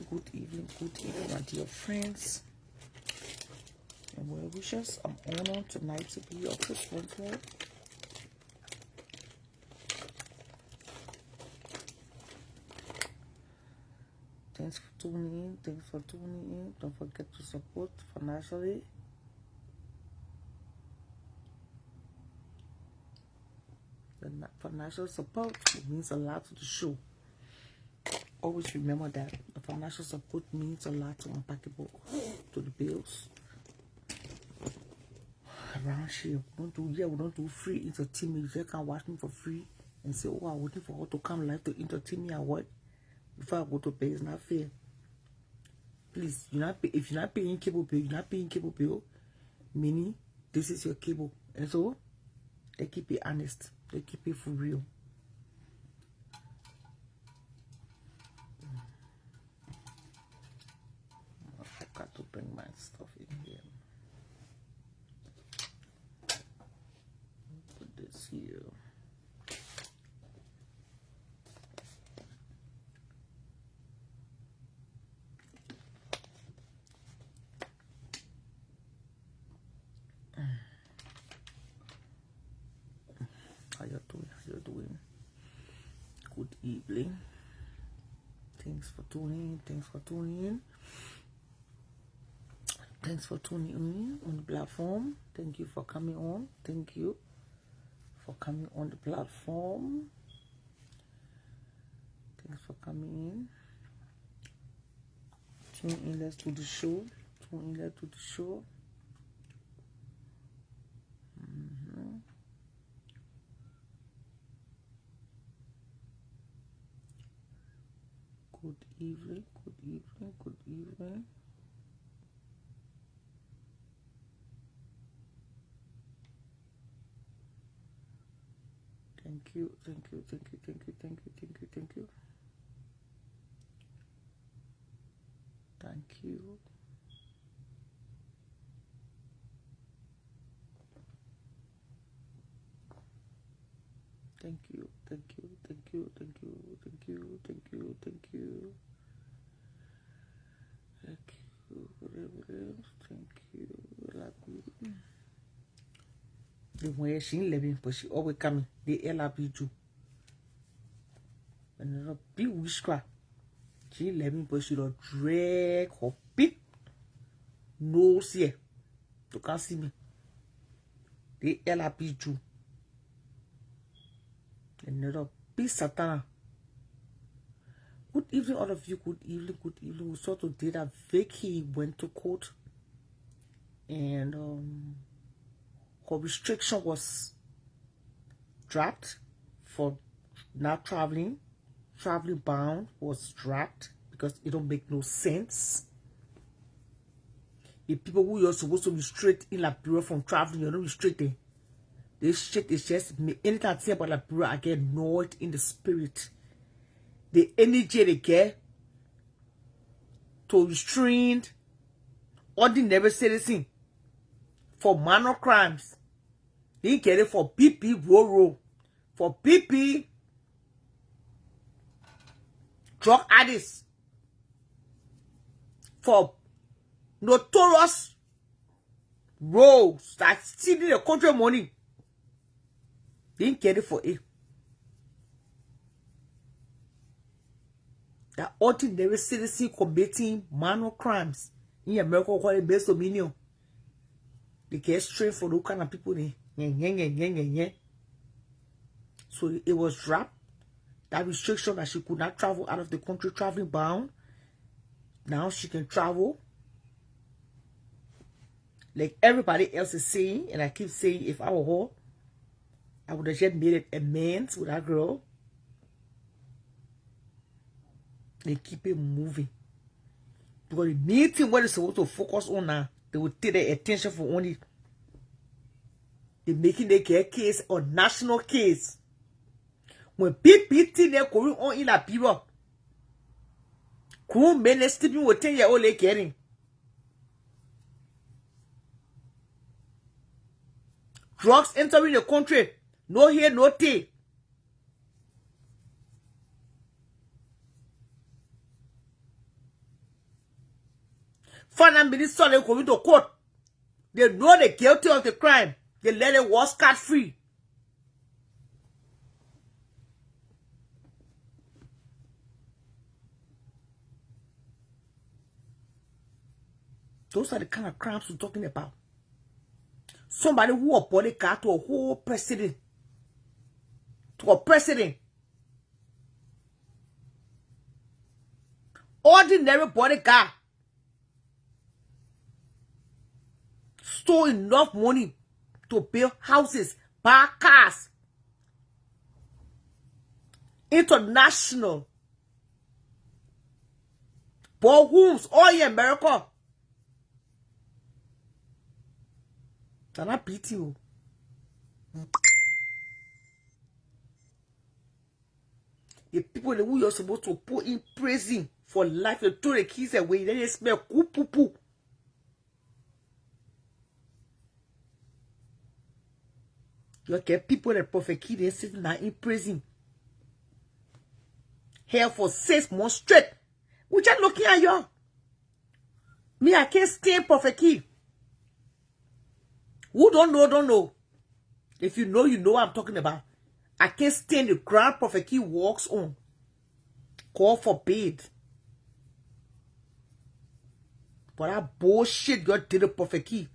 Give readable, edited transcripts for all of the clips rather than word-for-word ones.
my dear friends and well wishers. I'm honored tonight to be your sponsor. Thanks for tuning in. Don't forget to support financially. The financial support means a lot to the show. Always remember that the financial support means a lot to Unpackable, to the bills. Around here, we don't do free entertainment. You just can't watch me for free and say, oh, I'm waiting for her to come live to entertain me or what? Before I go to pay, it's not fair. Please, if you're not paying cable bill, meaning this is your cable. And so, they keep it honest. They keep it for real. I got to bring my stuff in here. Put this here. How you doing? Good evening. Thanks for tuning in. Thanks for tuning in on the platform. Thank you for coming on. Thank you for coming on the platform. Thanks for coming in. Tune in, let's do the show. Good evening. Thank you. The way she living, but she always coming. The LIBERIA. And a big witchcraft. She living, but she don't drag her big nose here. You can't see me. The LIBERIA. Another big Satan. Good evening, all of you. Good evening. We saw today that Vicky went to court and her restriction was dropped for not traveling. Traveling bound was dropped because it don't make no sense. The people who are supposed to restrict in Liberia from traveling, you're not restricting. This shit is just anything I say about Liberia, I get annoyed in the spirit. The energy they get to restrain ordinary citizen for minor crimes. They get it for PP Roro, for PP drug addicts, for notorious rogues that stealing the country money. They didn't get it for it. That ordinary citizen committing minor crimes in America called it base dominion. They get straight for those kind of people. So it was dropped. That restriction that she could not travel out of the country, traveling bound. Now she can travel. Like everybody else is saying, and I keep saying, if I were her, I would have just made amends with that girl. They keep it moving. Because the main thing what they're supposed to focus on now, they will take their attention for only they making their case or national case. When PPT they're going on in Liberia, crew men sleeping with 10-year-old they getting. Drugs entering the country, no here, no there. Finance minister, they go into court. They know they're guilty of the crime. They let it walk scot-free. Those are the kind of crimes we're talking about. Somebody who a bodyguard to a whole president. To a president. Ordinary bodyguard. Stole enough money to build houses, buy cars. International. Bought homes all in America. And I pity you. The people who you're supposed to put in prison for life, they throw the keys away, then they smell poo. You get people that Prophet Key, they're sitting now in prison. Here for 6 months straight. We just looking at you. Me, I can't stand Prophet Key. Who don't know, don't know. If you know what I'm talking about. I can't stand the ground Prophet Key walks on. God forbid. But that bullshit God did to Prophet Key.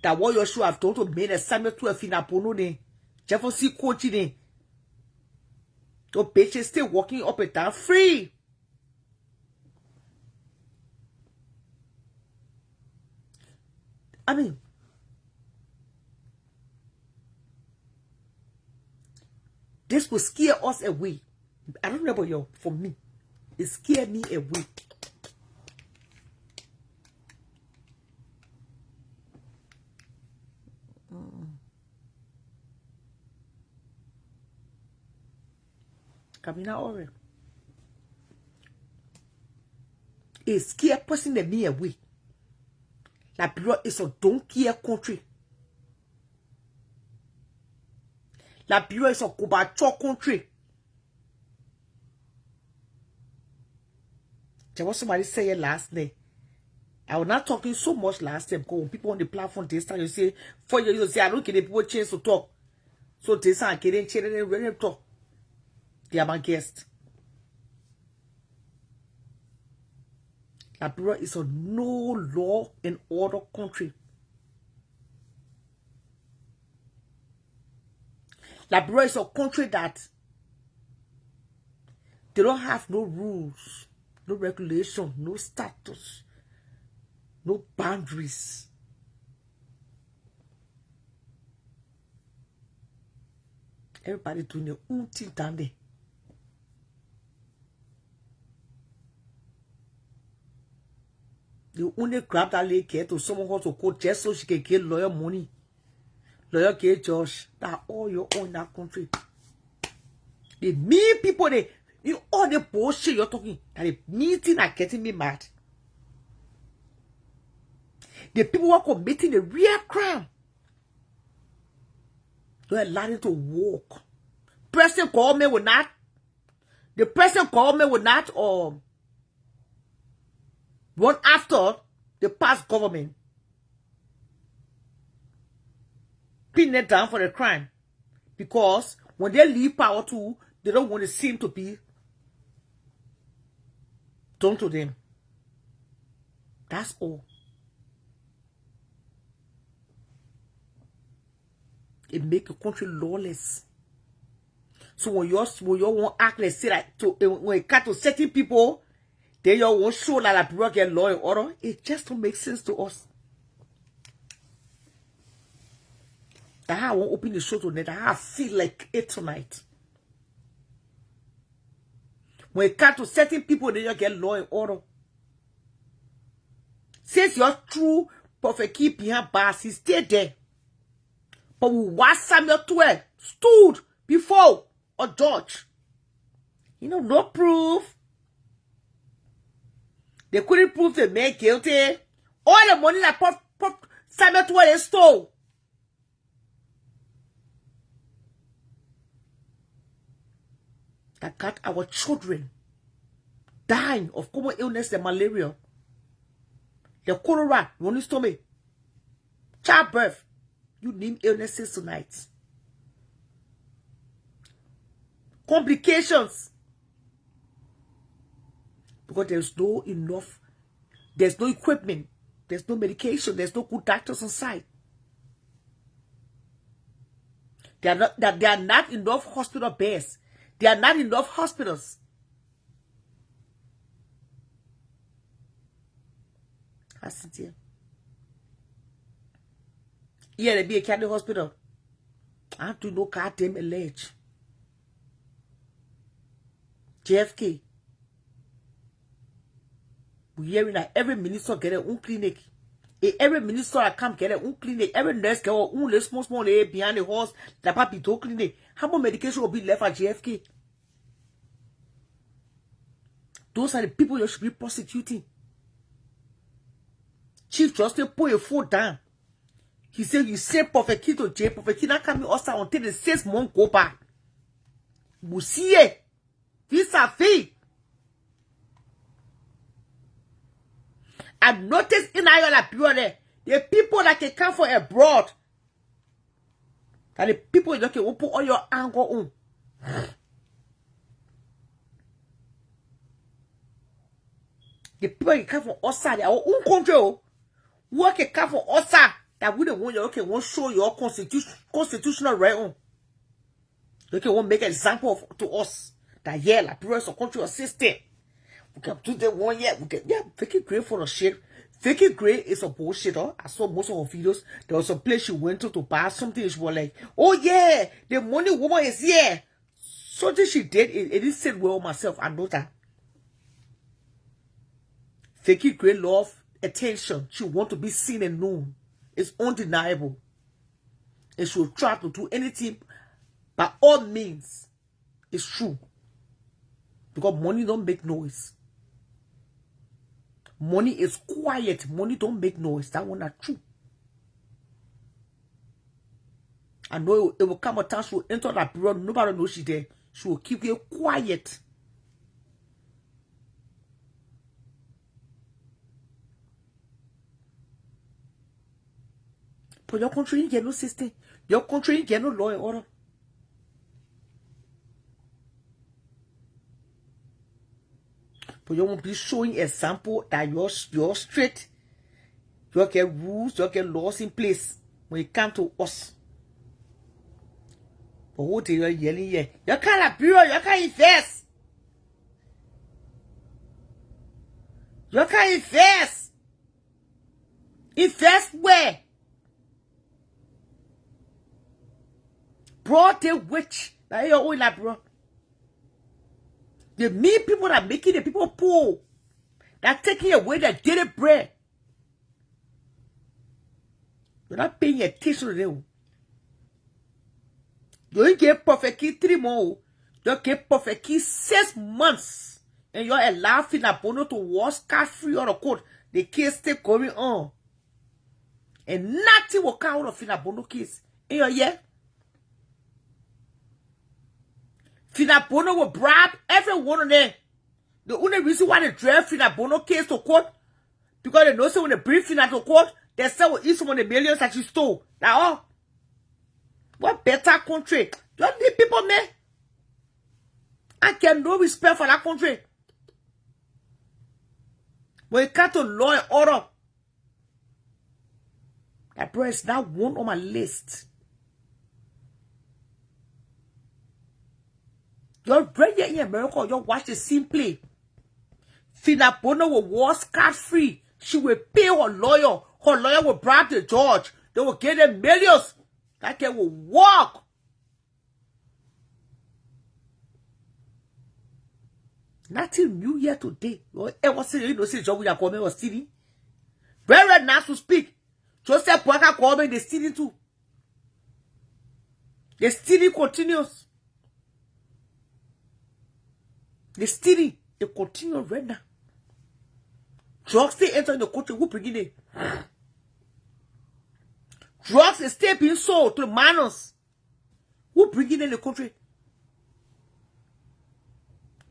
That what you should have done to me, the Samuel 12 in Apono, ne. Jefferson coaching, ne. Your bitches still walking up and down free. I mean, this will scare us away. I don't know about you, for me, it scared me away. Kamina Ore. It scared person that me away. Liberia is a don't care country. Liberia is a Kubacho country. There was somebody say it last night. I was not talking so much last time because when people on the platform this time you say 4 years you say I don't get the people chance to talk. So this time I can't change and really talk. They are my guest. Liberia is a no law and order country. Liberia is a country that they don't have no rules, no regulation, no status, no boundaries. Everybody doing their own thing down there. They only grab that lady to someone who to go just so she can get lawyer money. Lawyer get judge. That all you own in that country. The mean people, they, you know, all the bullshit you're talking, and the meeting are getting me mad. The people who are committing the real crime, they're learning to walk. Person call me with not. The person call me with not run after the past government. Pin it down for the crime. Because when they leave power too, they don't want to seem to be done to them. That's all. It make a country lawless. So when you want to act like say that when it comes to certain people, then you won't show that Liberia get law and order. It just don't make sense to us. That's how I won't open the show tonight. That's how I feel like it tonight. When it comes to certain people, then you get law and order. Since your true Prophet Key behind bars, he stayed there. But we watch Samuel 12 stood before a judge. You know, no proof. They couldn't prove the man guilty. All the money that Samuel 12 stole. That got our children dying of common illness and malaria. the cholera, running stomach, childbirth. You name illnesses tonight. Complications. Because there's no equipment, there's no medication, there's no good doctors on site. There are not enough hospital beds. There are not enough hospitals. I sit here. Yeah, there be a county hospital. I have to know goddamn allege. JFK. We hearing that every minister get their own clinic. Every minister that come get their own clinic. Every nurse get their own small behind the horse. The papi to clinic. How much medication will be left at JFK? Those are the people you should be prosecuting. Chief Justice put your foot down. He said, you send Prophet Kid to jail. Prophet Kid not coming also until the 6 months go back. You see it. This are fake. I've noticed in LIBERIA, the people that can come from abroad, that the people that can put all your anger on. The people that come from outside, their own country, who can come from outside, that we don't want you, okay, won't show your constitutional right on. You can won't make an example to us, that yeah, LIBERIA is a country or system. We can do that 1 year. We can, yeah, Vicky Gray for the shit. Vicky Gray is a bullshit. I saw most of her videos. There was a place she went to buy something. She was like, oh yeah, the money woman is here. Something she did, it didn't sit well myself. I know that. Vicky Gray love attention. She want to be seen and known. It's undeniable. And she will try to do anything by all means. It's true. Because money don't make noise. Money is quiet. Money don't make noise. That one is true. I know it will come a time she will enter that bureau. Nobody knows she there. She will keep it quiet. But your country ain't get no system. Your country ain't get no law and order. But you won't be showing example that you're straight. You get rules, you get laws in place when it comes to us. But what are you yelling here? You can't bureau, you can't invest. You can't invest. Invest where? Bro, the witch. Now you're all like, bro. The mean people that making the people poor. That taking away their daily bread. You're not paying attention to them. You ain't get perfect key 3 months. You get perfect key 6 months. And you're allowed Finabono to walk scot-free on the court. The case still going on. And nothing will come out of Finabono case. In your year. Finabono will bribe every one of them. The only reason why they drive Finabono case to court, because they know so when they bring Fina to court, they say will eat some of the millions that you stole. Now, oh, what better country? Don't need people, man. I get no respect for that country. When it comes to law and order, that bro is now one on my list. You're right here in America, you watch the scene play. Finabono will walk scot-free. She will pay her lawyer. Her lawyer will bribe the judge. They will get them millions. That girl will walk. Nothing new here today. It was saying, you know, see, John William Coleman was stealing. Very nice to speak. Joseph Boyka Coleman, they're stealing too. The stealing continues. The stealing, they continue right now. Drugs still enter in the country. Who bring it in? Drugs is still being sold to the minors. Who bring it in the country?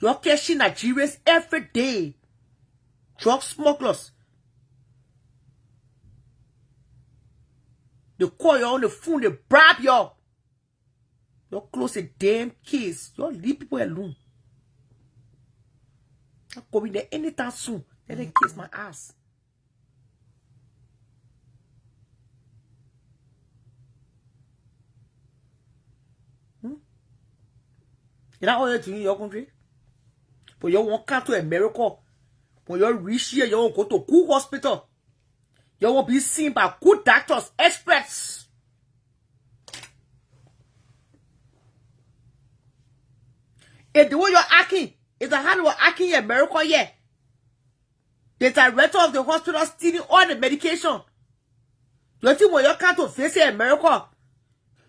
You're catching Nigerians every day. Drug smugglers. They call you on the phone, they bribe you. You close a damn case. You leave people alone. I'm coming there anytime soon. Let them kiss my ass. You know all you're doing in your country? But you won't come to America. When you reach here, you won't go to good hospital. You won't be seen by good doctors, experts. If the way you're acting is how you are acting in America, yeah. The director of the hospital stealing all the medication. You think when you come to visit America,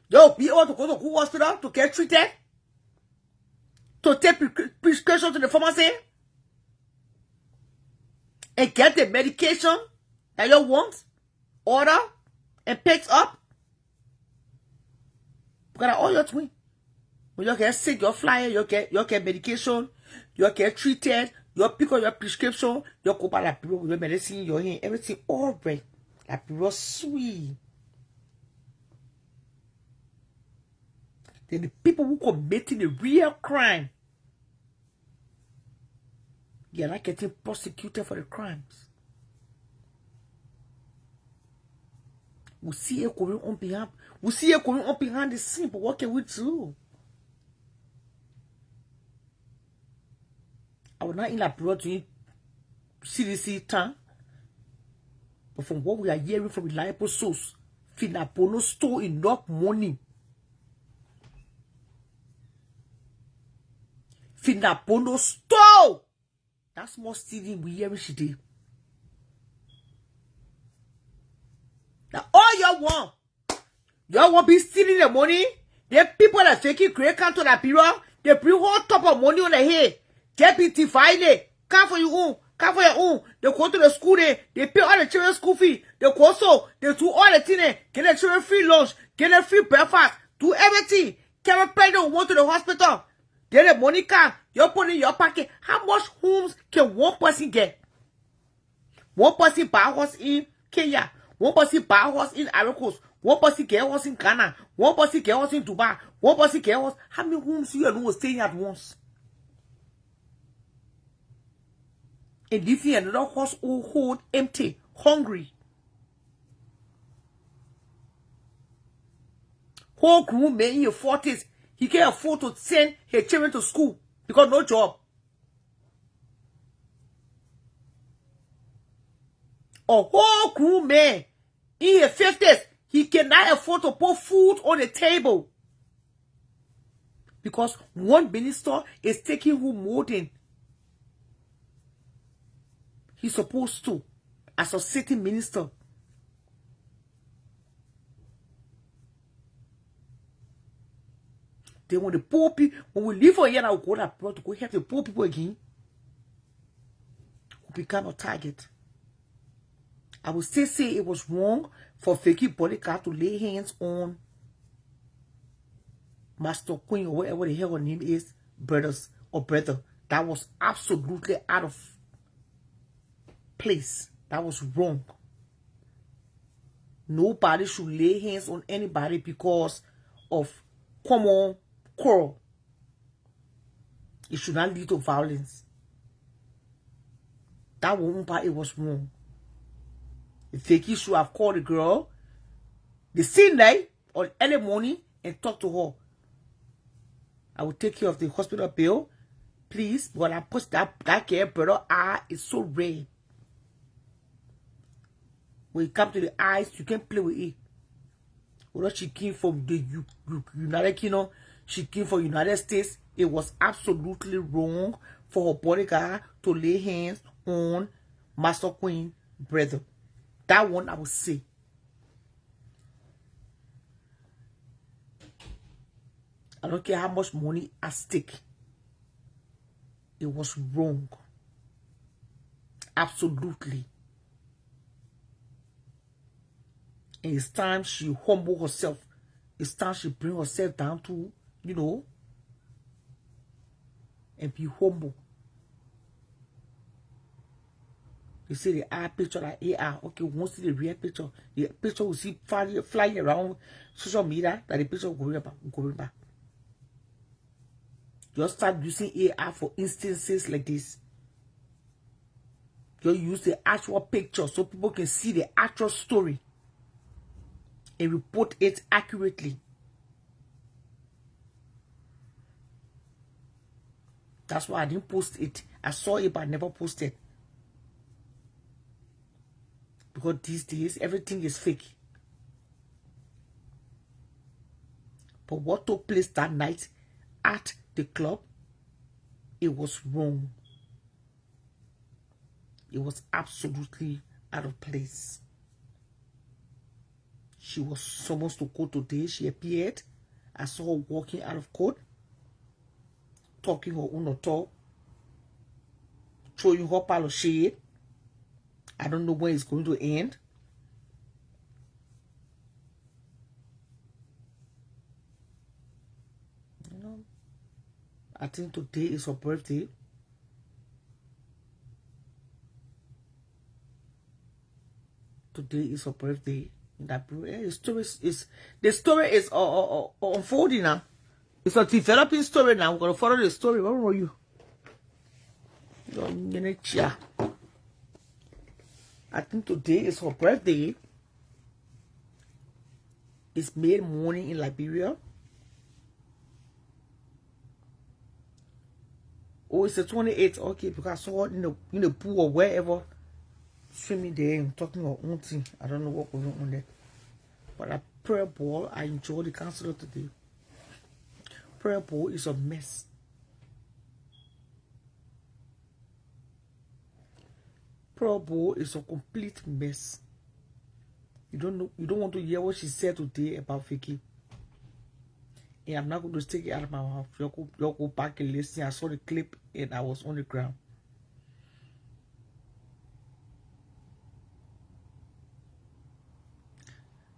you'll be able to go to good hospital to get treated? To take prescription to the pharmacy? And get the medication that you want, order, and picks up? Because all you're doing. When you get sick, you fly, you get medication, you get treated, you pick up your prescription, you go by the bureau with your medicine in your hand, everything all right. That bureau sweet. Then the people who committing the real crime, you're not getting prosecuted for the crimes. We see it going on behind. We see it going on behind the scene, but what can we do? I was not in Liberia doing CDC time, but from what we are hearing from reliable source, Finapono stole enough money. Finapono stole. That's more stealing we hearing today. Now all y'all want be stealing the money. The people that taking great come to Liberia, they bring whole top of money on the head. They be divided. Come for your own. Come for your own. They go to the school there. They pay all the children school fee. They go so. They do all the things there. Get the children free lunch. Get them free breakfast. Do everything. Carry pregnant one to the hospital. Get the money car. You put in your pocket. How much homes can one person get? One person buy a house in Kenya. One person buy a house in Ivory Coast. One person get a house in Ghana. One person get a house in Dubai. One person get a house. How many homes you alone staying at once? And living another house hold empty, hungry. Whole grown man in your 40s, he can't afford to send his children to school because no job. A whole grown man in his 50s, he cannot afford to put food on the table because one minister is taking home more than he's supposed to as a sitting minister. Then when the poor people, when we leave for here now, we go abroad to go help the poor people again, we become a target. I would still say it was wrong for Vicky Bodyguard to lay hands on Master Queen or whatever the hell her name is, brothers or brother. That was absolutely out of place. That was wrong. Nobody should lay hands on anybody because of common quarrel. It should not lead to violence. That woman part, it was wrong. Vicky should have called the girl the same night or early morning and talk to her. I will take care of the hospital bill, please. But I put that girl brother eye is so red. When it comes to the eyes, you can't play with it. Whether she came from the United Kingdom, she came from United States, it was absolutely wrong for her bodyguard to lay hands on Master Queen brother. That one I would say. I don't care how much money at stake. It was wrong. Absolutely. And it's time she humble herself. It's time she bring herself down to, you know, and be humble. You see the eye picture like AR. Okay, we won't see the real picture. The picture will see flying around social media that the picture going back. Just start using AR for instances like this. You use the actual picture so people can see the actual story and report it accurately. That's why I didn't post it. I saw it, but I never posted. Because these days, everything is fake. But what took place that night at the club, it was wrong. It was absolutely out of place. She was supposed to go today. She appeared. I saw her walking out of court, talking her own talk, throwing her pile of shade. I don't know when it's going to end. You know, I think today is her birthday. Today is her birthday. The story is unfolding now. It's a developing story now. We're gonna follow the story. What were you? I think today is her birthday. It's May morning in Liberia. Oh, it's the 28th. Okay, because I saw it in the pool or wherever, swimming there and talking about own thing. I don't know what going on there. But at prayer ball, I enjoyed the counselor today. Prayer ball is a mess. Prayer ball is a complete mess. You don't want to hear what she said today about Vicky. And I'm not going to take it out of my mouth. You'll go back and listen. I saw the clip and I was on the ground.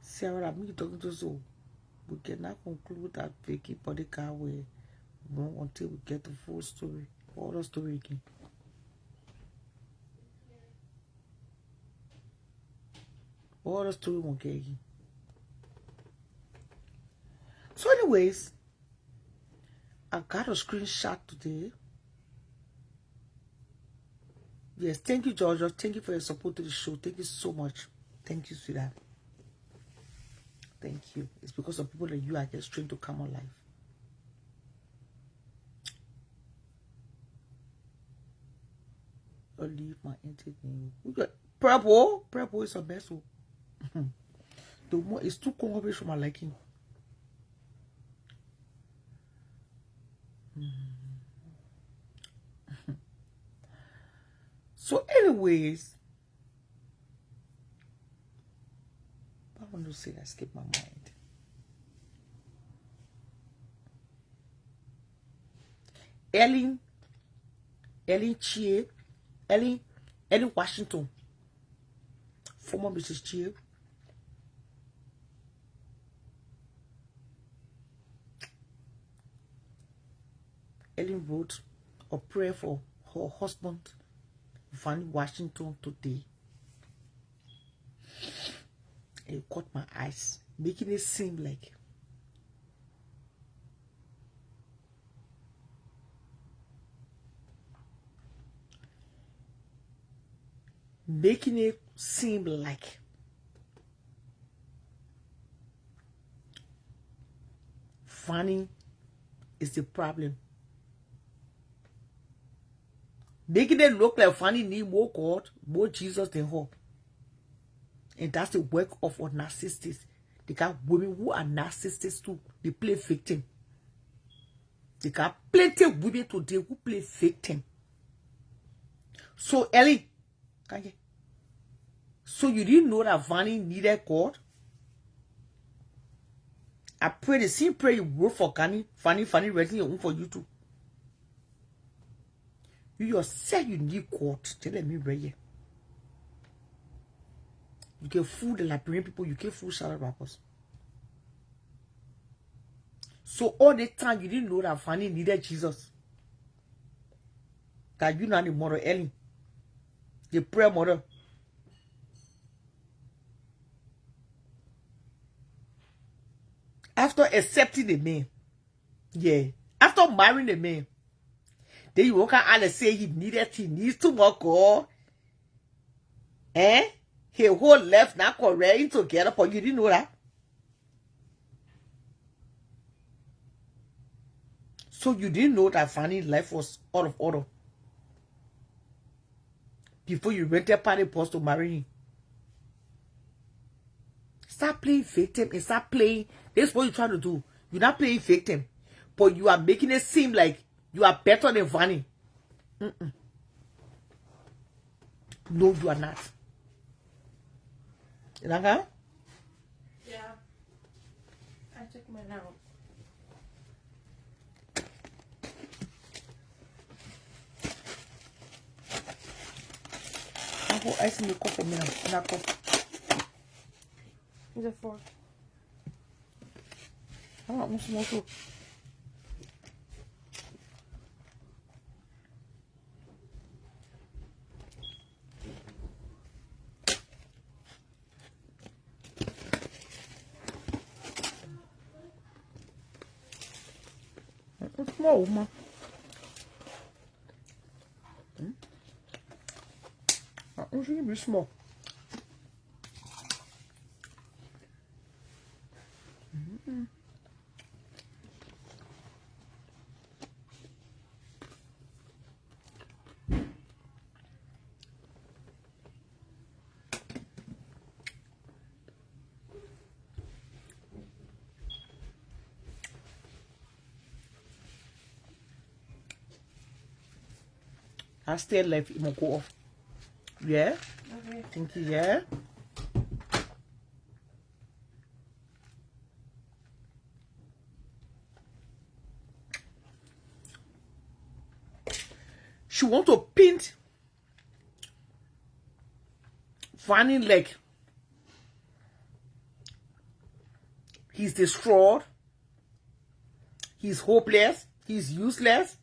Sarah, I'm talking to so we cannot conclude that Vicky body car way wrong until we get the full story. All the story again. All the story won't get again. So anyways, I got a screenshot today. Yes, thank you, Georgia. Thank you for your support to the show. Thank you so much. Thank you, sweetheart. Thank you. It's because of people like you I get straight to come on live. I'll leave my entertainment. Purple is a mess. The more it's too cold for my liking. So anyways, I want to say that skip my mind. Ellen Washington, former Mrs. Chia. Ellen wrote a prayer for her husband, Van Washington, today. It caught my eyes, making it seem like Fanny is the problem. Making it look like Fanny need more God, more Jesus than her. And that's the work of a narcissist. They got women who are narcissists too. They play victim. They got plenty of women today who play victim. So Ellie, so you didn't know that Fanny needed God? I pray the same prayer you wrote for Fanny writing your own for you too. You yourself you need God. Tell me right here. You can fool the Liberian people, you can fool Charlotte rappers. So all the time you didn't know that Fanny needed Jesus. That you not the mother Ellen. The prayer mother. After accepting the man, yeah. After marrying the man, then you walk out and say he needs to work. He whole left now correct together, but you didn't know that. So you didn't know that Fanny's life was out of order before you rented party post to marry him. Start playing victim and start playing. This is what you're trying to do. You're not playing victim, but you are making it seem like you are better than Fanny. No, you are not. You know that? Yeah. I took mine out. I go ice in the cup for me now. In that cup. Here's a fork. I want more small too. It's small, man. It's really small. I still left it go off. Yeah? Okay. Thank you, yeah? She want to paint Fanny like he's distraught, he's hopeless, he's useless.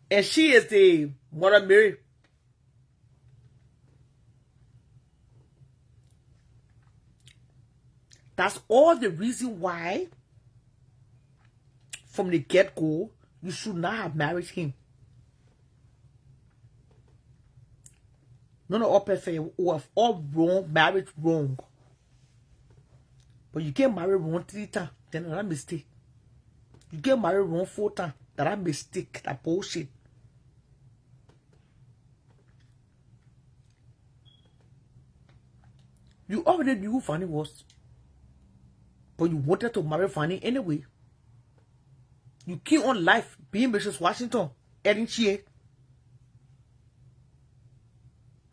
And she is the Mother Mary. That's all the reason why, from the get-go, you should not have married him. None of all perfect, or of all wrong, marriage wrong. But you get married wrong 3 times, then another mistake. You get married wrong 4 times, that mistake, that bullshit. You already knew who Fanny was. But you wanted to marry Fanny anyway. You keep on life being Mrs. Washington, Erin Chie.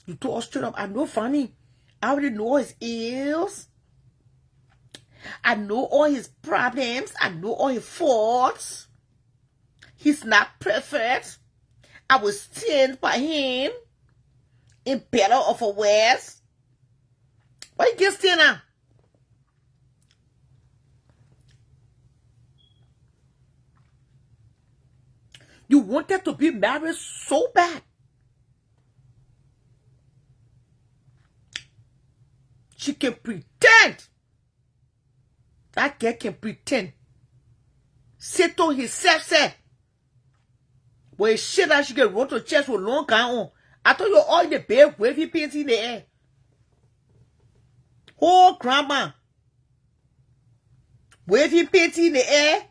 You told us straight up, I know Fanny. I already know his ills. I know all his problems. I know all his faults. He's not perfect. I will stand by him in better of a ways. Why you get still now? You wanted to be married so bad. She can pretend. That girl can pretend. Seto himself said. When he said that she can run to church with long gown on. I thought you were all in the bed waving paint in the air. Oh, grandma. Waving paint in the air.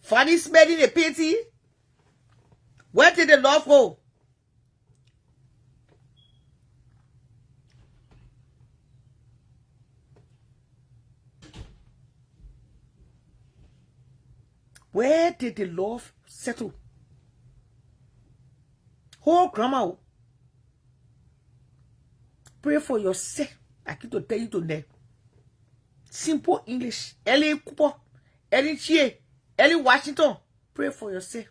Fanny smelling the painting. Where did the love go? Where did the love settle? Oh, grandma. Pray for yourself. I keep to tell you today. Simple English. Ellie Cooper. Ellie Chie. Ellie Washington. Pray for yourself.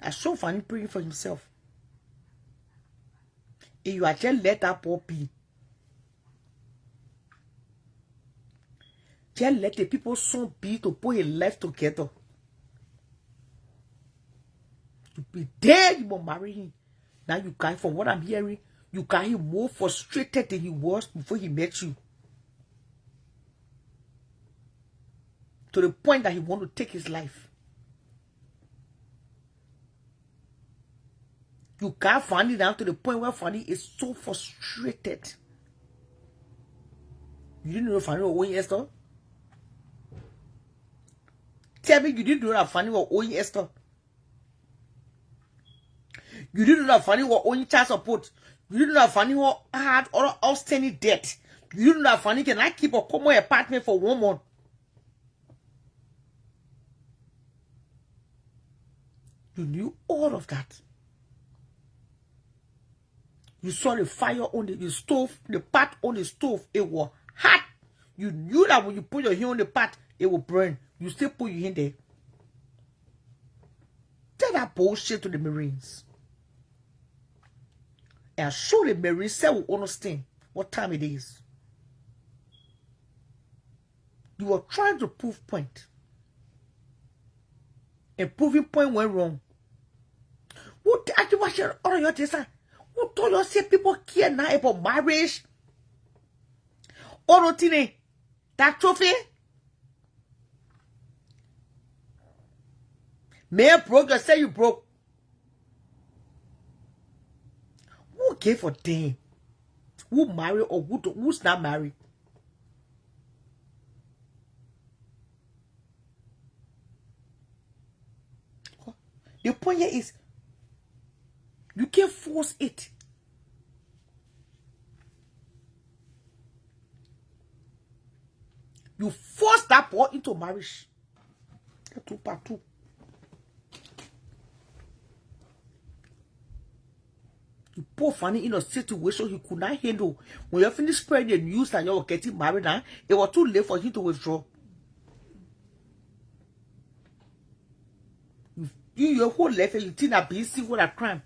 I saw Fanny praying for himself. If you are just let that poor be. Just let the people son be to put his life together. be there, you will marry him. Now you guy, from what I'm hearing, you got him more frustrated than he was before he met you. To the point that he want to take his life. You got Fanny down to the point where Fanny is so frustrated. You didn't know Fanny was owing Esther? Tell me you didn't know that Fanny was owing Esther. You didn't know that Fanny was owing child support. You didn't know that Fanny had other outstanding debt. You didn't know that Fanny cannot keep a common apartment for 1 month. You knew all of that. You saw the fire on the stove, the pot on the stove. It was hot. You knew that when you put your hand on the pot, it will burn. You still put your hand there. Tell that bullshit to the Marines. And show the Marines they will understand what time it is. You were trying to prove point. And proving point went wrong. What did you watch all your days? Who told you say people care now about marriage? All the that trophy? Man broke, you say you broke. Who gave a damn? Who married or who's not married? The point here is, you can't force it. You force that boy into marriage. Part two. You put Fanny in a situation he could not handle. When you finished spreading the news that you were getting married now, it was too late for him to withdraw. You your whole life and you think that being single a crime.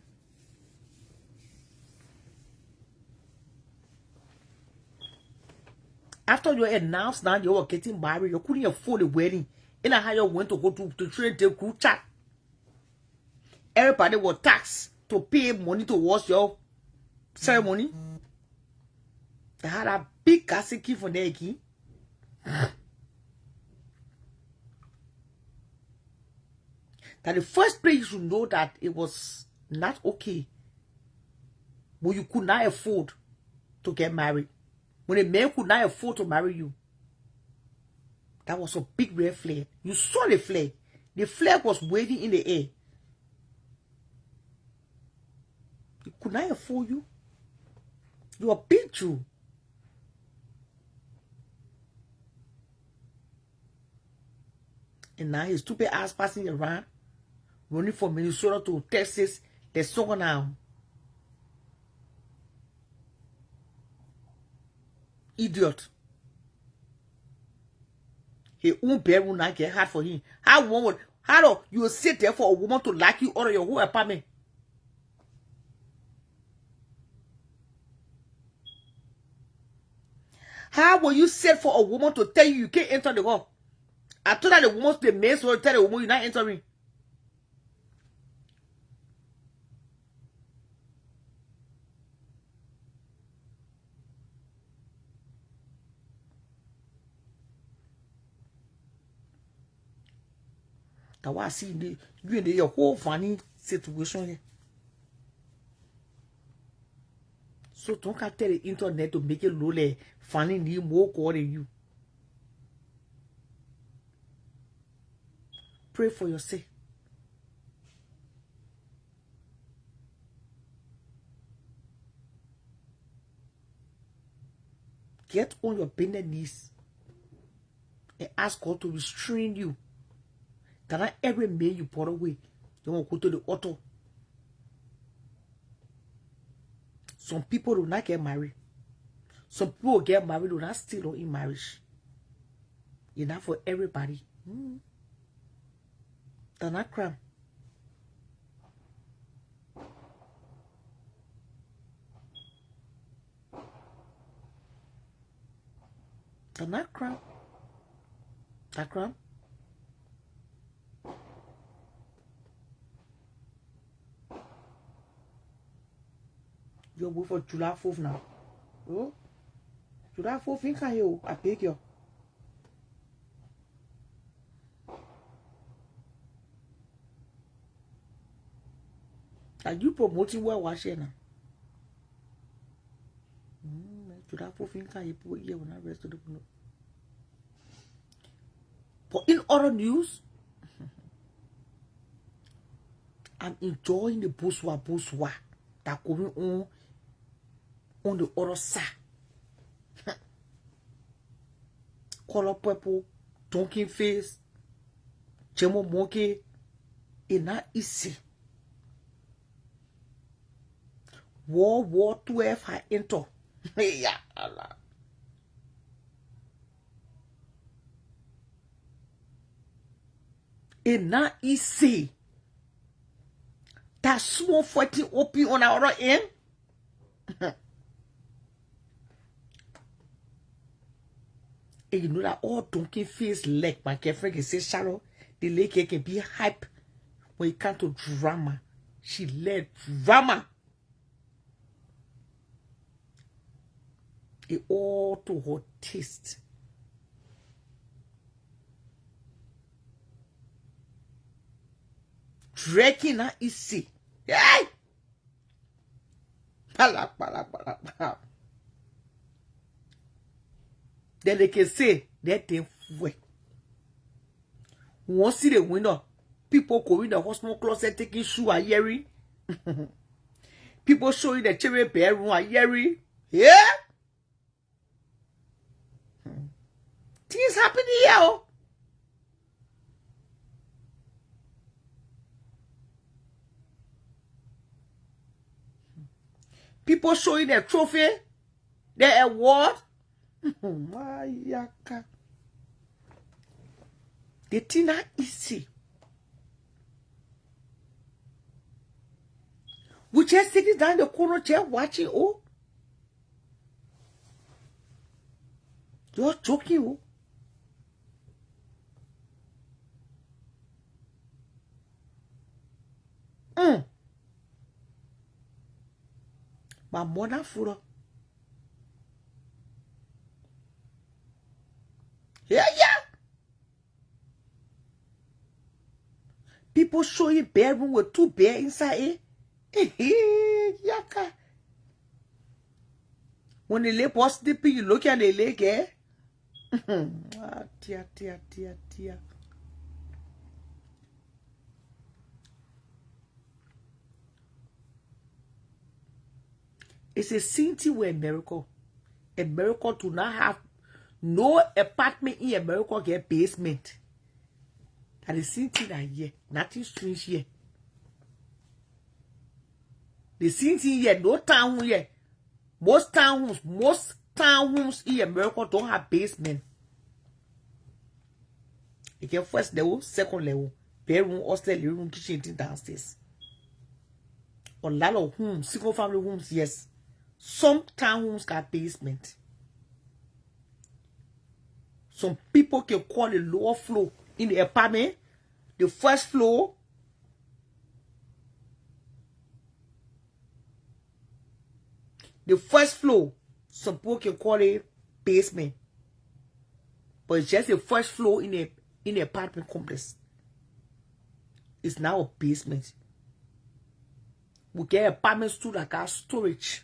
After you announced now you were getting married, you couldn't afford the wedding. And how you went to go to train the group chat. Everybody was taxed to pay money towards your ceremony. They had a big casket for their key. That the first place you should know that it was not okay. When you could not afford to get married. When a man could not afford to marry you. That was a big red flag. You saw the flag. The flag was waving in the air. He could not afford you. You are big Jew. And now his stupid ass passing around, running from Minnesota to Texas. They're so now. Idiot. He won't bear will not get hard for him. How do you sit there for a woman to like you out of your whole apartment? How will you sit for a woman to tell you can't enter the hall? I told her the woman, the man, so tell the woman you're not entering. That's why I see you in your whole funny situation here. So don't tell the internet to make it look like funny need more call than you. Pray for yourself. Get on your bended knees and ask God to restrain you. Can I every man you put away? You want to go to the altar. Some people do not get married. Some people will get married, do not still in marriage. It's not for everybody. They're not crime. They're not crime. That crime. You're wait for July 4th now. Oh, July 4th, you can you. I beg you. Are you promoting well washing now? July 4th, you can you put here when I rest of the people. But in other news, I'm enjoying the bourgeois that going on the other side. Color purple, donkey face, Jemo monkey, it's not easy. World War 12 I enter. Yeah, Allah. It's not easy. That small fighting open on our end. And you know that all donkey face leg, my girlfriend can say shallow, the leg can be hype when it comes to drama. She led drama. It all to her taste. Drinking not easy. Hey! Pala. Then they can say that they were. Once see the window, people go in the hospital closet taking shoe are hearing. People showing the cherry bedroom are hearing. Yeah? Things happening here. Oh. People showing their trophy, their award. Mayaka. The thing not easy. We just sitting down the corner chair watching. Oh, you're joking. Oh. My mother for yeah. People show you bedroom with 2 bears inside it. Yaka. When the leg was sleeping, you look at the leg, eh? Tia. It's a city where America do not have no apartment in America get basement. And the city that here, nothing strange here. The city here, no town here. Most townhomes in America don't have basement. You get first level, second level, bedroom, hostel, living room, kitchen, downstairs. A lot of homes, single family homes, yes. Some townhomes got basement. Some people can call the lower floor in the apartment, the first floor. The first floor, some people can call it basement. But it's just the first floor in the apartment complex. It's now a basement. We get apartments too that got storage,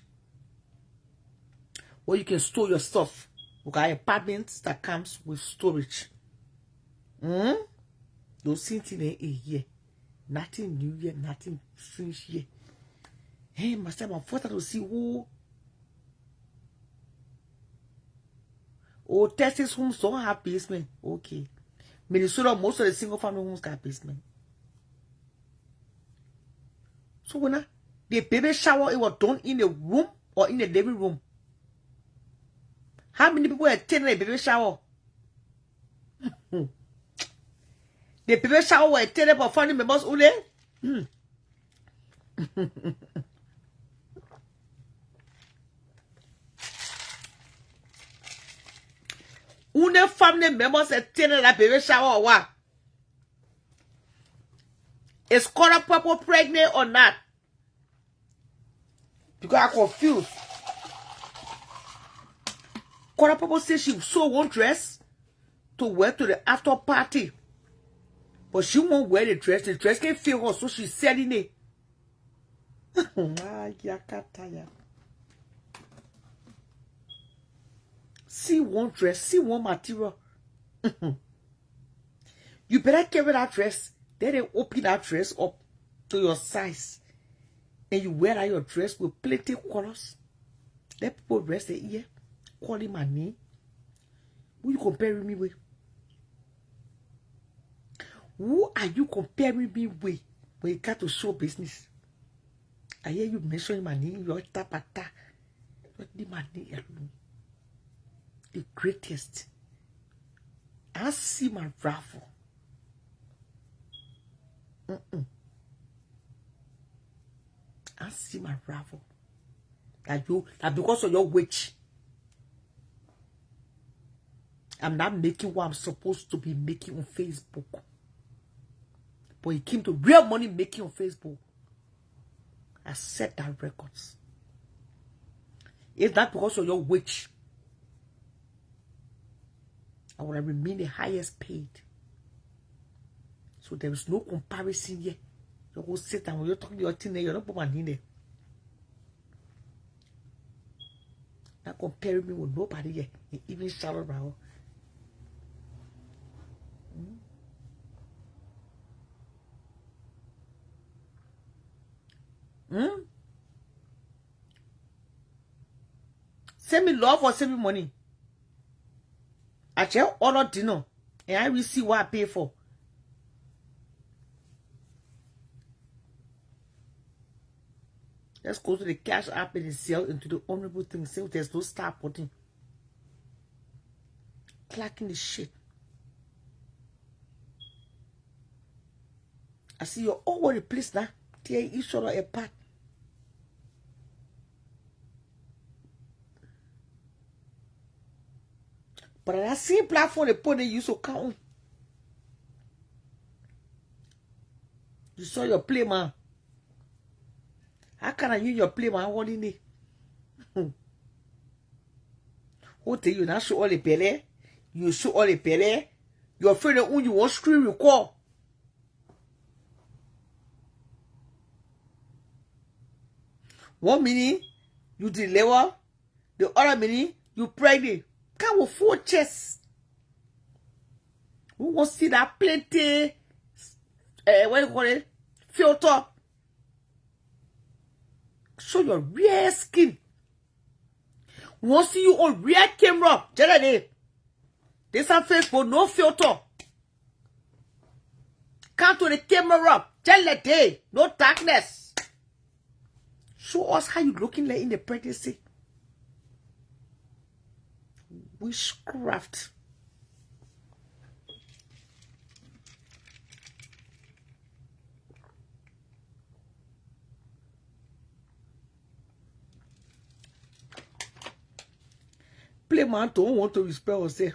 where you can store your stuff. We got apartments that comes with storage. Those things in a year. Nothing new here, nothing strange here. Hey, master, I'm forced to see who. Oh, Texas homes don't have basement. Okay. Minnesota, most of the single family homes got basement. So when the baby shower, it was done in the room or in the living room. How many people attended the baby shower? The baby shower was attended by family members only. Only family members attended that baby shower or what? Is Color Purple pregnant or not? Because I'm confused. Kora Papa said she saw one dress to wear to the after party. But she won't wear the dress. The dress can't fit her, so she's selling it. See one dress, see one material. You better carry that dress. Then they open that dress up to your size. And you wear that your dress with plenty of colors. Let people rest their ear. Calling my name. Who you comparing me with? Who are you comparing me with when you got to show business? I hear you mentioning my name. You're tapata. You're my name alone. The greatest. I see my raffle. I see my raffle. That because of your witch, I'm not making what I'm supposed to be making on Facebook. But it came to real money making on Facebook. I set that records. It's not because of your witch. I will remain the highest paid. So there is no comparison here. You go sit down when you're talking to your thing there, you're not putting my name there. Not comparing me with nobody here, even Charlotte Brown. Send me love or send me money. I shall order dinner and I will see what I pay for. Let's go to the cash app and sell into the honorable thing. Say there's no star putting. Clacking the shit. I see you're all over the place now. Tear each other apart. But on that same platform, they put the use of count. You saw your play, man. How can I use your play, man? What in it? Who tell you not show all the belly? You show all the belly. You're afraid that when you want screen record. One minute, you deliver. The other minute, you pregnant. Come with 4 chests. Who wants to see that plenty? What do you call it? Filter. Show your real skin. We want to see you on real camera. Generally, this on Facebook, no filter. Come to the camera. Generally, no darkness. Show us how you looking like in the pregnancy. Witchcraft. Play man don't want to respect yourself.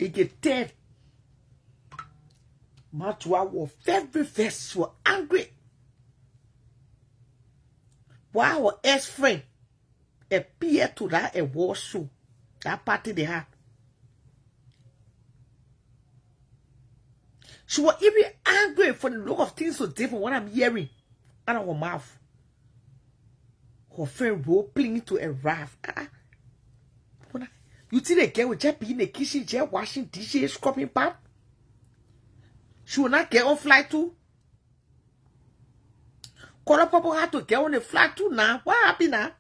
It get dead. Matwa was very vexed, was angry. Why our ex-friend appeared to that a war show? That party they had. She was even angry for the look of things so different what I'm hearing out of her mouth. Her friend role playing to a raft. You think the girl will just be in the kitchen, just washing dishes, scrubbing pan? She will not get on flight too. Call up Papa had to get on the flight too now. What happened now?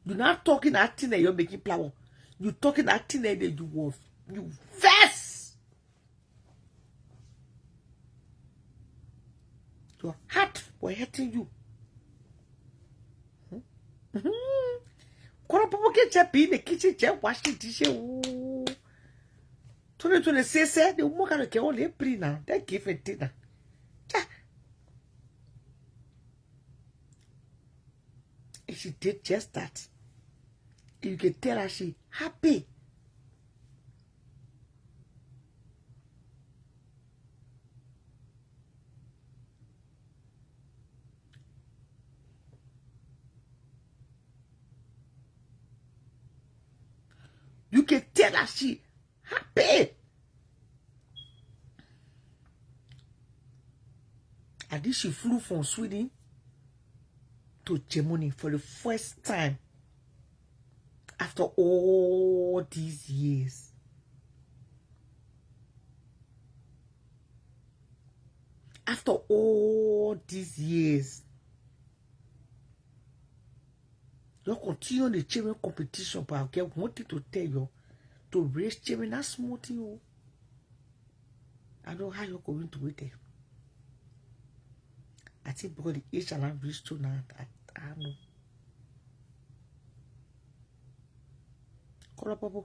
You're not talking that thing that you're making flour. You're talking that thing that you vest. Your heart was hurting you. Call up Papa get just be in the kitchen, just washing dishes. 2026 said the woman can get on the pre now. They give it dinner. If she did just that, you can tell her she happy. You can tell that she happy. And then she flew from Sweden to Germany for the first time after all these years. After all these years, you continue the chairman competition, but I get wanted to tell you to raise chairman. That's small thing. I don't know how you're going to wait there. I think because the age and I've reached to now, I don't know. Call up, Papa.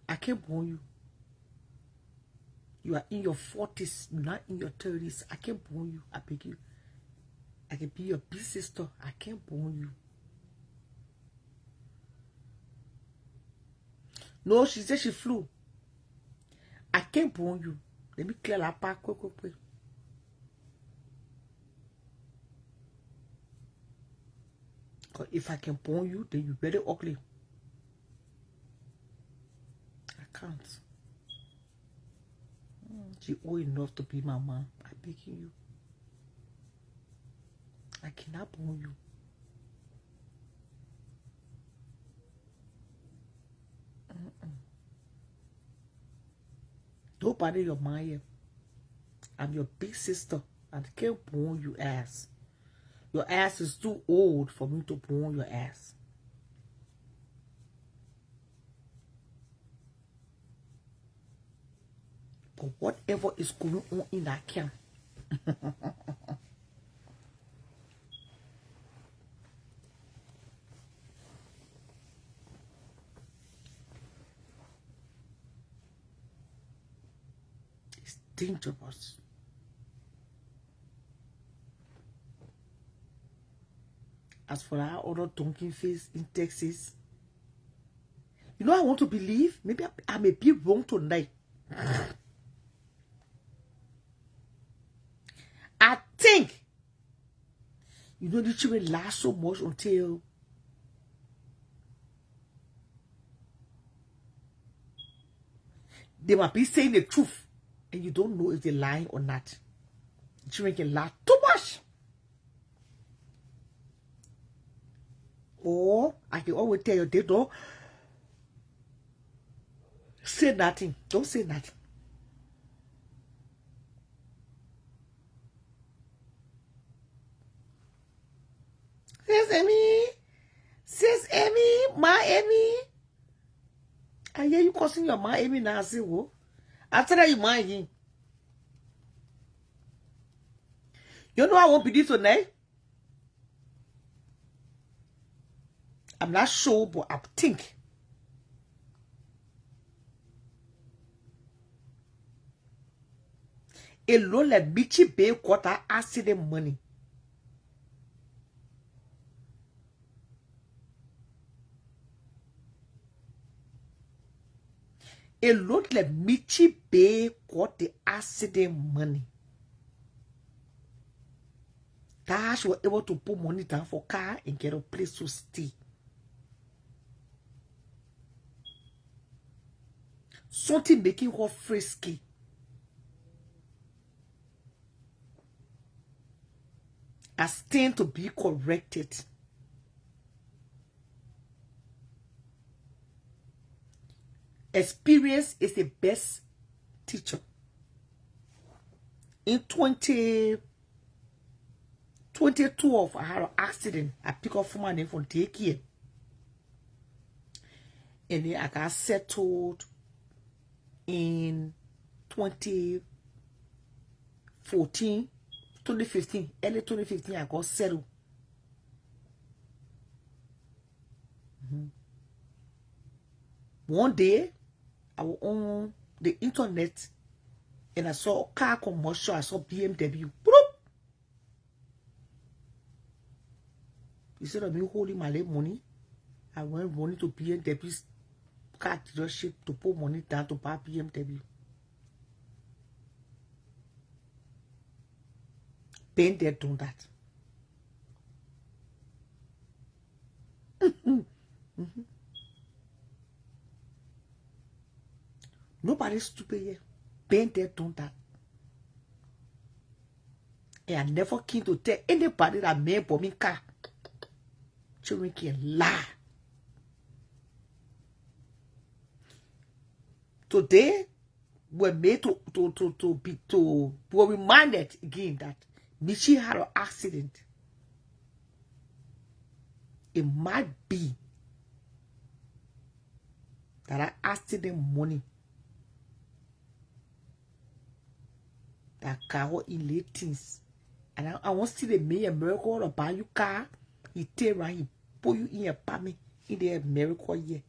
I can't warn you. You are in your 40s, not in your 30s. I can't warn you. I beg you. I can be your big sister. I can't warn you. No, she said she flew. I can't warn you. Let me clear that part quick. Because if I can warn you, then you're very ugly. I can't. She old enough to be my mom. I beg you. I cannot warn you. Don't bother your mind. I'm your big sister. I can't warn you ass. Your ass is too old for me to warn your ass. But whatever is going on in that camp, it's dangerous. As for our other donkey face in Texas, you know, I want to believe, maybe I may be wrong tonight. I think, you know, the children last so much until they might be saying the truth, and you don't know if they're lying or not. The children can lie too much. Or I can always tell you, they don't say nothing. Don't say nothing. Says Amy, my Amy. I hear you cussing your my Amy now. I say, whoa. After that, you mind him. You know I won't be this tonight. I'm not sure, but I think a loan like bitchy bay quarter accident money. A lot like Michi Bay got the accident money. Dash was able to put money down for car and get a place to stay. Something making her frisky. As thing to be corrected. Experience is the best teacher. In 2012, I had an accident. I picked up from my name from daycare. And then I got settled in 2015, early 2015, I got settled. One day, I was on the internet and I saw a car commercial. I saw BMW. Instead of me holding my money, I went running to BMW's car dealership to put money down to buy BMW. Then they're doing that. Nobody stupid here. Been there, done that. And I never came to tell anybody that man for me car. Children can lie. Today, we're made we're reminded again that Michi had an accident. It might be that I asked them money that car in late things. And I want to see the mayor miracle or buy you car. He take right, he put you in a apartment in the miracle year.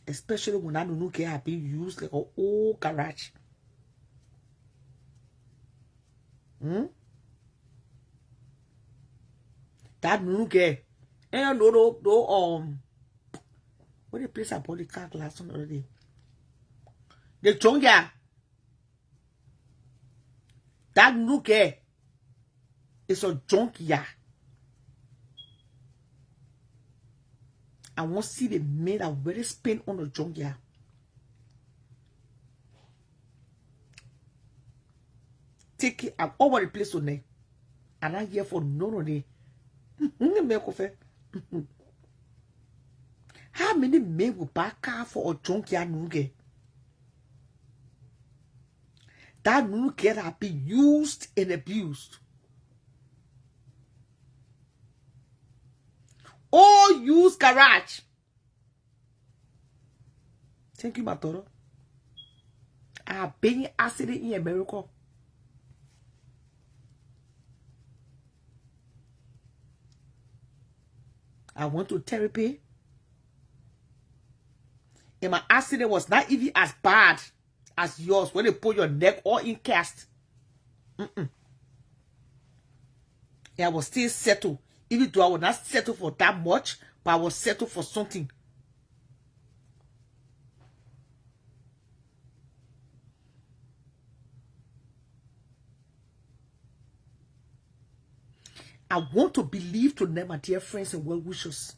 Especially when I don't know can have been used like an old garage. That new guy. And no what the place I bought the car last one already? The junkyard. That new guy is a junkyard. I want to see the men that already spend on the junkyard. Take it and over the place on there. And I'm here for none of them. How many men will buy car for a junkyard nuge? That nuge that been used and abused. All used garage. Thank you, my daughter. I have been in accident in America. I went to therapy. And my accident was not even as bad as yours when they put your neck all in cast. And I was still settled. Even though I was not settled for that much, but I was settled for something. I want to believe tonight, my dear friends and well-wishers,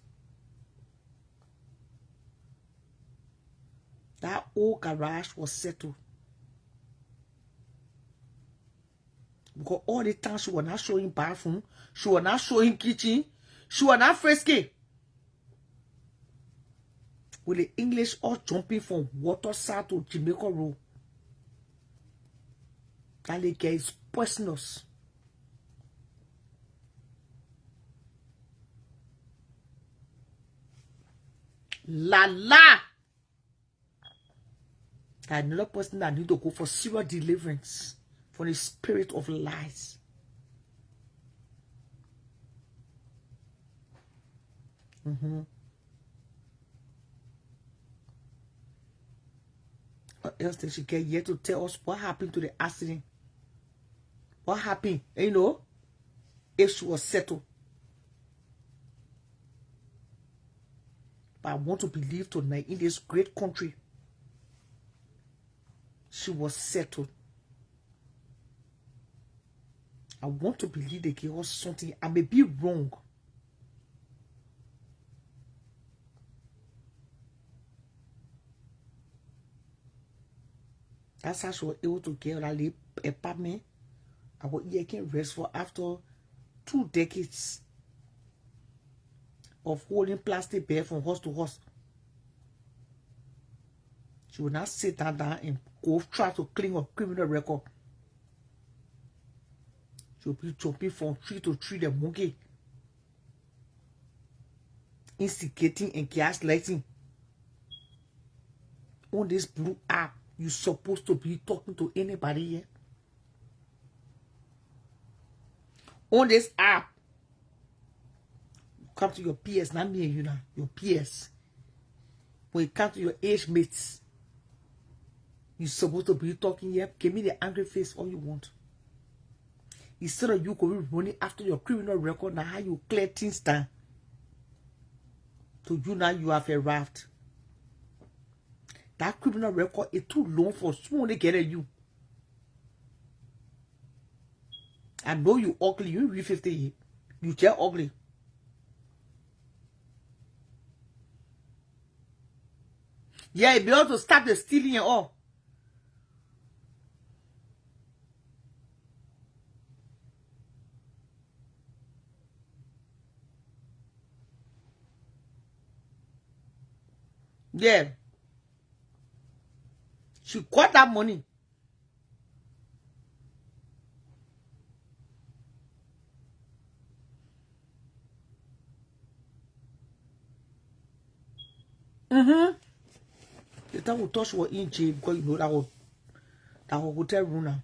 that old garage was settled. Because all the time she was not showing bathroom, she was not showing kitchen, she was not frisky. With the English all jumping from Waterside to Jamaica Road. That lady is poisonous. La la. Another person that need to go for serious deliverance from the spirit of lies. What else did she get here to tell us what happened to the accident? What happened? And you know, if she was settled. But I want to believe tonight in this great country, she was settled. I want to believe they gave us something. I may be wrong. That's how she was able to get that apartment. I was here can rest for after 2 decades of holding plastic bag from house to house. She will not sit down and go try to clean up criminal record. She will be jumping from tree to tree, the monkey. Instigating and gaslighting. On this blue app, you're supposed to be talking to anybody here. On this app, come to your peers, not me and you now, your peers. When you come to your age mates, you're supposed to be talking here. Give me the angry face all you want. Instead of you going running after your criminal record, now how you clear things down. So you now you have arrived. That criminal record is too long for someone to get at you. I know you ugly. You read 50. You just ugly. Yeah, be able to stop the stealing and all. Yeah. She got that money. The time we touch was in jail because you know that was hotel room now.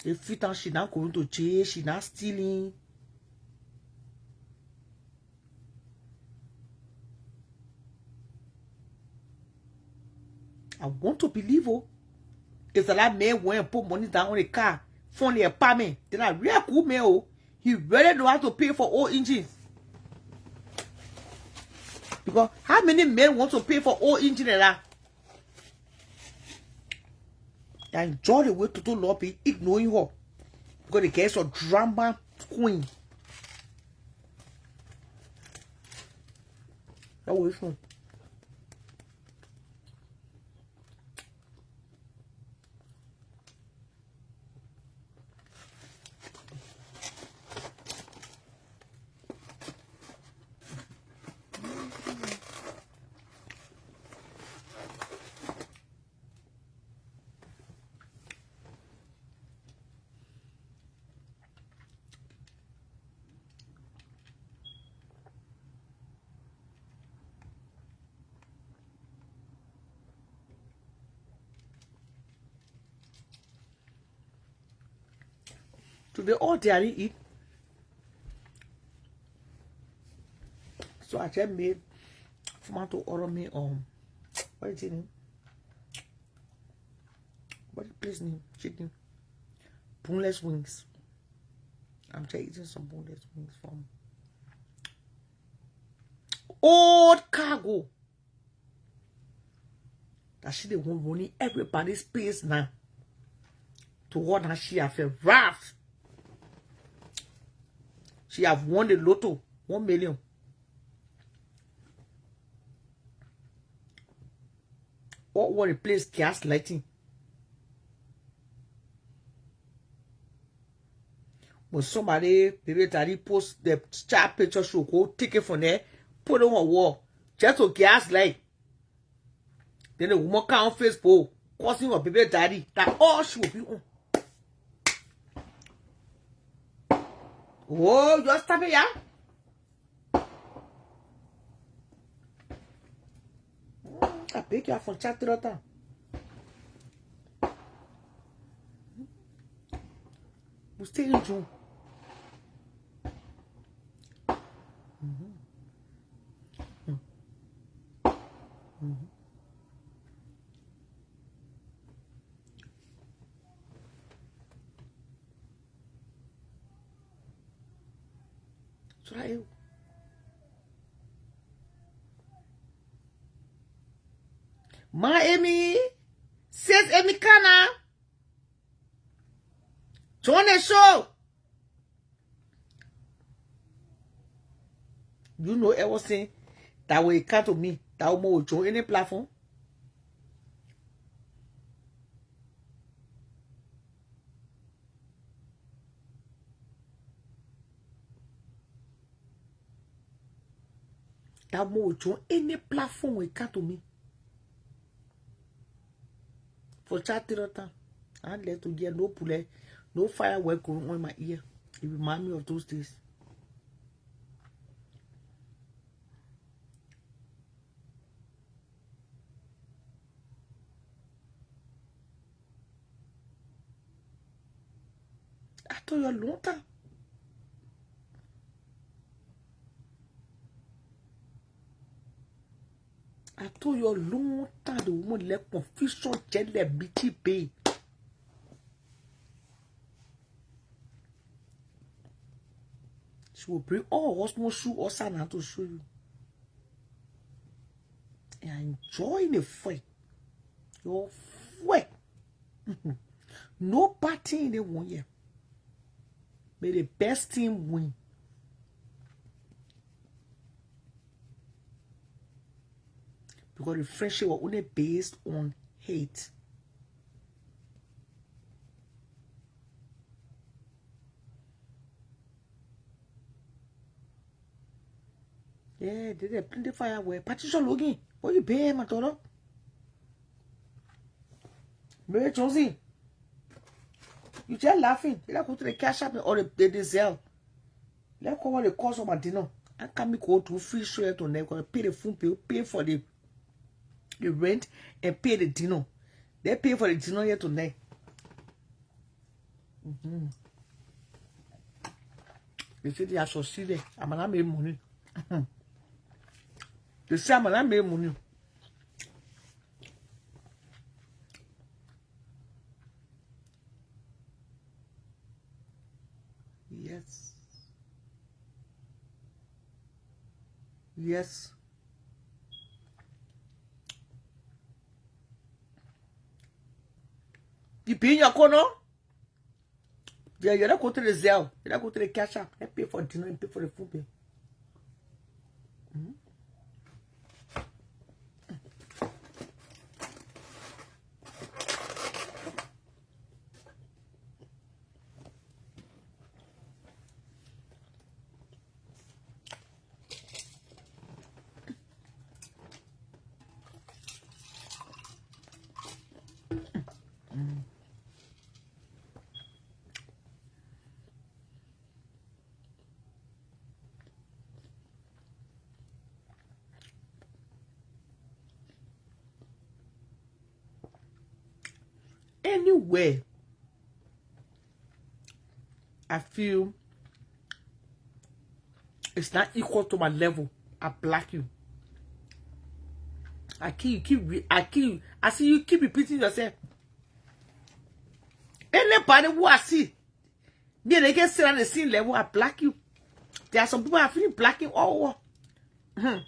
The fit time she now going to jail, she now stealing. I want to believe if the lad man went and put money down on the car, phone the apartment, then I real cool man. He really know how to pay for all engines. Because how many men want to pay for all engine and that? I enjoy the way to do lobby, ignoring her. Because the girl's a drama queen. That was fun. Today all day I didn't eat. So I just made for man to order me what is it name? What is the place name? Chicken. Boneless wings. I'm just eating some boneless wings from old cargo. That she the one running everybody's space now. To what has she have a wrath? She have won the lotto, 1 million. What will replace gas lighting? When somebody, baby daddy, post the chat picture, show go take it from there, put it on a wall, just to gas light. Then the woman come on Facebook, causing her baby daddy, that all she will be on. Oh, you stop it, yeah? I beg you from chat to the we stay in June. So that you. My Amy says Amy Kana. Join the show. You know I was saying that way come to me. That will join any platform. That will join any platform will come to me. For chat time. I let to get no poulet, no firework going on in my ear. It reminds me of those days. I told you a long time. I told you a long time the woman left confusion jet le bitchy pay. She will bring all us more shoe or sana to show you. And I enjoy the fight. Your fight. No party in the 1 year. May the best team win. because the friendship was only based on hate. Yeah, they plenty firework. Patricia Logan, what you pay, my daughter? Mary Josie, you just laughing. You like go to the cash shop or the diesel. Let's go what the cost of my dinner. I can't go to free show to never pay the phone bill, pay for the rent, and pay the dinner. They pay for the dinner here tonight. They say they are succeeded. I'm not making money. They say I'm not making money. Yes. Yes. You pay in your corner? Yeah, you're not going to the Zelle. You're not going to the cash app. I pay for dinner and pay for the food bill. Anyway, I feel it's not equal to my level. I block you. I see you keep repeating yourself. Anybody who I see, they get sit on the same level. I block you. There are some people I feel blocking all over.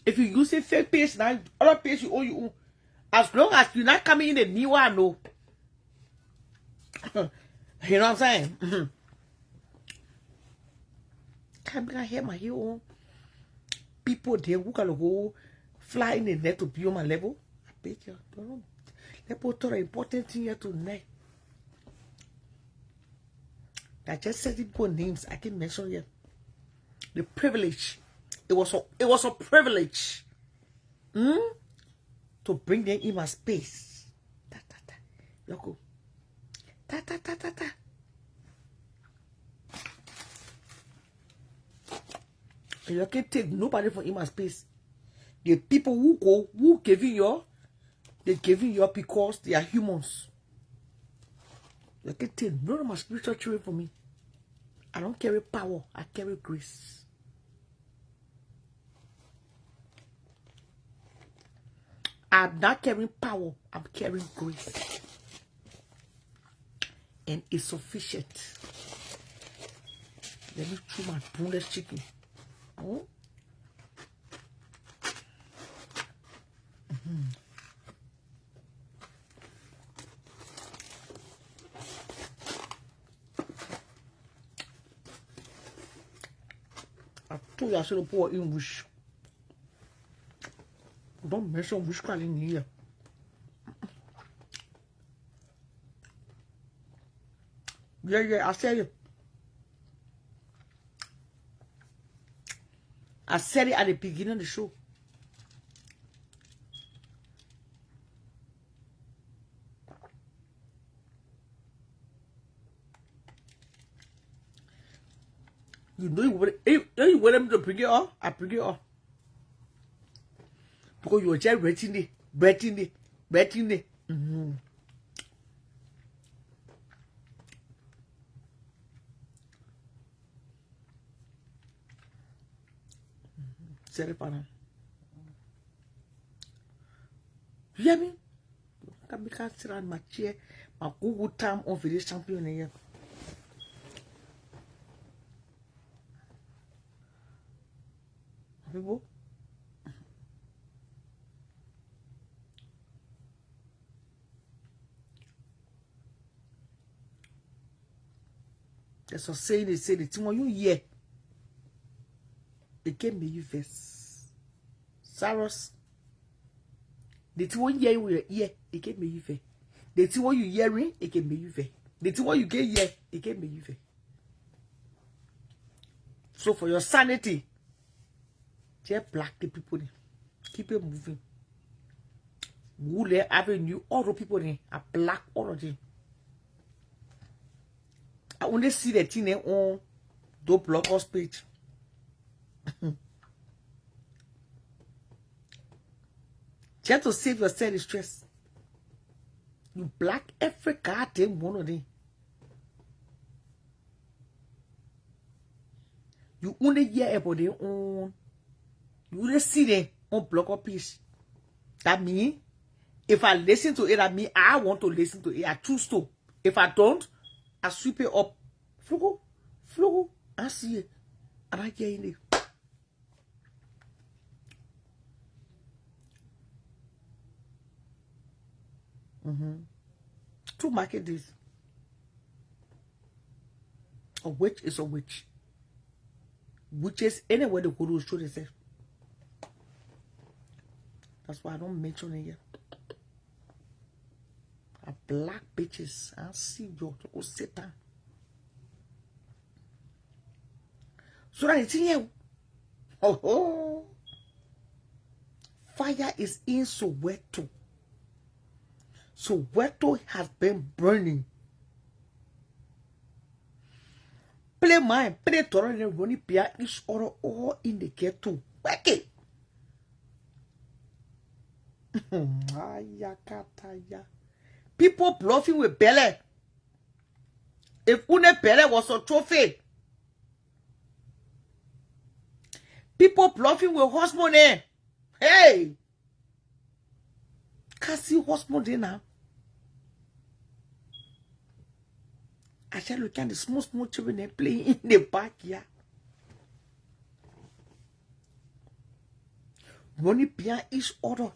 If you using fake page now, other page you owe you. As long as you're not coming in the new one, no. You know what I'm saying? Can't hear my heel. People there who can go fly in the net to be on my level. I beg you. Don't. Let's put the important thing here tonight. I just said people names I can mention here. The privilege. It was a privilege. To bring them in my space. Ta ta ta. Look. Ta ta ta ta ta. You can't take nobody from in my space. The people who giving you, they giving you because they are humans. You can't take none of my spiritual children from me. I don't carry power, I carry grace. I'm not carrying power, I'm carrying grace. And it's sufficient. Let me chew my boneless chicken. I told you I should pour in wish. Don't mention wish calling here. Yeah, I said it. I said it at the beginning of the show. You know you want them to bring it up? I bring it up. Because you were just betting it. Said it, partner. You hear me? I can't sit on my chair. My Google time on for this champion here. People. That's what saying they say the thing when you hear. Again, may you verse. Saros. The thing when you hear with your ear, again, may you verse. The thing when you hearing, again, may you verse. The thing when you get here, again, may you verse. So for your sanity, just black the people. Keep it moving. Wule Avenue, all the people are black, all of them. I only see the thing on the blog us page. Just to save yourself the stress. You black every goddamn one of them. You only hear about them on. You only see them on blog up page. That means if I listen to it, that means I want to listen to it. I choose to. If I don't, I sweep it up. Flogo, I see it. And I get in it. To market this. A witch is a witch. Witches, anywhere they go to show themselves. That's why I don't mention it here. A black bitches. I see you to go sit down. So that it's here. Oh. Fire is in Soweto. Soweto has been burning. Play mine, play Toro and Ronnie Pia each other all in the ghetto. Wicked. People bluffing with belly. If une belly was a trophy. People bluffing with horse money. Hey! Can't see horse money now. I shall look at the small children they playing in the backyard. Running behind each other.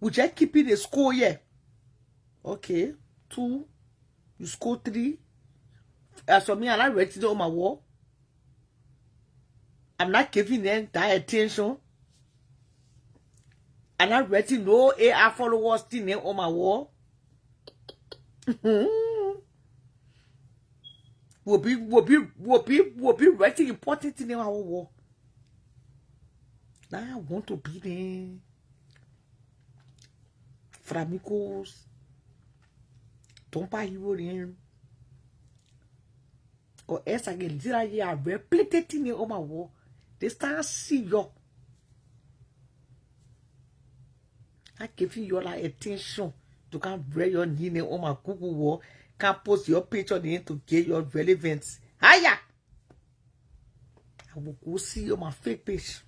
Would you keep in the score here? Okay. 2. You score 3. As for me, I'm not ready on my wall. I'm not giving them that attention. I'm not ready no AI followers thing on my wall. Will be writing important thing on our wall. Now I want to be there. Framicos. Don't buy you in. Or else I get little here replicating on my wall. They start see you. I give you like attention to can wear your name on my Google wall, can post your picture on it to get your relevance. Hiya! I will go see you on my fake page.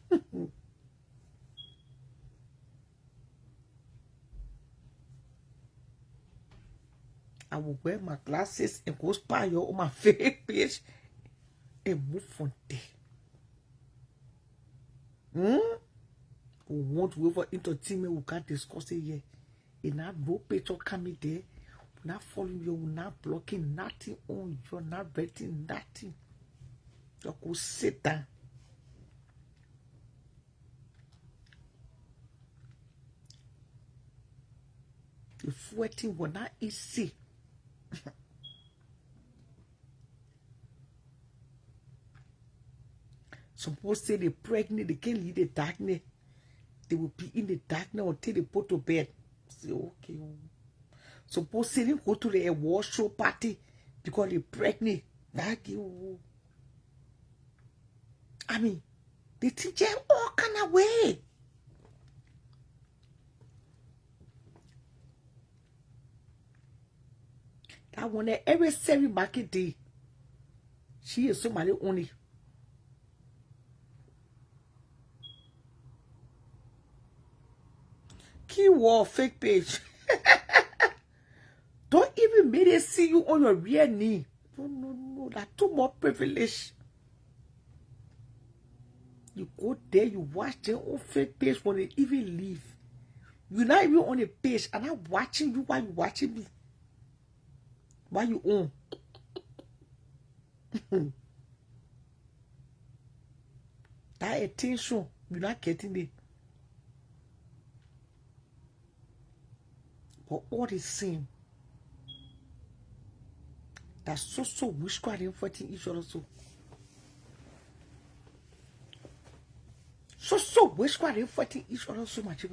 I will wear my glasses and go spy you on my fake page and move from there. We want to over entertainment, we can't discuss it here. And now no picture coming there. We're not following you, we're not blocking nothing on you, not betting nothing. You go sit down. The fighting will not easy. Suppose say they're pregnant, they can't leave the darkness. They will be in the darkness until they put to bed. Say, okay. Suppose say they go to the award show party because they're pregnant. I mean, they teach them all kind of way. That one every 7 market day, she is somebody only. Keyword fake page. Don't even make it see you on your real knee. No. That's too much privilege. You go there, you watch their own fake page when they even leave. You're not even on the page, and I'm watching you while you watching me. Why you on? That attention, you're not getting it. But all the same, that's so witchcraft fighting each other so witchcraft fighting each other so much.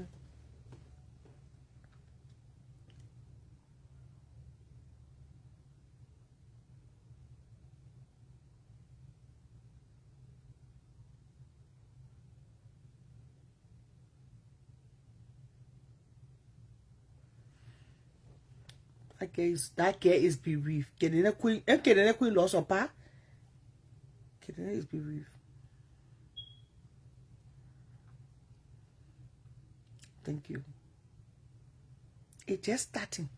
That girl is bereaved. Can queen lost her pa? Can is bereaved. Thank you. It's just starting.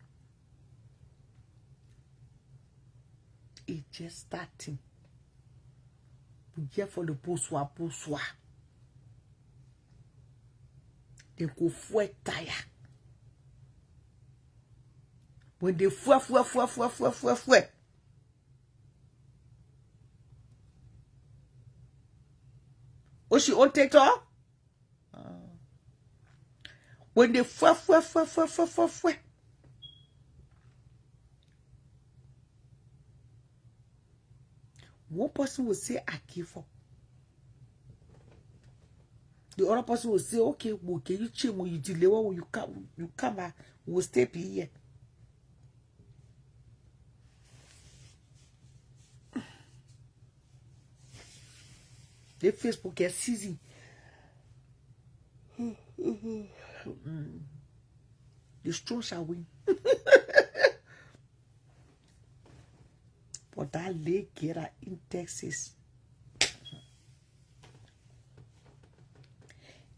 It's just starting. Be careful the poussoir. They go fouet tire. When they fouet. Oh, she on TikTok? When they fouet. One person will say, I give up. The other person will say, okay, well, can you change when you delay? When you come back, we'll stay here. The Facebook gets seizing. The strong shall win. But that lady girl in Texas,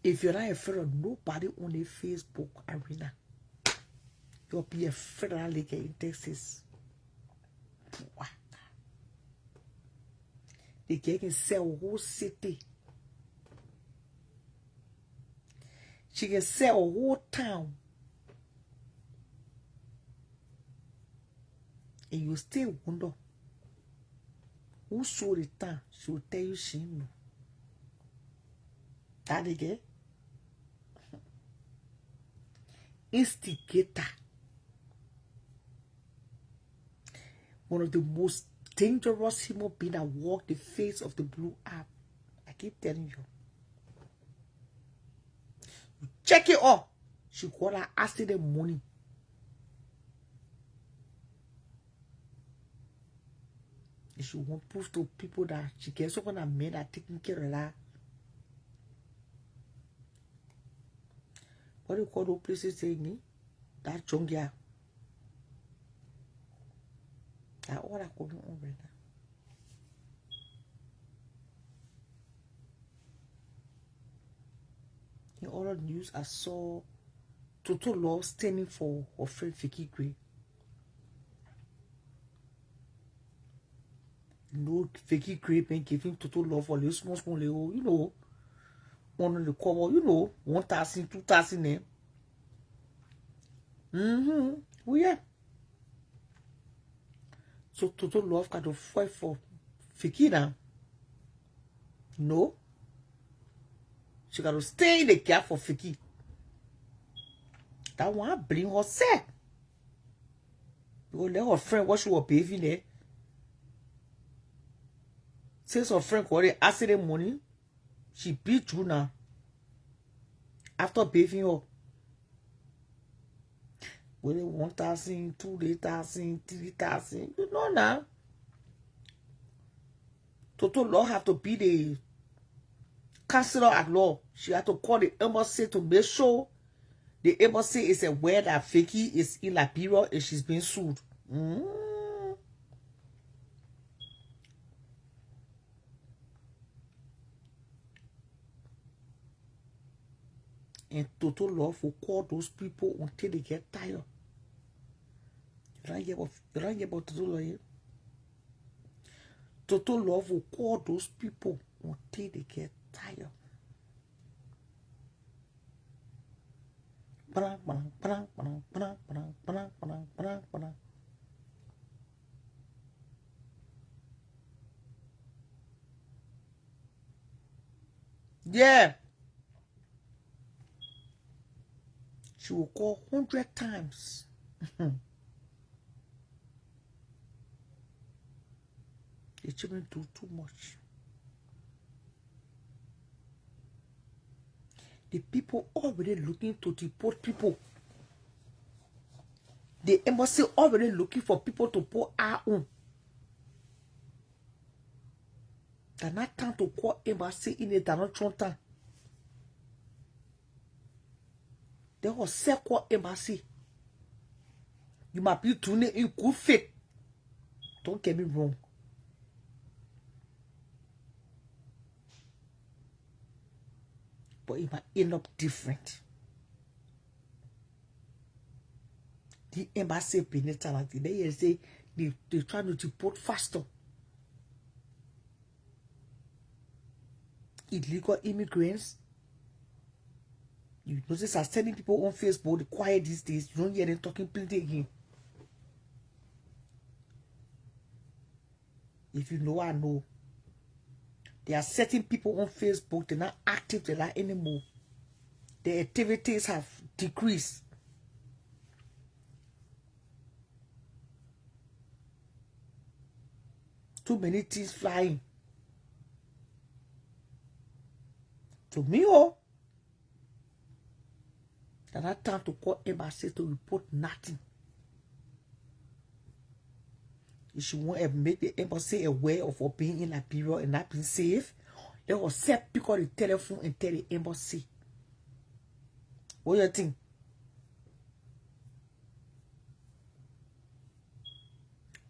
if you're not afraid of nobody on the Facebook arena, you'll be afraid of that lady in Texas. What? The girl can sell a whole city. She can sell a whole town. And you still wonder who sold the town. She will tell you she knew. That again. Instigator. One of the most dangerous human beings that walk the face of the blue earth. I keep telling you. Check it out. She got her accident money. And she won't prove to people that she gets someone that men are taking care of that. What do you call those places saying? That jungle. That all that going on right now. In all the news, I saw Total Love standing for her friend Vicky Gray. You know, Vicky Gray been giving Total Love for the small, you know, one on the cover, you know, 1,000, 2,000 name. Oh, yeah. So Total Love got to fight for Vicky now. No. She got to stay in the gap for Vicky. That one blame herself. Because let her friend what she was behaving there. Since her friend got the accident money, she beat you now. After behaving her. With 1,000, 2,000, 3,000. You know now. Total Love have to be the counselor at law. She had to call the embassy to make sure the embassy is aware that Vicky is in Liberia and she's being sued. And Total Love will call those people until they get tired. You don't hear about Total Love yet? Total Love will call those people until they get tired. Yeah. She will call 100 times. The children do too much. The people already looking to deport people. The embassy already looking for people to put our own. They're not time to call embassy in it. They're not trying to. They will say call embassy. You might be doing it in good faith. Don't get me wrong. But it might end up different. The embassy penalty like they say they try to deport faster. Illegal immigrants. You notice are sending people on Facebook, the quiet these days. You don't hear them talking plenty again. If you know, I know. They are setting people on Facebook. They're not active. They're not anymore. Their activities have decreased. Too many things flying. To me, there's not time to call embassy to report nothing. If she want to make the embassy aware of what being in Liberia and not being safe, they will set pick up the telephone and tell the embassy. What do you think?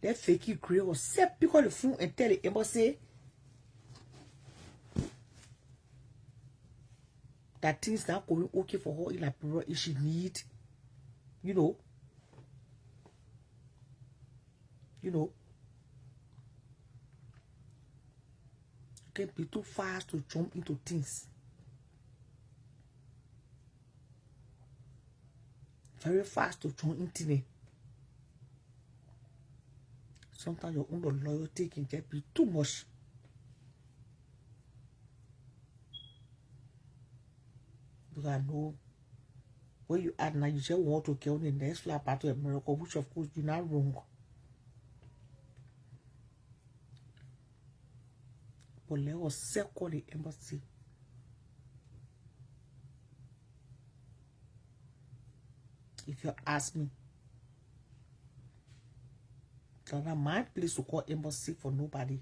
That fakey girl will set pick up the phone and tell the embassy that things not going okay for her in Liberia if she need, you know, you can't be too fast to jump into things. Very fast to jump into it. Sometimes your own loyalty can get be too much. Because I know where you are now, you just want to get on the next flight back to America, which of course you're not wrong. But let us circle the embassy. If you ask me, that's not my place to call embassy for nobody.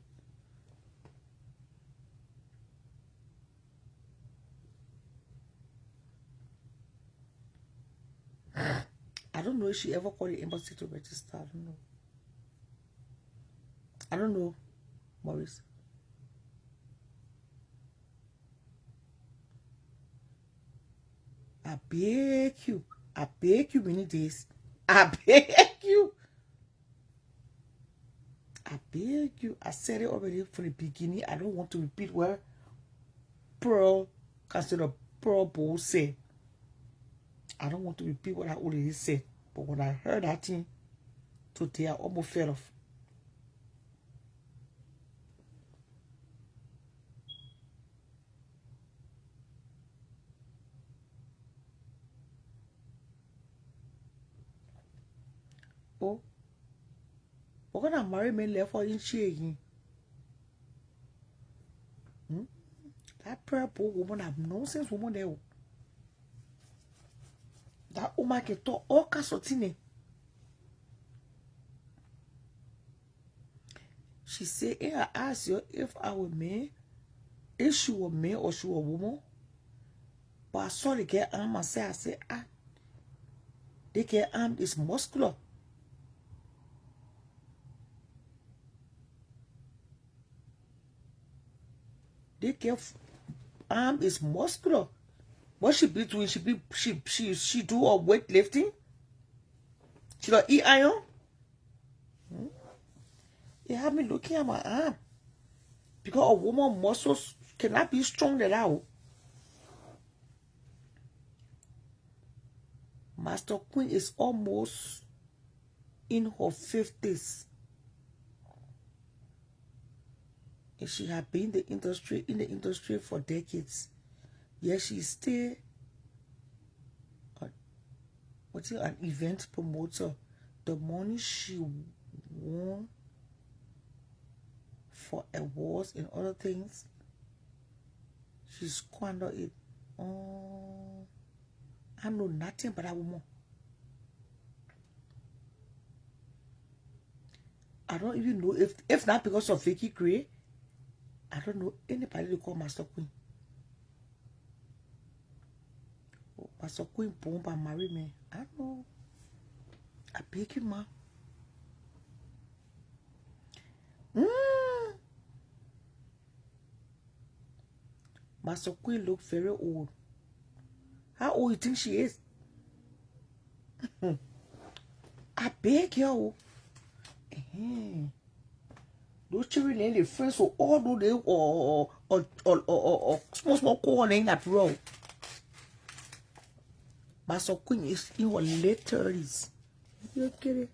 I don't know if she ever called the embassy to register. I don't know. I don't know, Maurice. I beg you many days. I beg you. I beg you. I said it already from the beginning. I don't want to repeat what Pearl, consider Pearl Bowl said. I don't want to repeat what I already said. But when I heard that thing today, I almost fell off. Oh, we're gonna marry me left for in she again. That purple woman, have nonsense woman there. That woman can talk all kinds of things. She said, hey, I asked you if I were man, if she were man or she were woman. But I saw the girl arm and I said, the girl arm is muscular. The girl arm is muscular. What she be doing? She do a weightlifting. She don't eat iron. It had me looking at my arm because a woman muscles cannot be strong than that. Master Queen is almost in her 50s. And she had been in the industry for decades. Yeah, she's still an event promoter. The money she won for awards and other things, she squandered it. Oh, I know nothing about that woman. I don't even know if not because of Vicky Gray, I don't know anybody to call Master Queen. Oh, Master Queen born by marry me. I don't know. I beg you, ma. Master Queen look very old. How old you think she is? I beg you. Those children and their friends will all do they or small corner in that row. Master Queen is in her late 30s. You kidding?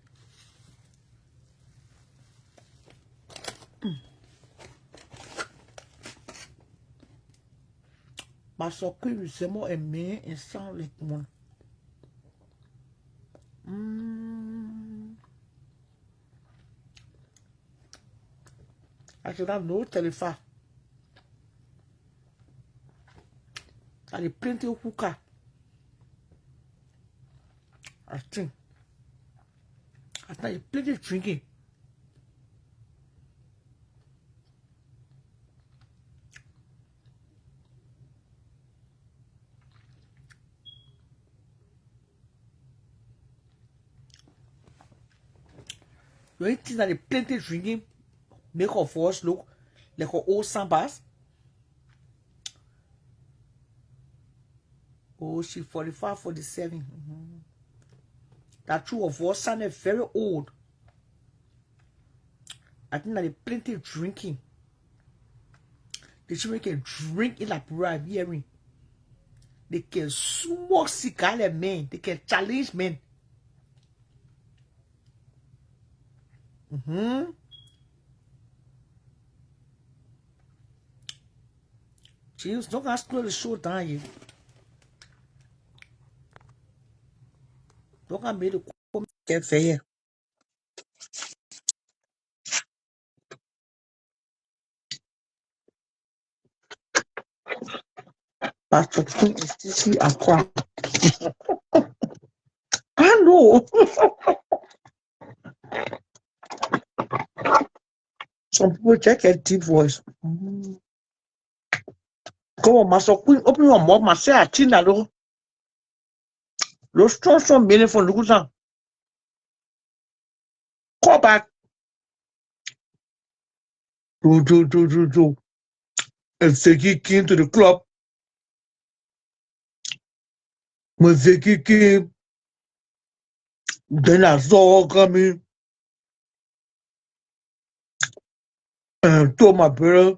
Master Queen resemble a man and sound like one. I should have no telephone. And the plenty of hookah. I think. I think plenty of drinking. You ain't think that the plenty of drinking make her voice look like her old sambas? Oh, she 45, 47. That true of voice sounded very old. I think that they plenty of drinking. The children can drink in LIBERIA, hearing. They can smoke cigar like men. They can challenge men. James, don't ask me to show down you. Don't ask me to come get fair. Pastor King is still a crap. I know. Some people check a deep voice. Come on, Master Queen, open your mouth, my say a chin alone. Those strong meaningful looks on. Call back. Do. And Vicky came to the club. When Vicky came, then I saw her coming and told my brother,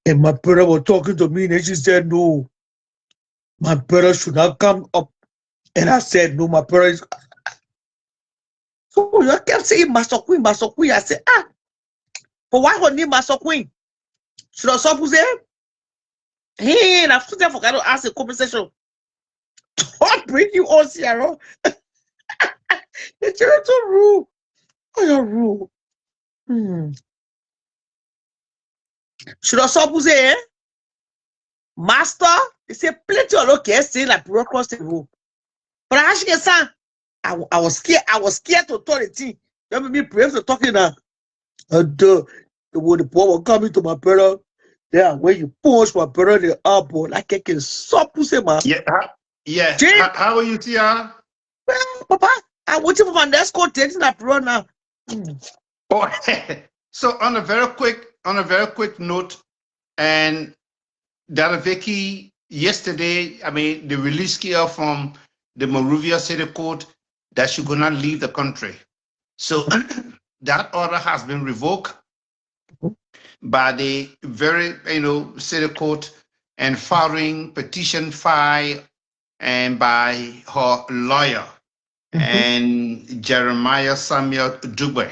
and my brother was talking to me, and she said, no, my brother should not come up. And I said, no, my brother is. So you kept saying Master Queen. I said, but why her name Master Queen? Should I suppose it? Hey, and I've still forgot to ask a conversation. What bring you on, Sierra? The children too rude. Oh, you're rude. Should I suppose it? Master, they say plenty of local saying like broad across the road. But I actually said, I was scared. I was scared to tell the thing. You made me brave to talking now. And when the boy was coming to my brother, yeah, when you punch my brother the elbow, like I can stop pussy, man. Yeah. How are you, Tia? Well, Papa, I'm waiting for my next call dating that brother now. Oh, so on a very quick note, and that Vicky yesterday, I mean, the release here from the Monrovia City Court that she could not leave the country. So that order has been revoked by the very, city court, and filing petition filed and by her lawyer and Jeremiah Samuel Dugbe.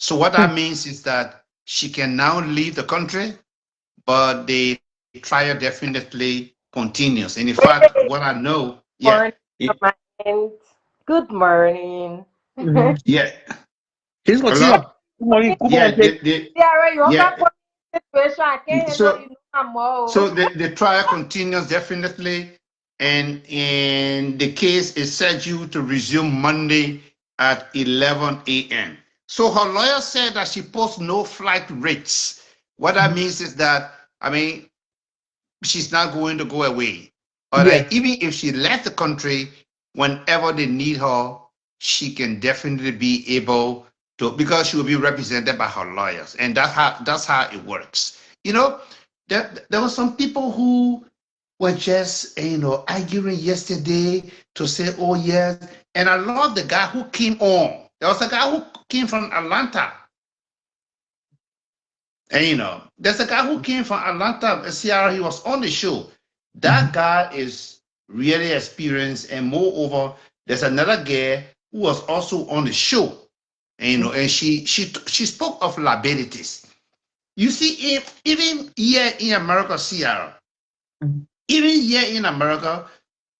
So what that means is that she can now leave the country, but the trial definitely continues. And in fact, what I know, yeah, Morning, my friend. Good morning. Mm-hmm. yeah, Please continue. hello, Good morning. Good yeah, morning. Sarah, you yeah. got put in situation. I can't handle So you no more. so the trial continues definitely, and the case is scheduled to resume Monday at 11 a.m. So her lawyer said that she posts no flight rates. What that means is that, I mean, she's not going to go away. All Yeah. right. Even if she left the country, whenever they need her, she can definitely be able to, because she will be represented by her lawyers, and that's how it works. There were some people who were just arguing yesterday to say, oh yes, and I love the guy who came on. There was a guy who came from Atlanta. And there's a guy who came from Atlanta, Seattle. He was on the show. That guy is really experienced, and moreover, there's another girl who was also on the show. And she spoke of liabilities. You see, if even here in America, Seattle, even here in America,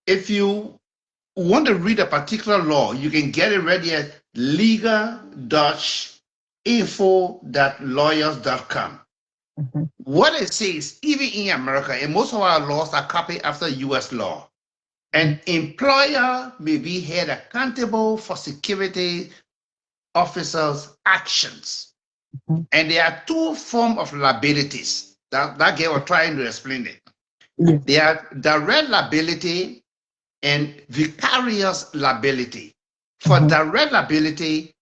if you want to read a particular law, you can get it read at legal-info.lawyers.com. What it says, even in America, and most of our laws are copied after US law, an employer may be held accountable for security officers' actions. And there are two forms of liabilities. That girl was trying to explain it. Yeah. There are direct liability and vicarious liability. For direct liability,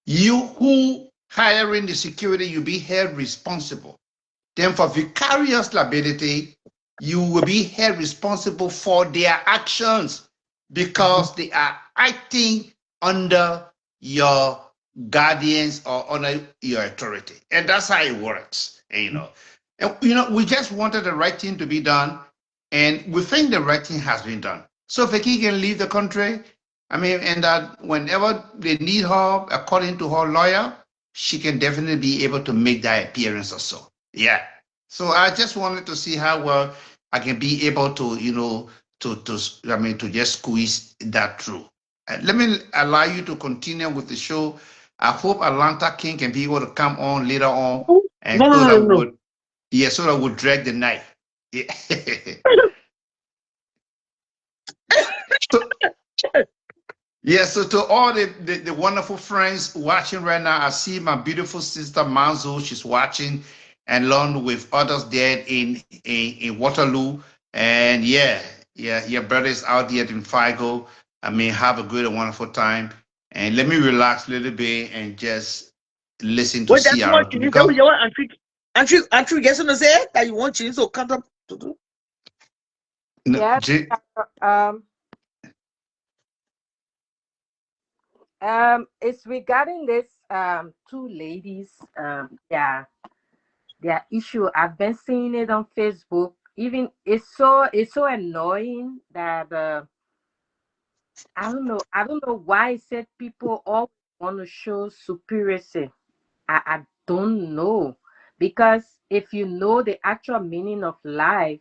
you who hiring the security, you be held responsible. Then for vicarious liability, you will be held responsible for their actions because they are acting under your guardians or under your authority. And that's how it works. We just wanted the right thing to be done, and we think the right thing has been done. So Vicky can leave the country. I mean, and that whenever they need her, according to her lawyer, she can definitely be able to make that appearance or so. Yeah. So I just wanted to see how well I can be able to, to just squeeze that through. Let me allow you to continue with the show. I hope Atlanta King can be able to come on later on, and No, no, so no, that no, no. so that would drag the night. Yeah. So, yeah, so to all the wonderful friends watching right now, I see my beautiful sister Manzo. She's watching, and along with others there in Waterloo. And yeah, your brother is out there in Figo. I mean, have a good and wonderful time. And let me relax a little bit and just listen to Well, that's what CR2, you say. because You want Andrew, yes, to say that you want you so come up to do. no, Yes. Um. It's regarding this. Two ladies. Yeah. Their issue. I've been seeing it on Facebook. Even it's so annoying that I don't know why it said people all want to show superiority. I don't know, because if you know the actual meaning of life,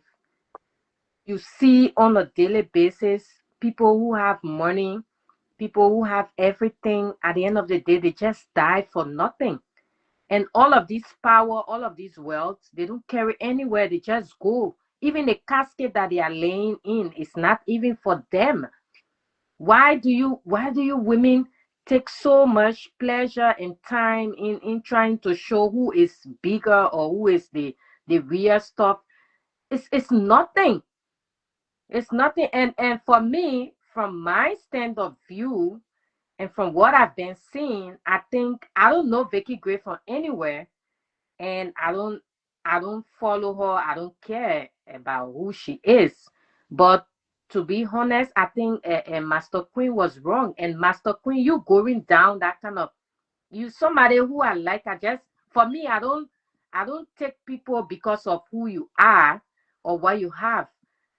you see on a daily basis people who have money, people who have everything. At the end of the day, they just die for nothing. And all of this power, all of this wealth, they don't carry anywhere. They just go. Even the casket that they are laying in is not even for them. Why do you women take so much pleasure and time in trying to show who is bigger or who is the real stuff? It's nothing. It's nothing. And for me, from my stand of view, and from what I've been seeing, I don't know Vicky Gray from anywhere, and I don't follow her. I don't care about who she is. But to be honest, I think Master Queen was wrong. And Master Queen, you going down that kind of, you somebody who I like. For me, I don't take people because of who you are or what you have.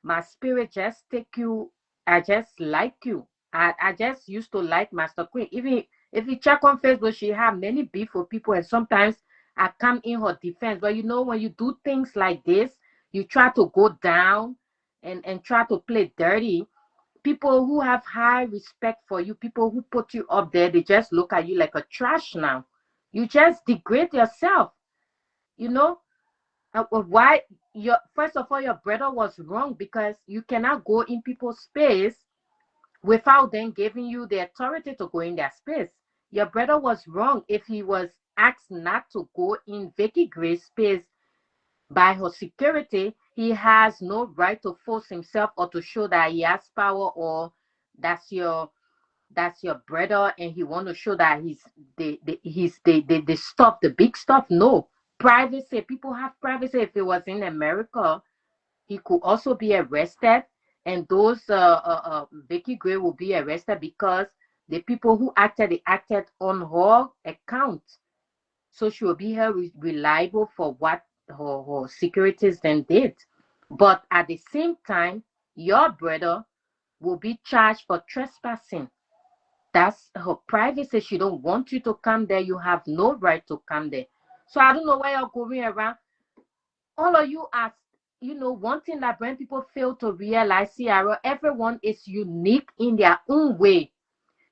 My spirit just take you. I just like you. I just used to like Master Queen. Even If you check on Facebook, she have many beef with people, and sometimes I come in her defense. But you know, when you do things like this, you try to go down and try to play dirty. People who have high respect for you, people who put you up there, they just look at you like a trash now. You just degrade yourself, you know. Why your first of all, your brother was wrong because you cannot go in people's space without them giving you the authority to go in their space. Your brother was wrong if he was asked not to go in Vicky Gray's space by her security. He has no right to force himself or to show that he has power, or that's your that's your brother and he want to show that he's the stuff, the big stuff. No. Privacy, people have privacy. If it was in America, he could also be arrested, and those Vicky Gray will be arrested because the people who acted, they acted on her account. So she will be held reliable for what her securities then did. But at the same time, your brother will be charged for trespassing. That's her privacy. She don't want you to come there. You have no right to come there. So I don't know why you're going around. All of you are, one thing that when people fail to realize, Ciara, everyone is unique in their own way.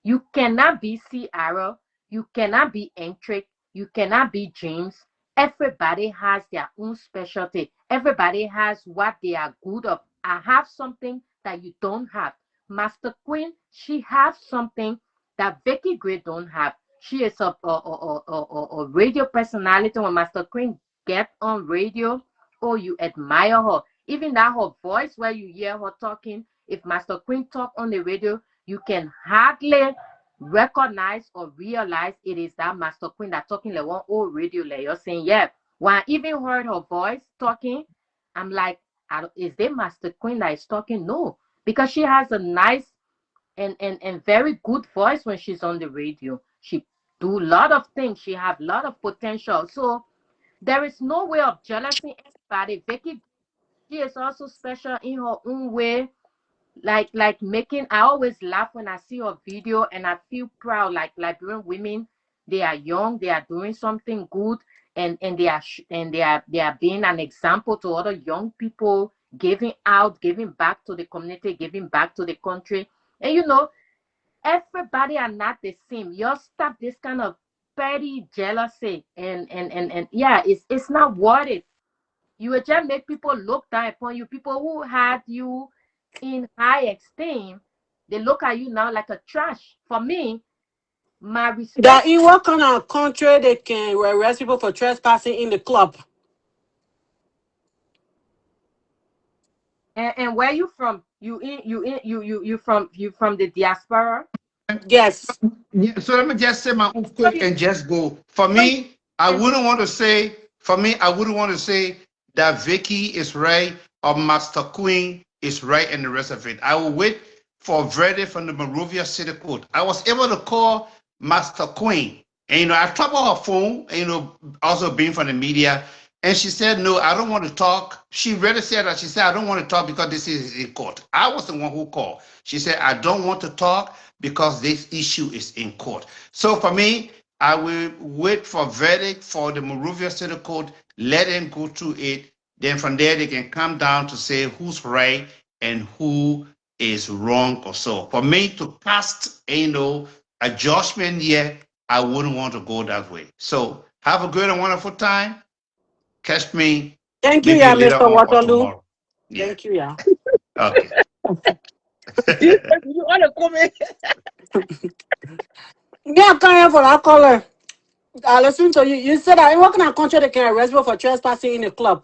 You cannot be Ciara. You cannot be Entric. You cannot be James. Everybody has their own specialty. Everybody has what they are good of. I have something that you don't have. Master Queen, she has something that Vicky Gray don't have. She is a radio personality. When Master Queen get on radio, oh, you admire her. Even that her voice, where you hear her talking, if Master Queen talk on the radio, you can hardly recognize or realize it is that Master Queen that talking like one old radio like you're saying, yeah. When I even heard her voice talking, I'm like, is that Master Queen that is talking? No, because she has a nice and very good voice when she's on the radio. She do a lot of things. She have a lot of potential. So there is no way of jealousy anybody. Vicky, she is also special in her own way. Like making, I always laugh when I see her video and I feel proud. Like Liberian women, they are young, they are doing something good, and they are being an example to other young people, giving out, giving back to the community, giving back to the country. And everybody are not the same. You stop this kind of petty jealousy, and yeah, it's not worth it. You will just make people look down upon you. People who had you in high esteem, they look at you now like a trash. For me, my That respect. in what kind of country they can arrest people for trespassing in the club? And where you from? You from the diaspora? Yes. Yeah, so let me just say my own So quick and just go. For so you me, I can do. wouldn't want to say. For me, I wouldn't want to say that Vicky is right or Master Queen is right and the rest of it. I will wait for a verdict from the Monrovia City Court. I was able to call Master Queen, and I troubled her phone, and also being from the media, and she said, "No, I don't want to talk." She really said that. She said, "I don't want to talk because this is in court." I was the one who called. She said, "I don't want to talk because this issue is in court." So for me, I will wait for verdict for the Monrovia City Court, let them go through it. Then from there, they can come down to say who's right and who is wrong or so. For me to cast, a judgment here, I wouldn't want to go that way. So have a good and wonderful time. Catch me Thank you, maybe yeah, later Mr. on or Waterloo. tomorrow. Yeah. Thank you, yeah. Okay. You want to come in? Yeah, come here for that caller. I listen to you. You said that in what kind of country they can arrest people for trespassing in the club?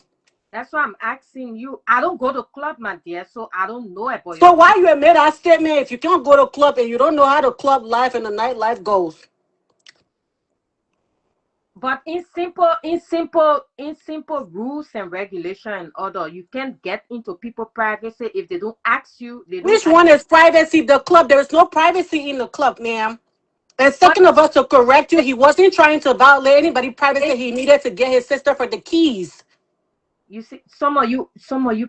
That's why I'm asking you. I don't go to club, my dear, so I don't know about your So why country. you made that statement if you can't go to club and you don't know how the club life and the nightlife goes? But in simple rules and regulation and order, you can't get into people privacy if they don't ask you. They don't Which ask. one is privacy? The club. There is no privacy in the club, ma'am. And But second of all, to correct you, he wasn't trying to violate anybody's privacy. He needed to get his sister for the keys. you see, some of you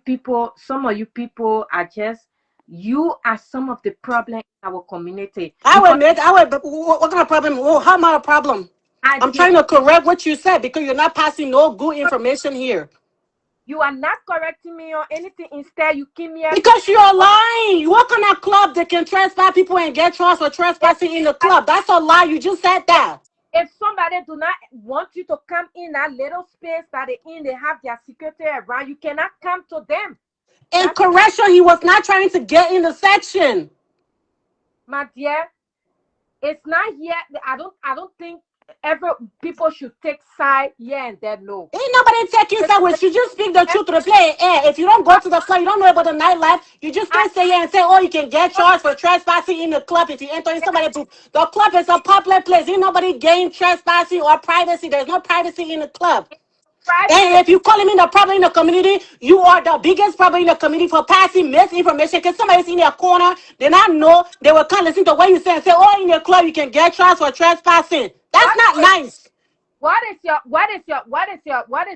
people are just You are some of the problem in our community I will because admit, what kind of problem? Well, how am I a problem? I I'm did. trying to correct what you said because you're not passing no good information here. You are not correcting me or anything. Instead, you came here to Because you're lying. You work on a club that can trespass people and get charged for if, trespassing in the club. That's a lie. You just said if, that. if somebody do not want you to come in that little space that they in, they have their security around. You cannot come to them. In That's correction, he was not trying to get in the section. my dear. It's not here. I don't think every people should take side here and there. No. Ain't nobody taking It's- side. You just speak the truth to the player. If you don't go to the club, you don't know about the nightlife. You just I, can't stay here and say, "Oh, you can get charged for trespassing in the club if you enter in somebody's room." The club is a public place. Ain't nobody gain trespassing or privacy. There's no privacy in the club. And private. if you call him in the problem in the community, you are the biggest problem in the community for passing misinformation. Because somebody's in their corner, they not know, they will come listen to what you say and say, "Oh, in your club you can get charged for trespassing." That's What not nice. what is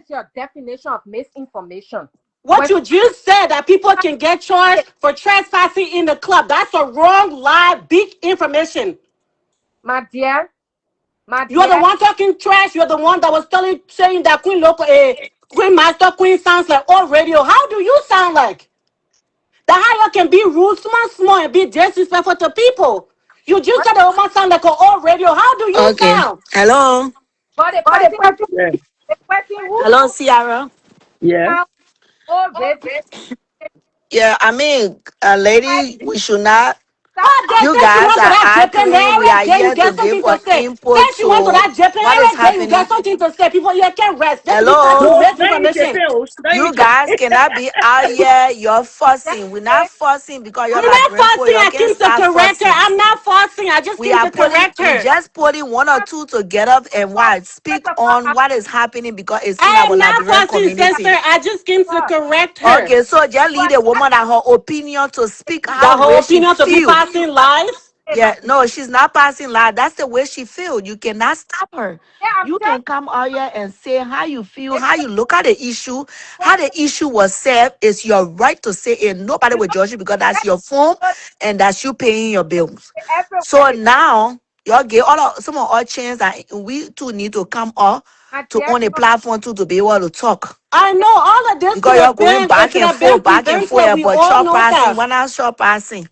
your definition of misinformation? What When you just said that people can get charged for trespassing in the club. That's a wrong lie, big information. my dear, my You're the dear, one talking trash. You're the one that was saying that Queen Master Queen sounds like old radio. How do you sound like? The higher can be rude, small, and be disrespectful to people. You just what said the woman sound like an old radio. How do you Okay. sound? Hello. but Yeah. the person who Hello, Ciara. Yeah. sound already Yeah, I mean, lady, we should not. stop Oh, talking. then You since you guys went to are that dipping acting. We every are day, you here to get give something our to say. input Since you went to to that dipping what is every day, you get happening. something to say. People here can't rest. They should be Hello. passing No, not you, misinformation. Jefe. Not you, You Jefe. guys cannot be out here. You're That's fussing. We're not it. fussing because you're We're like not grandpa. forcing. You I can't came to stop correct her. fussing. I'm not forcing. I just We came are to putting. correct We her. just putting one or two to get up and First what speak of all, on what is happening because it's in I our am not Liberian forcing, sister. community. I just came to first, correct her. Okay, so just leave what the woman at her opinion to speak The how whole way she opinion to be feel. passing lies. say, my Yeah, dear. no, she's not passing lie. That's the way she feel. You cannot stop her. Yeah, I'm You telling can come out here and say how you feel, you, how you look at the issue, how what the issue was said. It's your right to say it. Nobody you will know judge you because that's that your phone goes and that's you paying your bills. everywhere. So now y'all get all of some of our chance that we too need to come up My to dear, on a platform too to be able to talk. I know all of this Because you're going back and forth prevented. here, We but all short know passing, that. when I short passing.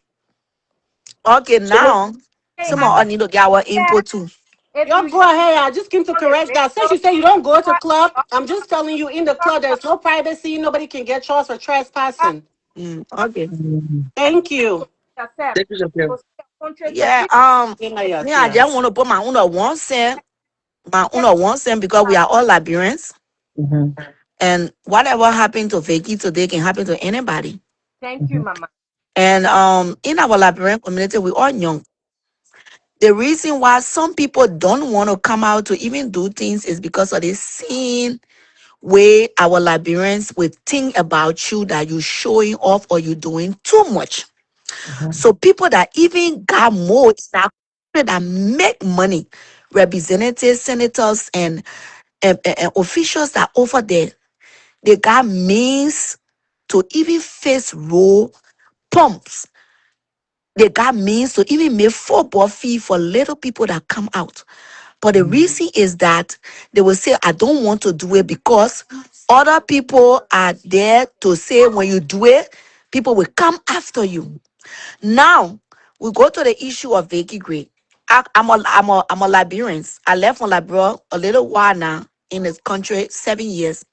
Okay, So, now hey, some my of us need to get our dear, input too. if Y'all you go ahead. I just came to on the correct that. Since radio, you say you don't go to what club, I'm just telling you in the club there's no privacy. Nobody can get charged for trespassing. Okay. Thank you. yourself, thank you, Jefe. go see your country, get Yeah, people. me, I just want to put my own 1 cent, because we are all Liberians. Mm-hmm. And whatever happened to Vicky today can happen to anybody. Thank you, Mama. And in our Liberian community, we all young. The reason why some people don't want to come out to even do things is because of the scene way our Liberians will think about you that you showing off or you doing too much. Mm-hmm. So people that even got more that make money, representatives, senators, and officials that over there, they got means to even face road pumps. They got means to even make football fee for little people that come out. But the reason is that they will say, I don't want to do it because other people are there to say when you do it, people will come after you. Now, we go to the issue of Vicky Gray. I'm a Liberian. I left from Liberia a little while now in this country, 7 years.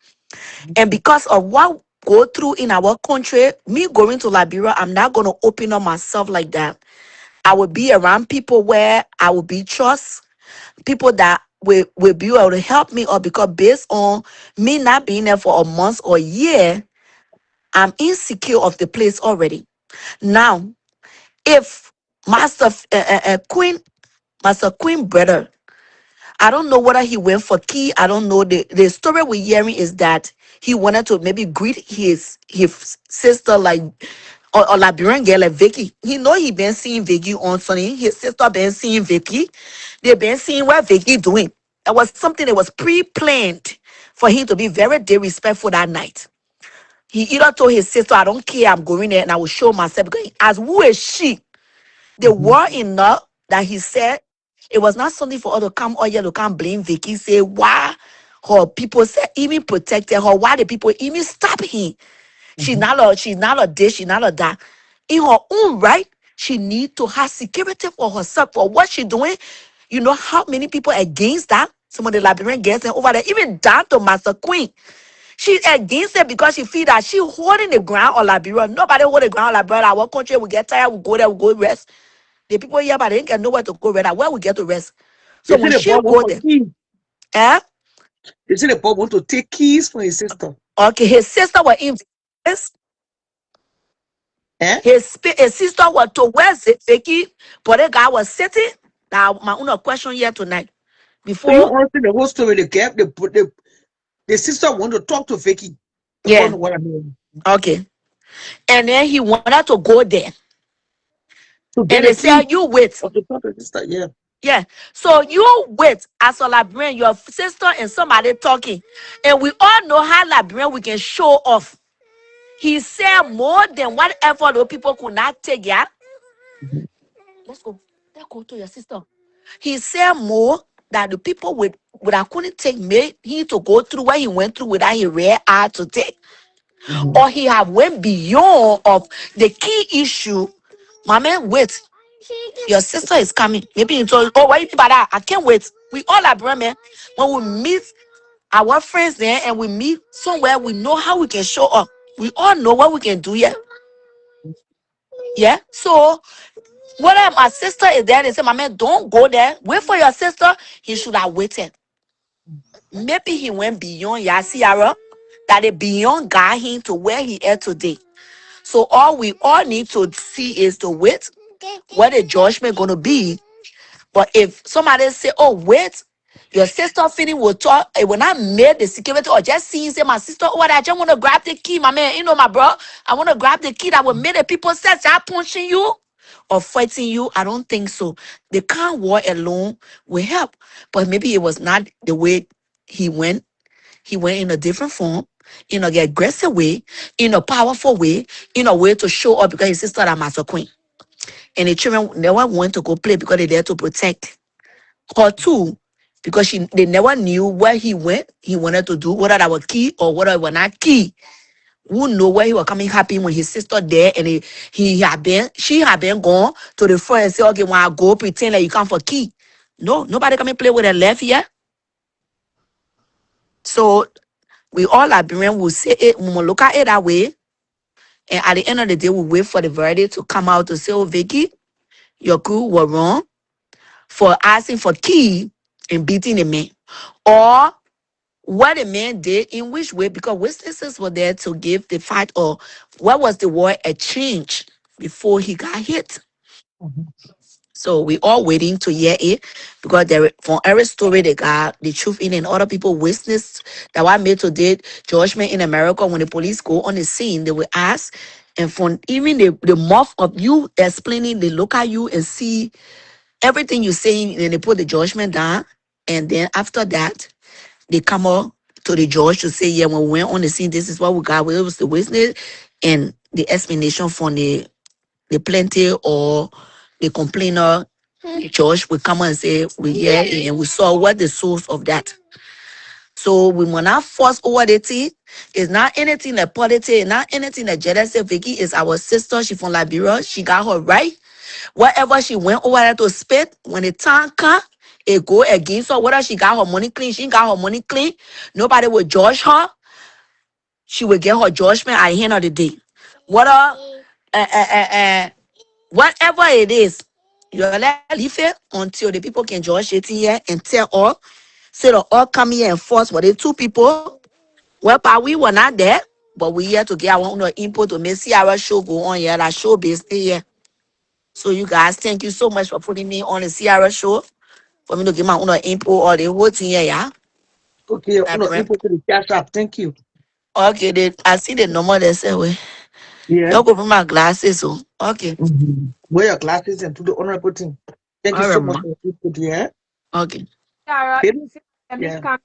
And because of what go through in our country, me going to Liberia, I'm not going to open up myself like that. I will be around people where I will be trust, people that will be able to help me, or because based on me not being there for a month or a year, I'm insecure of the place already. Now, if Master Queen, Master Queen brother, I don't know whether he went for key. I don't know. The story we're hearing is that he wanted to maybe greet his sister like or Liberian girl like Vicky. He know he been seeing Vicky on Sunday. His sister been seeing Vicky. They been seeing what Vicky doing. It was something that was pre-planned for him to be very disrespectful that night. He either told his sister, I don't care, I'm going there and I will show myself. Because he asked, who is she? They were enough that he said it was not something for her to come or here to come blame Vicky. Say why her people said even protected her, why the people even stop him. She's not a this, she's not a that. In her own right, she need to have security for herself for what she doing. You know how many people against that? Some of the Liberian girls and over there, even down to Master Queen. She against it because she feel that she holding the ground on Liberia. Nobody hold the ground on Liberia. Our country, we get tired, we go there, we go rest. The people here, but they ain't get nowhere to go rest. Where we get to rest? So They say when the she boy want go for there, keys. eh? They say the boy want to take keys from his sister. Okay, his sister was in this. Eh? His sister was to where's it, Vicky? But the guy was sitting. Now, my own question here tonight. So you Before, understand the whole story. The sister want to talk to Vicky. You all yeah, know what I mean. okay. And then he wanted to go there. To And get they a key said, you wait. or to talk to his sister. Yeah. Yeah. So you wait as a Liberian, your sister and somebody talking. And we all know how Liberian we can show off. He said more than whatever the people could not take. Yeah. Let's go. Let's go to your sister. He said more that the people with I couldn't take me he to go through what he went through without his rare eye to take. Or he have went beyond of the key issue. My man, wait. Your sister is coming. Maybe you told, oh, wait about that. I can't wait. We all are brother, man. When we meet our friends there and we meet somewhere, we know how we can show up. We all know what we can do here. Yeah. So whether my sister is there, they say, my man, don't go there. Wait for your sister. He should have waited. Maybe he went beyond Yasiara, that it beyond got him to where he is today. So all we all need to see is to wait what the judgment gonna be. But if somebody say, oh, wait, your sister feeling will talk, it will not make the security or just see say my sister, oh, I just want to grab the key, my man, you know, my bro, I want to grab the key that will make the people say, I'm punching you or fighting you. I don't think so. The can't war alone will help. But maybe it was not the way he went. He went in a different form, in a aggressive way, in a powerful way, in a way to show up because his sister are master queen. And the children never went to go play because they're there to protect her too. Because they never knew where he went, he wanted to do, whether that was key or whether it was not key. Who know where he was coming happy when his sister there and she had been gone to the front and say, okay, when I go pretend like you come for key. No, nobody come and play with her left here. So we all Liberian will say it, we will look at it that way. And at the end of the day, we wait for the verdict to come out to say, oh, Vicky, your crew were wrong for asking for key and beating the man. Or what the man did, in which way, because witnesses were there to give the fact, or what was the war a change before he got hit. So we all waiting to hear it because there from every story they got the truth in and other people witnessed that what made today judgment in America when the police go on the scene, they will ask. And from even the mouth of you explaining, they look at you and see everything you're saying, and they put the judgment down. And then after that, they come up to the judge to say, yeah, when we went on the scene, this is what we got. It was the witness and the explanation from the plaintiff or the complainer. The judge will come and say, we hear it and we saw what the source of that. So we will not force over the tea. It's not anything that politics, not anything that Jada said. Vicky is our sister. She from Liberia. She got her right. Whatever she went over there to spit, when the time come, it go against her. Whether she got her money clean, she ain't got her money clean. Nobody will judge her. She will get her judgment at the end of the day. Whether, whatever it is, you let leave it until the people can judge it here and tell all. So they all come here and force for the two people. Well, but we were not there, but we here to get our own input to make see our show go on here, that show business here. So you guys, thank you so much for putting me on the Sierra show. For me to give my own input or the whole thing here, yeah. Okay, input to the cash app. Thank you. Okay, I see the number they say we. Yeah. You go put my glasses, so okay. Wear your glasses and do the honorable thing. Thank you All so right, much ma. for your input. Yeah. Okay. Sarah, Okay. you see, let me Yeah. come.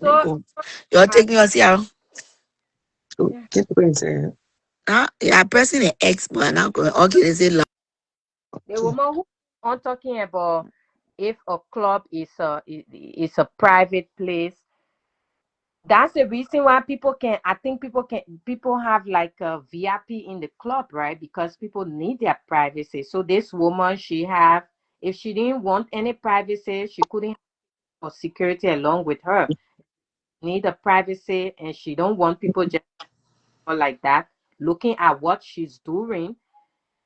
You So, go. You're taking your Sierra. So Yeah. keep going, say. Yeah, pressing the X button. Okay, they say The woman who I'm talking about, if a club is a private place, that's the reason why people can. I think people have like a VIP in the club, right? Because people need their privacy. So this woman, if she didn't want any privacy, she couldn't have for security along with her. Need a privacy, and she don't want people just like that looking at what she's doing.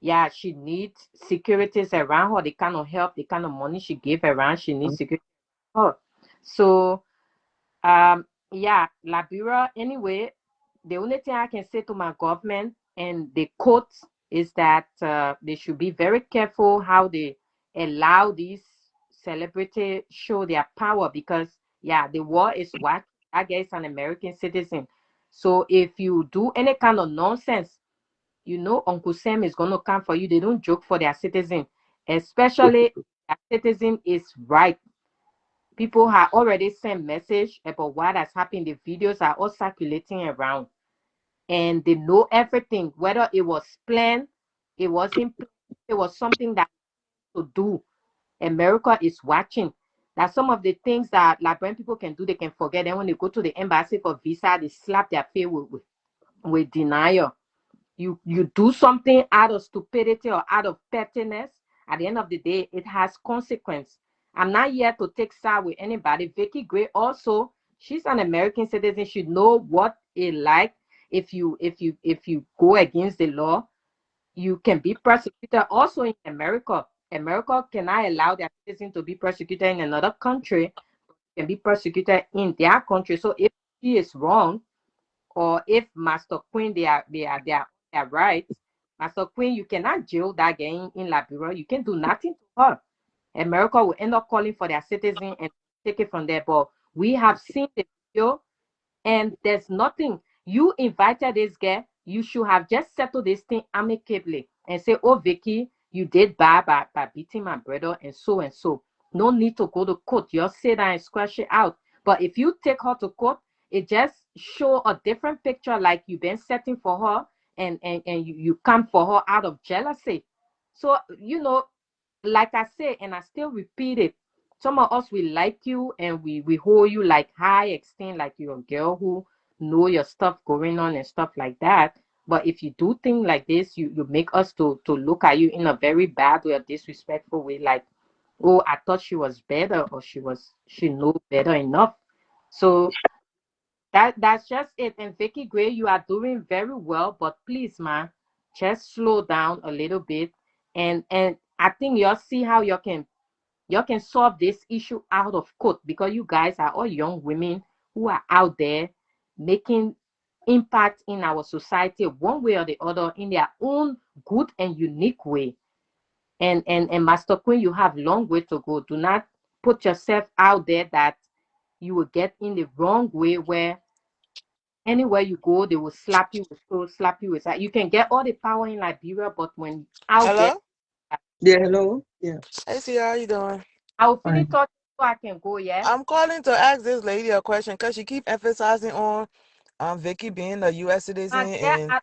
Yeah, she needs securities around her, the kind of help, the kind of money she give around, she needs security around her. So yeah, Liberia, anyway, the only thing I can say to my government and the court is that they should be very careful how they allow these celebrities show their power, because yeah, the war is what I guess an American citizen. So if you do any kind of nonsense, Uncle Sam is going to come for you. They don't joke for their citizen, especially if their citizen is right. People have already sent message about what has happened. The videos are all circulating around, and they know everything. Whether it was planned, it wasn't planned, it was something that to do. America is watching. That some of the things that Liberian people can do, they can forget. Then when they go to the embassy for visa, they slap their face with denial. You do something out of stupidity or out of pettiness, at the end of the day it has consequence. I'm not here to take side with anybody. Vicky Gray also, she's an American citizen, she know what it like. If you go against the law, you can be persecuted also in America. America cannot allow their citizen to be persecuted in another country, can be persecuted in their country. So if she is wrong, or if Master Queen they are right, Master Queen, you cannot jail that girl in Liberia. You can do nothing to her. America will end up calling for their citizen and take it from there. But we have seen the video, and there's nothing. You invited this girl. You should have just settled this thing amicably and say, "Oh, Vicky, you did bad by beating my brother and so and so." No need to go to court. Just say that and squash it out. But if you take her to court, it just show a different picture, like you've been setting for her, and you come for her out of jealousy. So like I say, and I still repeat it, some of us we like you and we hold you like high extent, like you're a girl who know your stuff going on and stuff like that. But if you do things like this, you make us to look at you in a very bad way or disrespectful way, like, oh, I thought she was better, or she knew better enough. So that's just it. And Vicky Gray, you are doing very well, but please, man, just slow down a little bit. And I think you'll see how you can solve this issue out of court, because you guys are all young women who are out there making impact in our society one way or the other in their own good and unique way. And Master Queen, you have long way to go. Do not put yourself out there that you will get in the wrong way, where anywhere you go they will slap you with so slap you with that. You can get all the power in Liberia, but when out there, Hello? Yeah, hello. Yeah, Hey, see how you doing? I will finish fine. talking so I can go. Yeah. I'm calling to ask this lady a question because she keep emphasizing on Vicky being a U.S. citizen And yeah,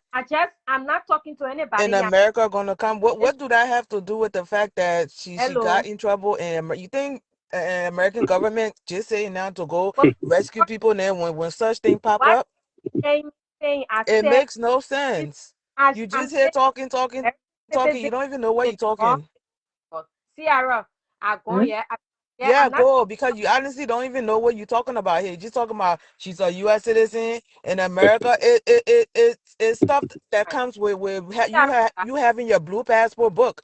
I'm not talking to and anybody. Yeah. America gonna come. What It's- what do that have to do with the fact that she got Hello. in trouble and you think American government just saying now to go But rescue people now when such thing pop what up? saying I It said makes no this sense. as You I'm just here saying talking, talking, American talking. You citizen don't even know what is you're wrong. talking. Sierra, I go, Hmm? yeah. Yeah, Yeah, I'm not go because you honestly don't even know what you're talking about here. You're just talking about she's a U.S. citizen in America. It's stuff that comes with Sierra. you having your blue passport book.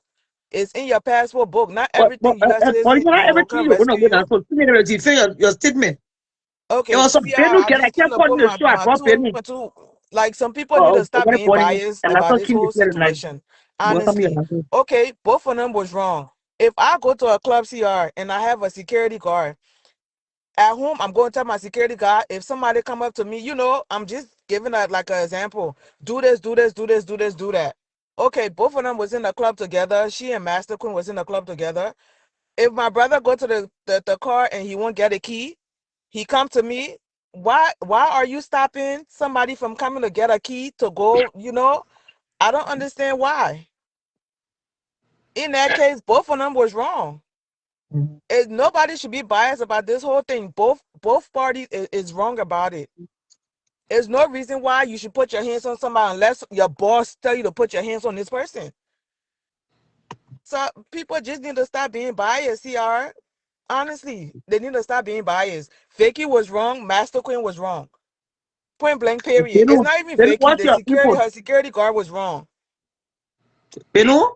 It's in your passport book. Not But everything U.S. but citizen you know will everything come you're gonna rescue go you. now. So give me the defend your statement. There Okay, was some see, Benu I girl I just kept want to calling put the show my about Benu. like some people need to stop Very being funny. biased And I about thought this King is whole like, situation. welcome Honestly, here. okay, both of them was wrong. If I go to a club CR and I have a security guard. At home, I'm going to tell my security guard, if somebody come up to me, I'm just giving a like an example. Do this, do this, do this, do this, do that. Okay, both of them was in the club together. She and Master Queen was in the club together. If my brother go to the car and he won't get a key, he come to me. why are you stopping somebody from coming to get a key to go? You know, I don't understand why. In that case, both of them was wrong. Nobody should be biased about this whole thing. Both parties is wrong about it. There's no reason why you should put your hands on somebody unless your boss tell you to put your hands on this person. So people just need to stop being biased here. Honestly, they need to stop being biased. Vicky was wrong. Master Queen was wrong. Point blank, period. It's not even Vicky. What's your input? Her security guard was wrong. Beno,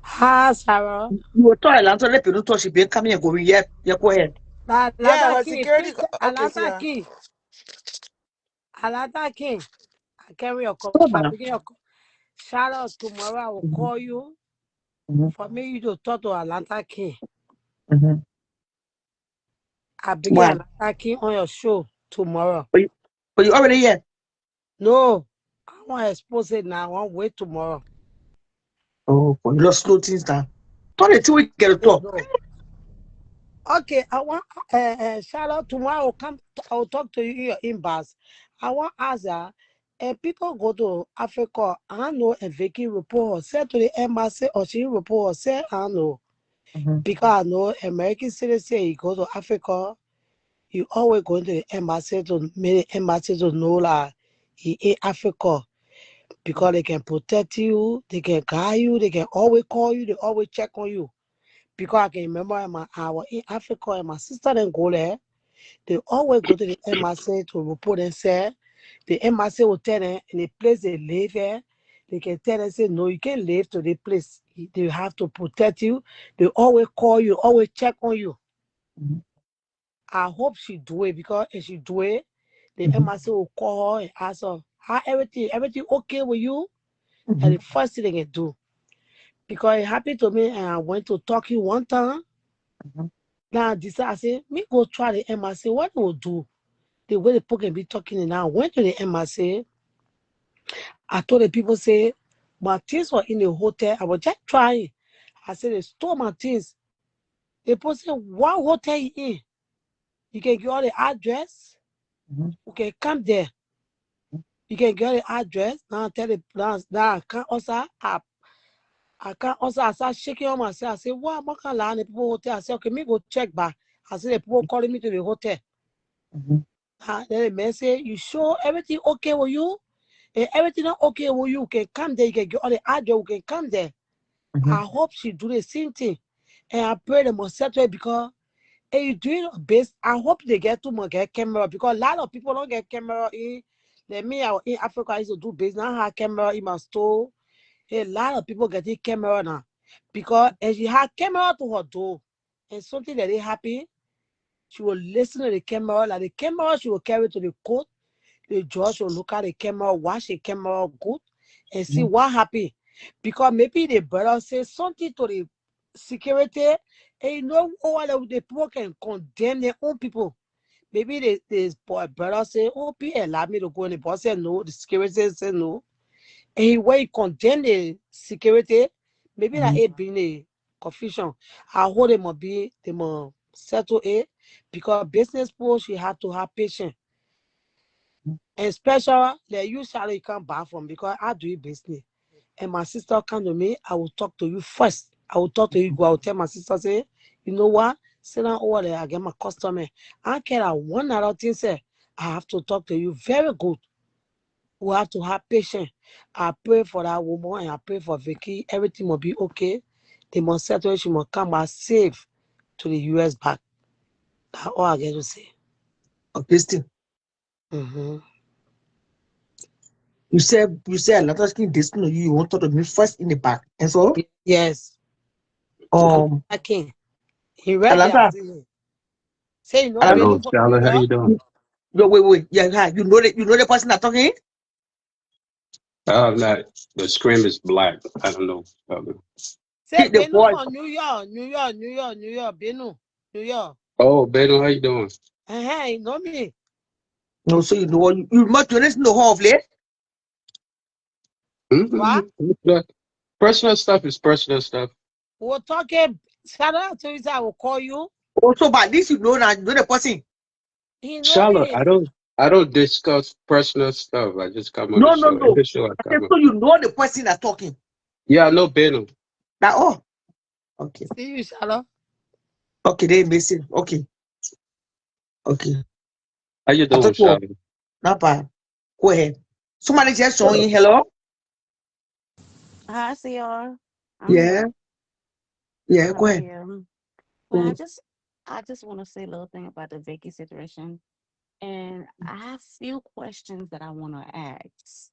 Hi, Sarah. you were talking Atlanta. Let Beno talk. She been coming and going. Yeah, go ahead. Yeah, Atlanta her King, security. please. Okay, Atlanta CR. King. Atlanta King. I carry your call. Oh, If I man. begin your call, shout out tomorrow. I will call you for me you to talk to Atlanta King. I begin Why? Atlanta King on your show tomorrow. But you already here. No, I want to expose it now. I want to wait tomorrow. Oh, you lost slow things down. Tell it till we get a talk. No. Okay, I want shout out tomorrow. I will talk to you in your inbox. I want ask her. People go to Africa. I know a Vicky report. Say to the embassy or she report. Say I know because I know American citizen. You go to Africa. You always go to the embassy to make the embassy to know like he in Africa because they can protect you. They can guide you. They can always call you. They always check on you. Because I can remember I was in Africa and my sister didn't go there. They always go to the embassy to report and say, the embassy will tell them in the place they live here, they can tell them, say, no, you can't live to the place. They have to protect you. They always call you, always check on you. I hope she do it because if she do it, the embassy will call her and ask her, how everything okay with you? And the first thing they can do. Because it happened to me and I went to Turkey one time. Now I decided, I said, me go try the embassy. What they will do? The way the people can be talking and now I went to the embassy. I told the people, say, my things were in the hotel. I was just trying. I said, they stole my things. The people said, what hotel you in? You can get all the address. You can come there. You can get the address. Now I tell the now I can't also I can't also I start shaking on myself. I say, what am I gonna lie the people hotel? I said, okay, me go check back. I said the people calling me to the hotel. Then the man say, you sure everything okay with you? If everything not okay with you, can come there, you can get all the address, you can come there. I hope she do the same thing. And I pray they must settle it because if you doing a base, I hope they get too much get camera because a lot of people don't get camera in. Like me, I was in Africa, I used to do business. Now I have camera in my store. A lot of people getting camera now. Because if she had camera to her door and something that they happy, she will listen to the camera. Like the camera, she will carry to the court. The judge will look at the camera, watch the camera good, and see what happened. Because maybe the brother say something to the security, and you know all the people can condemn their own people. Maybe the brother say, oh, people allow me to go, and the boss said no, the security said no. And he went and condemn the security, maybe that it being a confusion. I hope they must settle it because business people she have to have patience. And special, like you Charlie, you can't buy from because I do business. And my sister come to me, I will talk to you first. I will talk to you, go, I will tell my sister, say, you know what? Sit down over there, I get my customer. I care that one other thing, say, I have to talk to you very good. We have to have patience. I pray for that woman and I pray for Vicky. Everything will be okay. They must settle it. She must come back safe to the US back. That's all I get to say. Okay, still. You said a lot of things this you want to talk to me first in the back. And so Yes. I can't. He read there. Atlanta. Say, you know, Hello, Benny from New Charlotte. How you York. doing? Yo, wait. Yeah, you know the person that talking? Not the screen is black. I don't know. Say, The Benny voice. from New York. Benny, New York. Oh, Beto, how you doing? Hey, you know me. No, so you know what you must listen to hall of late. What? Personal stuff is personal stuff. We're talking. Shout out to you. I will call you. Also, but at least you know now, you know the person. He know Charlotte, it. I don't discuss personal stuff. I just come on the No, no, show. no. Every show I I said, come on. so you know the person that's talking. Yeah, I know Beno. Now, oh, okay. See you, Shallow. Okay, they missing. Okay, okay. How you I doing, thought you were Charlotte? not bad. Go ahead. Somebody just Uh, showing. Hello? Hi, CR. I'm Yeah, here. yeah, I'm go ahead. here. Well, Mm. I just want to say a little thing about the Vicky situation, and I have few questions that I want to ask.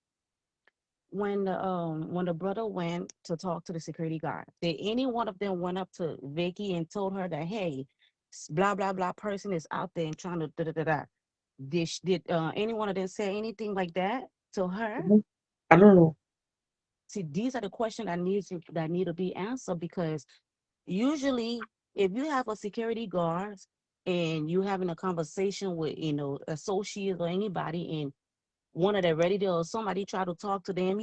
When the brother went to talk to the security guard, did any one of them went up to Vicky and told her that, hey, blah blah blah person is out there and trying to da da da da? Did any one of them say anything like that to her? I don't know. See, these are the questions that need to be answered, because usually if you have a security guard and you having a conversation with, associates or anybody, and one of them ready to, or somebody try to talk to them,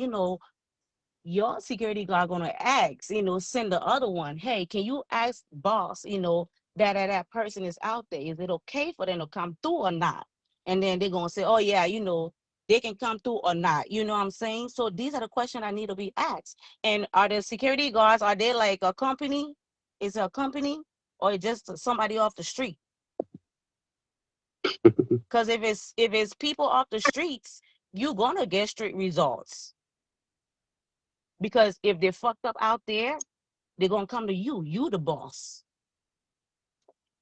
your security guard gonna ask, send the other one, hey, can you ask boss, that person is out there, is it okay for them to come through or not? And then they're gonna say, oh yeah, they can come through or not, you know what I'm saying? So these are the questions that need to be asked. And are the security guards, are they like a company? Is it a company, or just somebody off the street? Because if it's people off the streets, you're gonna get street results. Because if they're fucked up out there, they're gonna come to you. You the boss.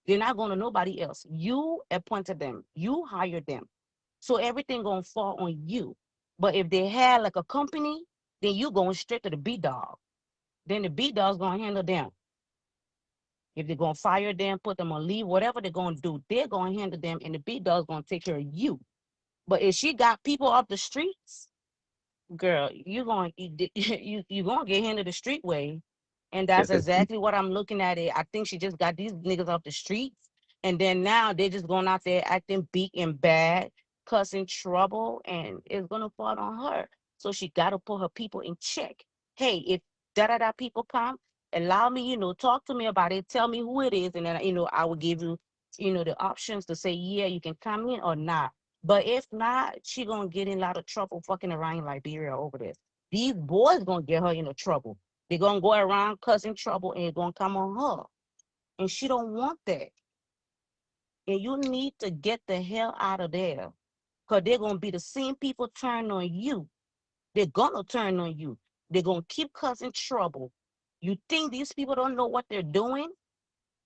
They're not going to nobody else. You appointed them. You hired them. So everything gonna fall on you. But if they had like a company, then you going straight to the B dog. Then the B dog's gonna handle them. If they're gonna fire them, put them on leave, whatever they're gonna do, they're gonna handle them, and the B dog's gonna take care of you. But if she got people off the streets, girl, you gonna get handled the street way. And that's exactly what I'm looking at it. I think she just got these niggas off the streets, and then now they're just going out there acting big and bad, cussing trouble, and it's gonna fall on her. So she gotta put her people in check. Hey, if da da da people come, allow me, talk to me about it, tell me who it is, and then I will give you, the options to say, yeah, you can come in or not. But if not, she gonna get in a lot of trouble fucking around in Liberia over this. These boys gonna get her into trouble. They're gonna go around causing trouble, and it's gonna come on her. And she don't want that. And you need to get the hell out of there. Because they're gonna be the same people turn on you. They're gonna turn on you. They're gonna keep causing trouble. You think these people don't know what they're doing?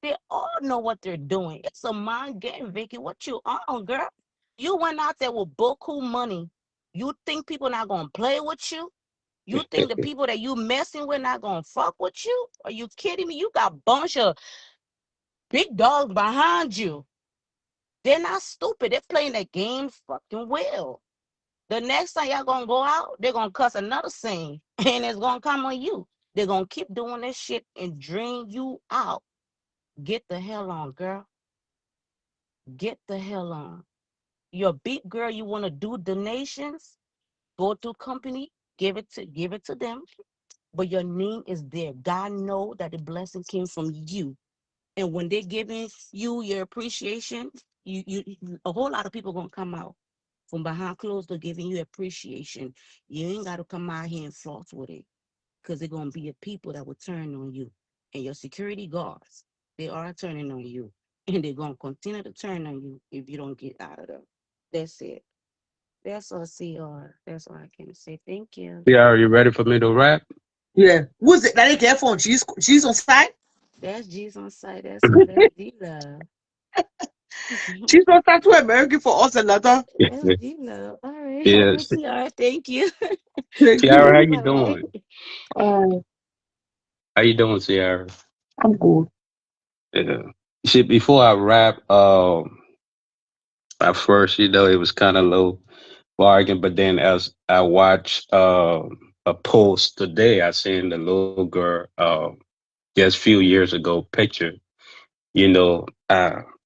They all know what they're doing. It's a mind game, Vicky. What you on, girl? You went out there with buku money. You think people not gonna play with you? You think the people that you messing with not gonna fuck with you? Are you kidding me? You got a bunch of big dogs behind you. They're not stupid. They're playing that game fucking well. The next time y'all gonna go out, they're gonna cuss another scene, and it's gonna come on you. They're gonna keep doing this shit and drain you out. Get the hell on, girl. Get the hell on. You're a big girl. You want to do donations? Go to a company. Give it to them. But your name is there. God know that the blessing came from you. And when they're giving you your appreciation, a whole lot of people gonna come out from behind closed door giving you appreciation. You ain't gotta come out here and floss with it, because they're gonna be a people that will turn on you. And your security guards, they are turning on you. And they're gonna continue to turn on you if you don't get out of them. That's it. That's all, CR. That's all I can say. Thank you. Yeah, are you ready for me to rap? Yeah. Who's it? That get phone. She's on side. That's G's on site. That's D love. She's on side to American for us another. That's D love. All right. All right, Yes. CR. Thank you. Thank Tiara, how you. you All right. doing? Oh, How you doing, Tiara? I'm good. Yeah. See, before I rap, at first, it was kind of low bargain, but then as I watched a post today, I seen the little girl just a few years ago picture. You know,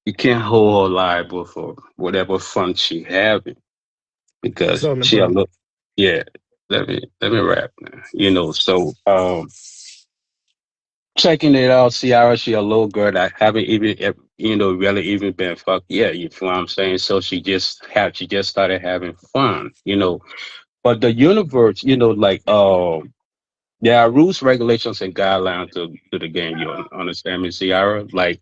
you can't hold her liable for whatever fun she having What's because on the she a bro? look. Yeah, let me rap now. So checking it out, Ciara, she a little girl that haven't even really even been fucked yet. You feel what I'm saying? So she just started having fun. But the universe, like there are rules, regulations, and guidelines to the game. You understand me, Ciara? Like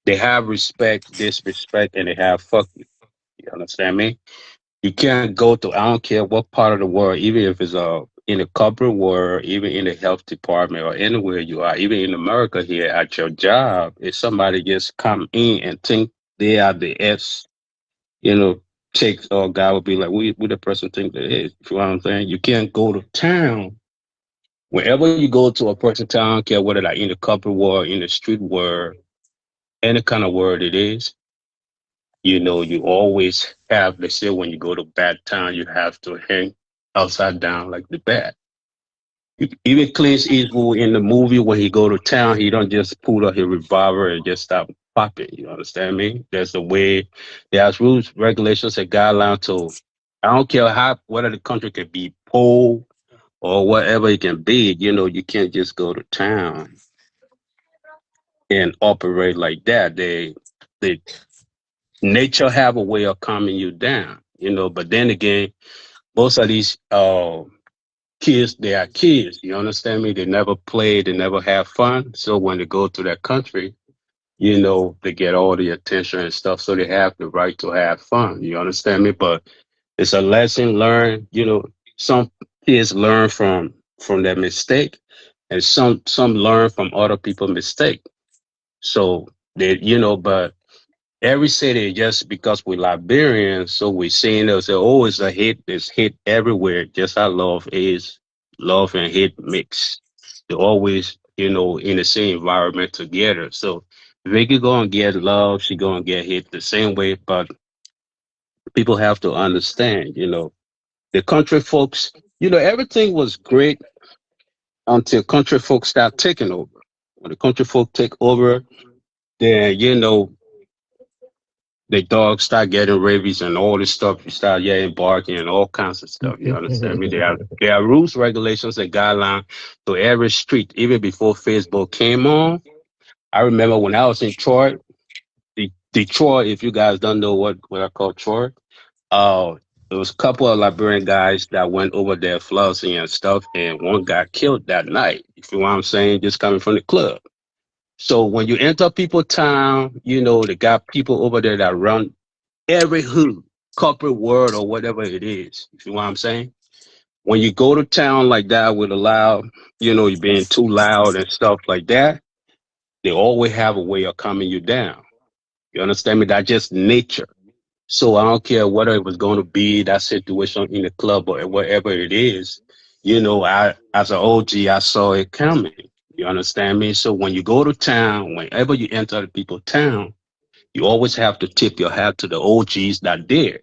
they have respect, disrespect, and they have fuck you. You understand me? You can't go to I don't care what part of the world, even if it's in the corporate world, even in the health department or anywhere you are, even in America here at your job, if somebody just come in and think they are the S, you know, take or guy would be like, we the person think that is. You know what I'm saying? You can't go to town. Wherever you go to a person town, I don't care whether like in the corporate world, in the street world, any kind of word it is, you always have, they say when you go to bad town, you have to hang upside down like the bat. Even Clint Eastwood in the movie when he go to town, he don't just pull out his revolver and just stop popping. You understand me? There's a way, there's rules, regulations, and guidelines. So I don't care whether the country can be poor or whatever it can be. You can't just go to town and operate like that. They nature have a way of calming you down. But then again, most of these kids, they are kids. You understand me? They never play, they never have fun. So when they go to that country, they get all the attention and stuff. So they have the right to have fun. You understand me? But it's a lesson learned. Some kids learn from their mistake, and some learn from other people's mistake. So but every city, just because we're Liberians, so we're seeing there's always a hate. There's hate everywhere. Just how love and hate mix. They're always, in the same environment together. So Vicky gonna get love, she gonna get hate the same way. But people have to understand, the country folks, everything was great until country folks start taking over. When the country folk take over, then the dogs start getting rabies and all this stuff. You start getting barking and all kinds of stuff. You understand me? There are rules, regulations, and guidelines to every street. Even before Facebook came on, I remember when I was in Troy, Detroit. If you guys don't know what I call Troy, there was a couple of Liberian guys that went over there flossing and stuff, and one got killed that night. You feel what I'm saying? Just coming from the club. So when you enter people town, they got people over there that run every hood, corporate world or whatever it is. You see what I'm saying? When you go to town like that with a loud, you being too loud and stuff like that, they always have a way of calming you down. You understand me? That's just nature. So I don't care whether it was going to be that situation in the club or whatever it is. I as an OG, I saw it coming. You understand me? So when you go to town, whenever you enter the people town, you always have to tip your hat to the OGs that there.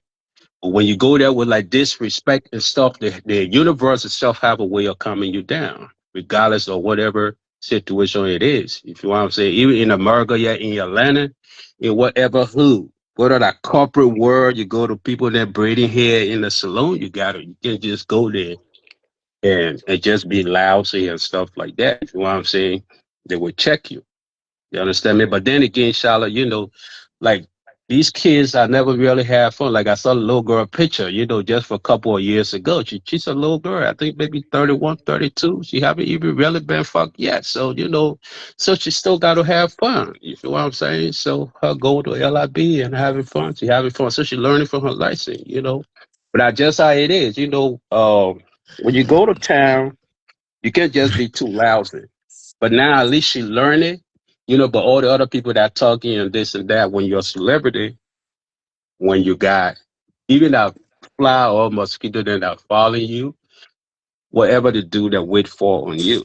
But when you go there with like disrespect and stuff, the universe itself have a way of calming you down, regardless of whatever situation it is. If you want to say, even in America, yeah, in Atlanta, in whatever hood, whether that corporate world, you go to people that braiding hair in the salon, you can just go there and just be lousy and stuff like that. If you know what I'm saying, they will check you. You understand me? But then again, Charlotte, like these kids, I never really had fun. Like I saw a little girl picture, just for a couple of years ago. She's a little girl, I think maybe 31, 32. She haven't even really been fucked yet. So, so she still got to have fun. You feel what I'm saying? So her go to LIB and having fun. She having fun. So she learning from her license. But that's just how it is. When you go to town, you can't just be too lousy. But now at least she learning, but all the other people that talking and this and that, when you're a celebrity, when you got even a fly or mosquito that are following you, whatever to do that wait for on you.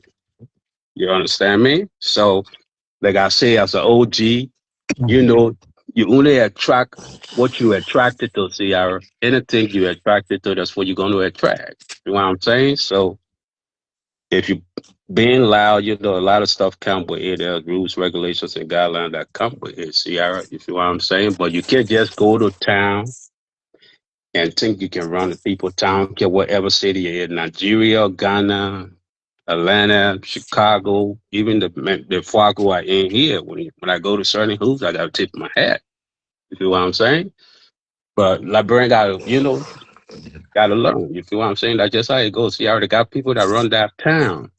You understand me? So, like I say, as an OG, you only attract what you attracted to, Ciara. Anything you attracted to, that's what you're going to attract. You know what I'm saying? So, if you being loud, a lot of stuff come with it. There's rules, regulations, and guidelines that come with it, Ciara. You feel what I'm saying? But you can't just go to town and think you can run the people town, care whatever city you're in, Nigeria, Ghana, Atlanta, Chicago, even the Fargo I in here. When I go to certain hoops, I gotta tip my hat. You feel what I'm saying? But Liberian gotta, gotta learn. You feel what I'm saying? That's just how it goes. See, I already got people that run that town.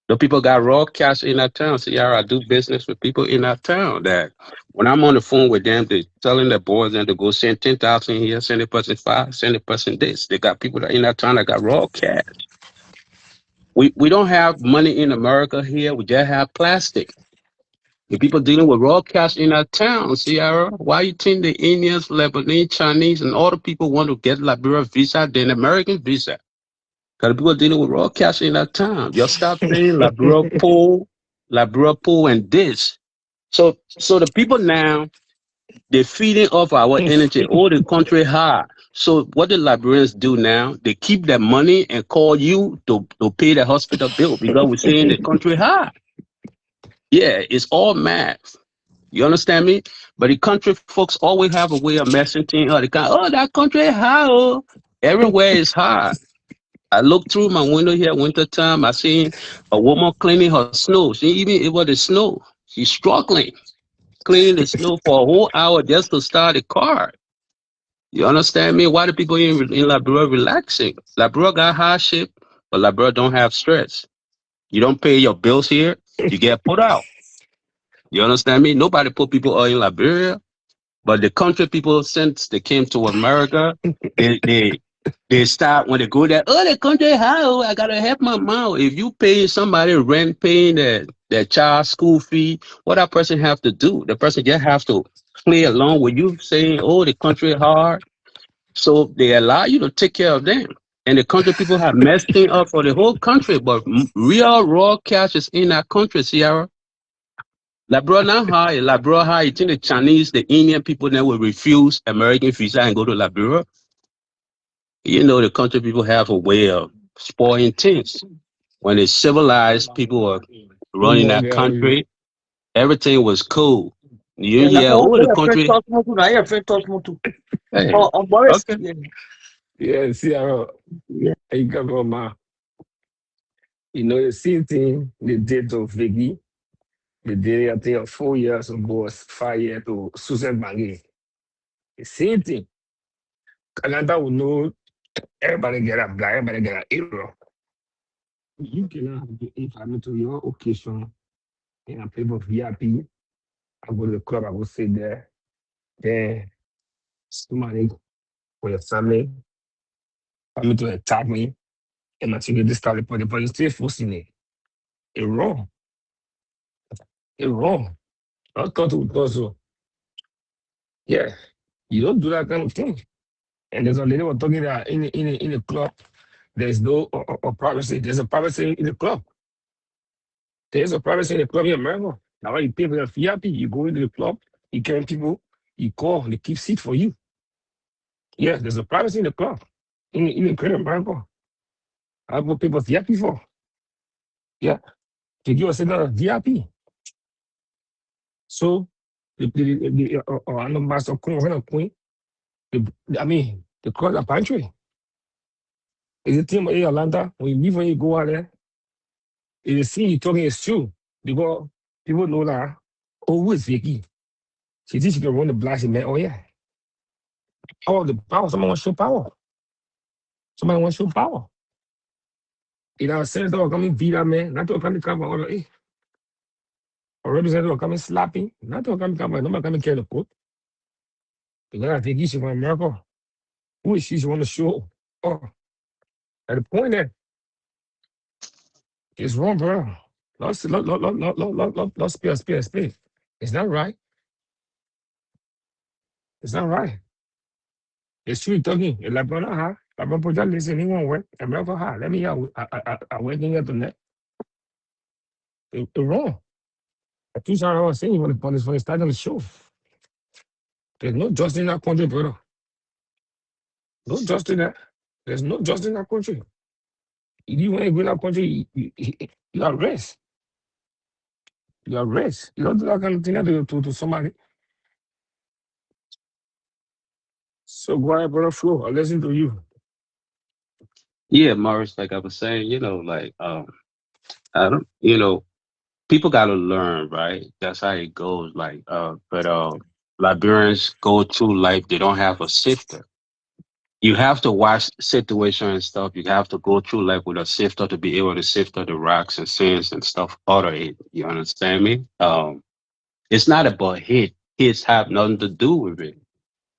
The people got raw cash in that town. See, I do business with people in that town that when I'm on the phone with them, they telling their boys and to go send 10,000 here, send a person five, send a person this. They got people that in that town that got raw cash. We don't have money in America here. We just have plastic. The people dealing with raw cash in our town, Sierra. Why you think the Indians, Lebanese, Chinese, and all the people want to get Liberia visa than American visa? Because people dealing with raw cash in our town. Just stop saying Liberia pool, and this. So the people now, they're feeding off our energy. All the country high. So what the Liberians do now, they keep their money and call you to pay the hospital bill because we're saying the country high. Yeah, it's all math. You understand me? But the country folks always have a way of messing things up. They kind oh, that country high. Oh. Everywhere is high. I look through my window here, winter time. I seen a woman cleaning her snow. She even it was the snow. She's struggling cleaning the snow for a whole hour just to start a car. You understand me? Why do people in Liberia relaxing? Liberia got hardship, but Liberia don't have stress. You don't pay your bills here, you get put out. You understand me? Nobody put people out in Liberia, but the country people since they came to America, they they they start when they go there. Oh, the country high. Oh, I gotta help my mom. If you pay somebody rent, paying their child school fee, what that person have to do? The person just have to play along with you saying, "Oh, the country hard." So they allow you to take care of them. And the country people have messed things up for the whole country, but real raw cash is in that country, Sierra. Liberia not high, Liberia high. You think the Chinese, the Indian people then will refuse American visa and go to Liberia? The country people have a way of spoiling things. When they civilized, people were running More that than country. Everything was cool. You Yeah, like hear, oh, oh, the your friend country. talk more too. Now your friend talk more too. Hey, Boris, okay. yeah, yeah, Sierra. yeah. I got my, the same thing they did to Vicky. They did it, I think, 4 years ago, or 5 years to Susan Bangi. The same thing. Canada will know everybody get a black, everybody get a arrow. You cannot invite me to your occasion in a paper VIP. I go to the club, I go sit there. Then somebody for your family to attack me and not to get this started, but it's still forcing it. It's wrong. It's wrong. I thought it was also, yeah, you don't do that kind of thing. And there's a lady was talking that in the club, there's no privacy. There's a privacy in the club. There's a privacy in the club in America. Now when you pay for your VIP, you go into the club, you carry people, you call, they keep seat for you. Yeah, there's a privacy in the club. In the great America. I put people VIP for. Yeah. To give us another VIP. So I know Master Queen, I mean, the club a pantry. Is the team in Atlanta, when you go out there, if you see you talking is true. Because people know that, oh, who is Vicky? She thinks she can run the blast, man. Oh, yeah. Oh, the power. Someone wants to show power. Somebody wants to show power. Senator will come and beat that man. Not to come and come out. Or representative will come and slap him. Not to come and come out. Nobody come and carry the coat. Because I think she from America. Who is she? She want to show. Oh, at the point that it's wrong, bro. Let's spare. It's not right. It's not right. It's true talking. La buona ha. La buona put that listening one way. America ha. Let me out. I waiting at the net. It's wrong. I two I was saying when the start on the show. There's no justice in that country, brother. No justice in that. There's no justice in that country. If you want to go in that country, you arrest. You arrest. You don't do that kind of thing to somebody. So go ahead, brother Flo. I listen to you. Yeah, Morris, like I was saying, I don't, you know, people got to learn, right? That's how it goes. Like, Liberians go through life, they don't have a sifter. You have to watch situation and stuff. You have to go through life with a sifter to be able to sift out the rocks and sins and stuff out of it. You understand me? It's not about hate. Hits have nothing to do with it.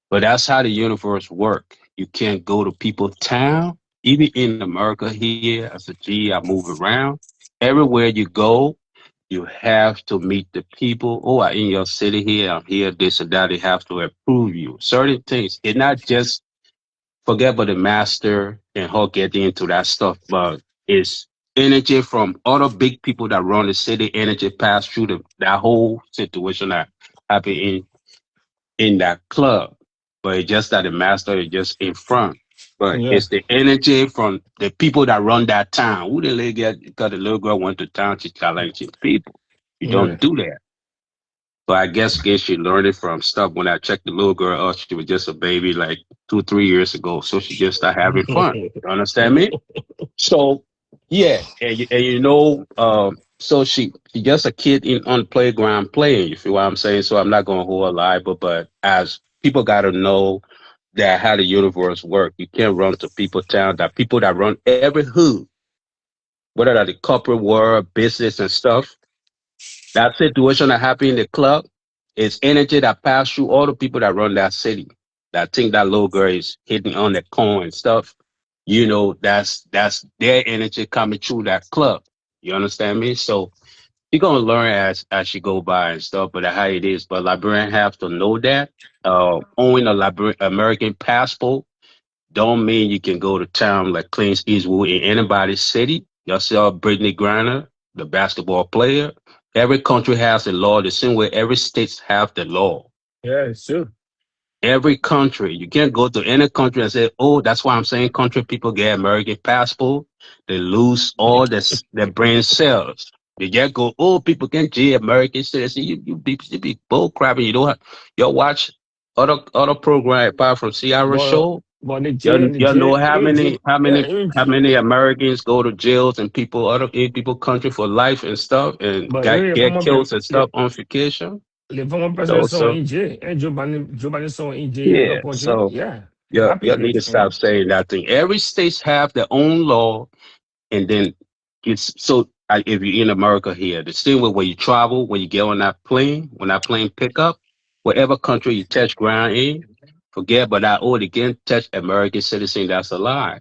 But that's how the universe work. You can't go to people's town. Even in America here, as a G, I move around. Everywhere you go, you have to meet the people. Oh, I'm in your city here. I'm here, this and that. They have to approve you. Certain things. It's not just forget about the master and her getting into that stuff, but it's energy from other big people that run the city. Energy pass through that whole situation that happened in that club. But it's just that the master is just in front. But Yeah. it's the energy from the people that run that town. Who the little girl, because the little girl went to town to challenge people. You Yeah. don't do that. But I guess again she learned it from stuff. When I checked the little girl out, she was just a baby like 2, 3 years ago. So she just started having fun. You understand me? So yeah, so she just a kid on the playground playing. You feel what I'm saying? So I'm not gonna hold a liable, but as people gotta know that how the universe work. You can't run to people town. That people that run every hood, whether that the corporate world, business and stuff. That situation that happened in the club is energy that passed through all the people that run that city. That think that little girl is hitting on the corn and stuff. That's their energy coming through that club. You understand me? So you're gonna learn as you go by and stuff, but how it is. But Liberian have to know that. Owning a American passport don't mean you can go to town like Clint Eastwood in anybody's city. Y'all saw Brittany Griner, the basketball player. Every country has a law the same way every state have the law. Yeah, it's true. Every country. You can't go to any country and say, oh, that's why I'm saying country people get American passport. They lose all their brain cells. They just go, oh, people can G American citizen. You be bull crapping. You don't have, you watch other program apart from Ciara But show. but the You, J the you know J how AJ, many how yeah, many how AJ. many Americans go to jails and other people country for life and stuff and But get killed and stuff on vacation. les former So president sont so EJ. And Joe Biden sont EJ in the yeah. country. So Yeah. It you happened. need to Yeah. stop saying that thing. Every states have their own law, and then it's so. If you're in America here, the same way when you travel, when you get on that plane, when that plane pick up, whatever country you touch ground in, forget about that. Oh, they can't touch American citizen. That's a lie.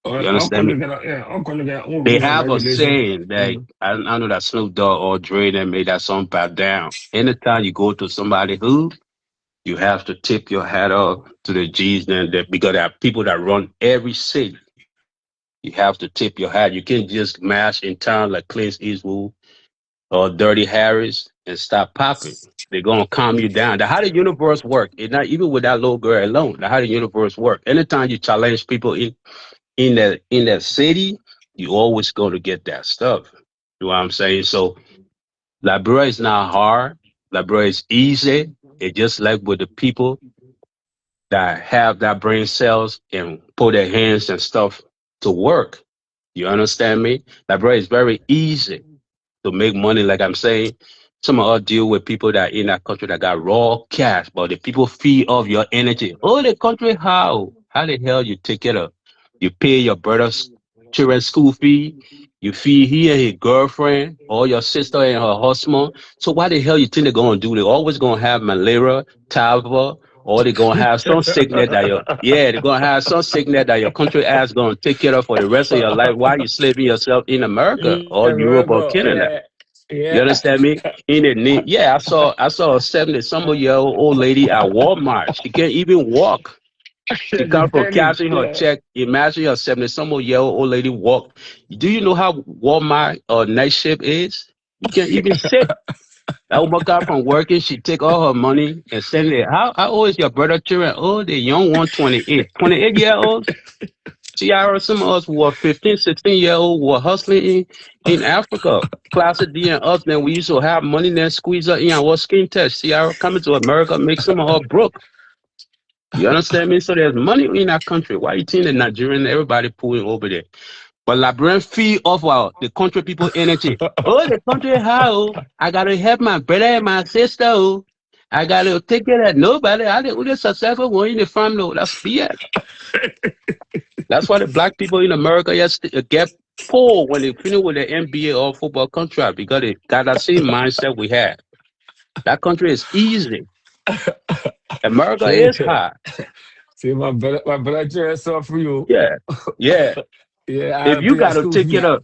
You All understand me? country get all country get own They rules and have a regulation. saying that Mm. I know that Snoop Dogg or Dre that made that song back down. Anytime you go to somebody who you have to tip your hat off to the G's and that because there are people that run every city. You have to tip your hat. You can't just mash in town like Clint Eastwood or Dirty Harris and stop popping. They're gonna calm you down. That's how the universe work. It's not even with that little girl alone. That's how the universe work. Anytime you challenge people in that city, you always going to get that stuff. You know what I'm saying? So Liberia is not hard. Liberia is easy. It's just like with the people that have that brain cells and put their hands and stuff to work. You understand me? Liberia is very easy to make money. Like I'm saying, some of us deal with people that in that country that got raw cash, but the people feed off your energy. Oh, the country, how? How the hell you take it up? You pay your brother's children's school fee. You feed here his girlfriend or your sister and her husband. So why the hell you think they're gonna do? They're always gonna have malaria, typhoid, or they're gonna have some sickness that they're gonna have some sickness that your country ass gonna take care of for the rest of your life while you slaving yourself in America or Yeah, Europe or America. Canada. Yeah. You Yeah. understand me? Yeah, I saw a 70-some-year-old old lady at Walmart. She can't even walk. She The come from penny. cashing her Yeah. check. Imagine a 70-some-year-old old lady walk. Do you know how Walmart night shift is? You can't even sit. That woman got from working. She take all her money and send it. How old is your brother children? Oh, the young one, 28. 28-year-olds. See, I heard some of us were 15, 16-year-old were hustling in Africa. Classic D and us, man, we used to have money then squeeze her in our skin test. See, I coming to America make some of her broke. You understand me? So there's money in that country. Why you think the Nigerian, everybody pulling over there? But Liberian feed off our the country people energy. Oh, the country how? I gotta help my brother and my sister. Oh. I gotta take care of nobody. I didn't only successful one in the family. That's BS. That's why the black people in America get poor when they finish with the NBA or football contract because they got that same mindset we had. That country is easy. America is hard. See, my brother just saw for you. Yeah. Yeah. Yeah, I If have to you pay your gotta school take fee. care of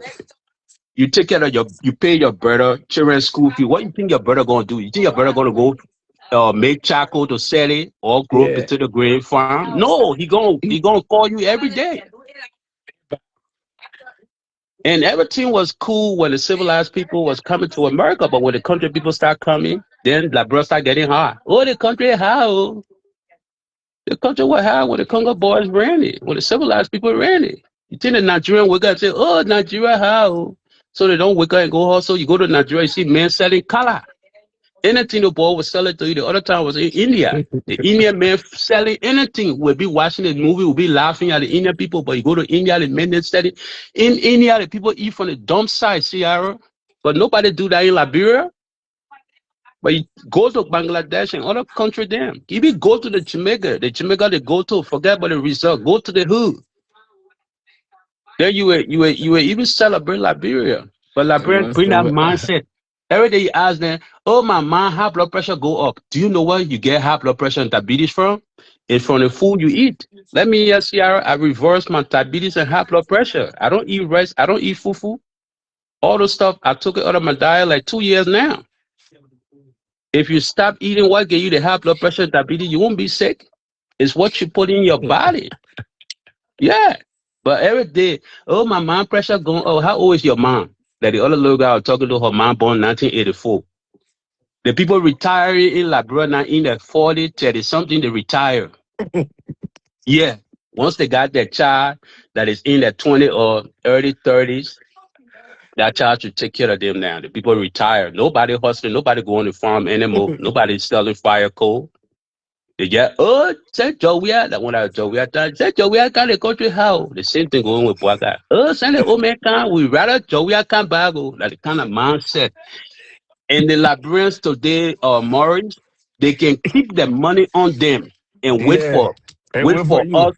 you take care of you pay your brother children's school fee. What you think your brother gonna do? You think your brother gonna go make charcoal to sell it or grow Yeah. potato grain farm? No, he gonna call you every day. And everything was cool when the civilized people was coming to America, but when the country people start coming, then the blood start getting hard. Oh, the country how? The country was hard when the Congo boys ran it, when the civilized people ran it. You think the Nigerian wake up and say, oh, Nigeria how? So they don't wake up and go hustle. You go to Nigeria, you see men selling color. Anything the boy was selling to you. The other time was in India. The Indian man selling anything. We'll be watching the movie, we'll be laughing at the Indian people, but you go to India, the men they study. In India, the people eat from the dump side, Sierra. But nobody do that in Liberia. But you go to Bangladesh and other country them. Even go to the Jamaica they go to, forget about the result, go to the hood. Then you will even celebrate Liberia. But Liberians bring that mindset. Every day you ask them, oh my man, high blood pressure go up. Do you know where you get high blood pressure and diabetes from? It's from the food you eat. Let me hear, Sierra, I reverse my diabetes and high blood pressure. I don't eat rice, I don't eat fufu. All those stuff, I took it out of my diet like 2 years now. If you stop eating what get you the high blood pressure and diabetes, you won't be sick. It's what you put in your body. Yeah. But every day, oh, my mom pressure going, oh, how old is your mom? That the other little guy was talking to her mom born 1984. The people retiring in Liberia now in their 40, 30 something, they retire. Yeah. Once they got their child that is in their 20 or early 30s, that child should take care of them now. The people retire. Nobody hustling, nobody going to farm anymore. Nobody selling fire coal. They get, oh, say Joey, that one out Joey, say Joey, I got a country how. The same thing going with Boaga. Oh, send the old man can, we rather Joey, I can bago. That the kind of mindset. And the Liberians today, Maurice, they can keep the money on them and Yeah. And wait wait for for you. us,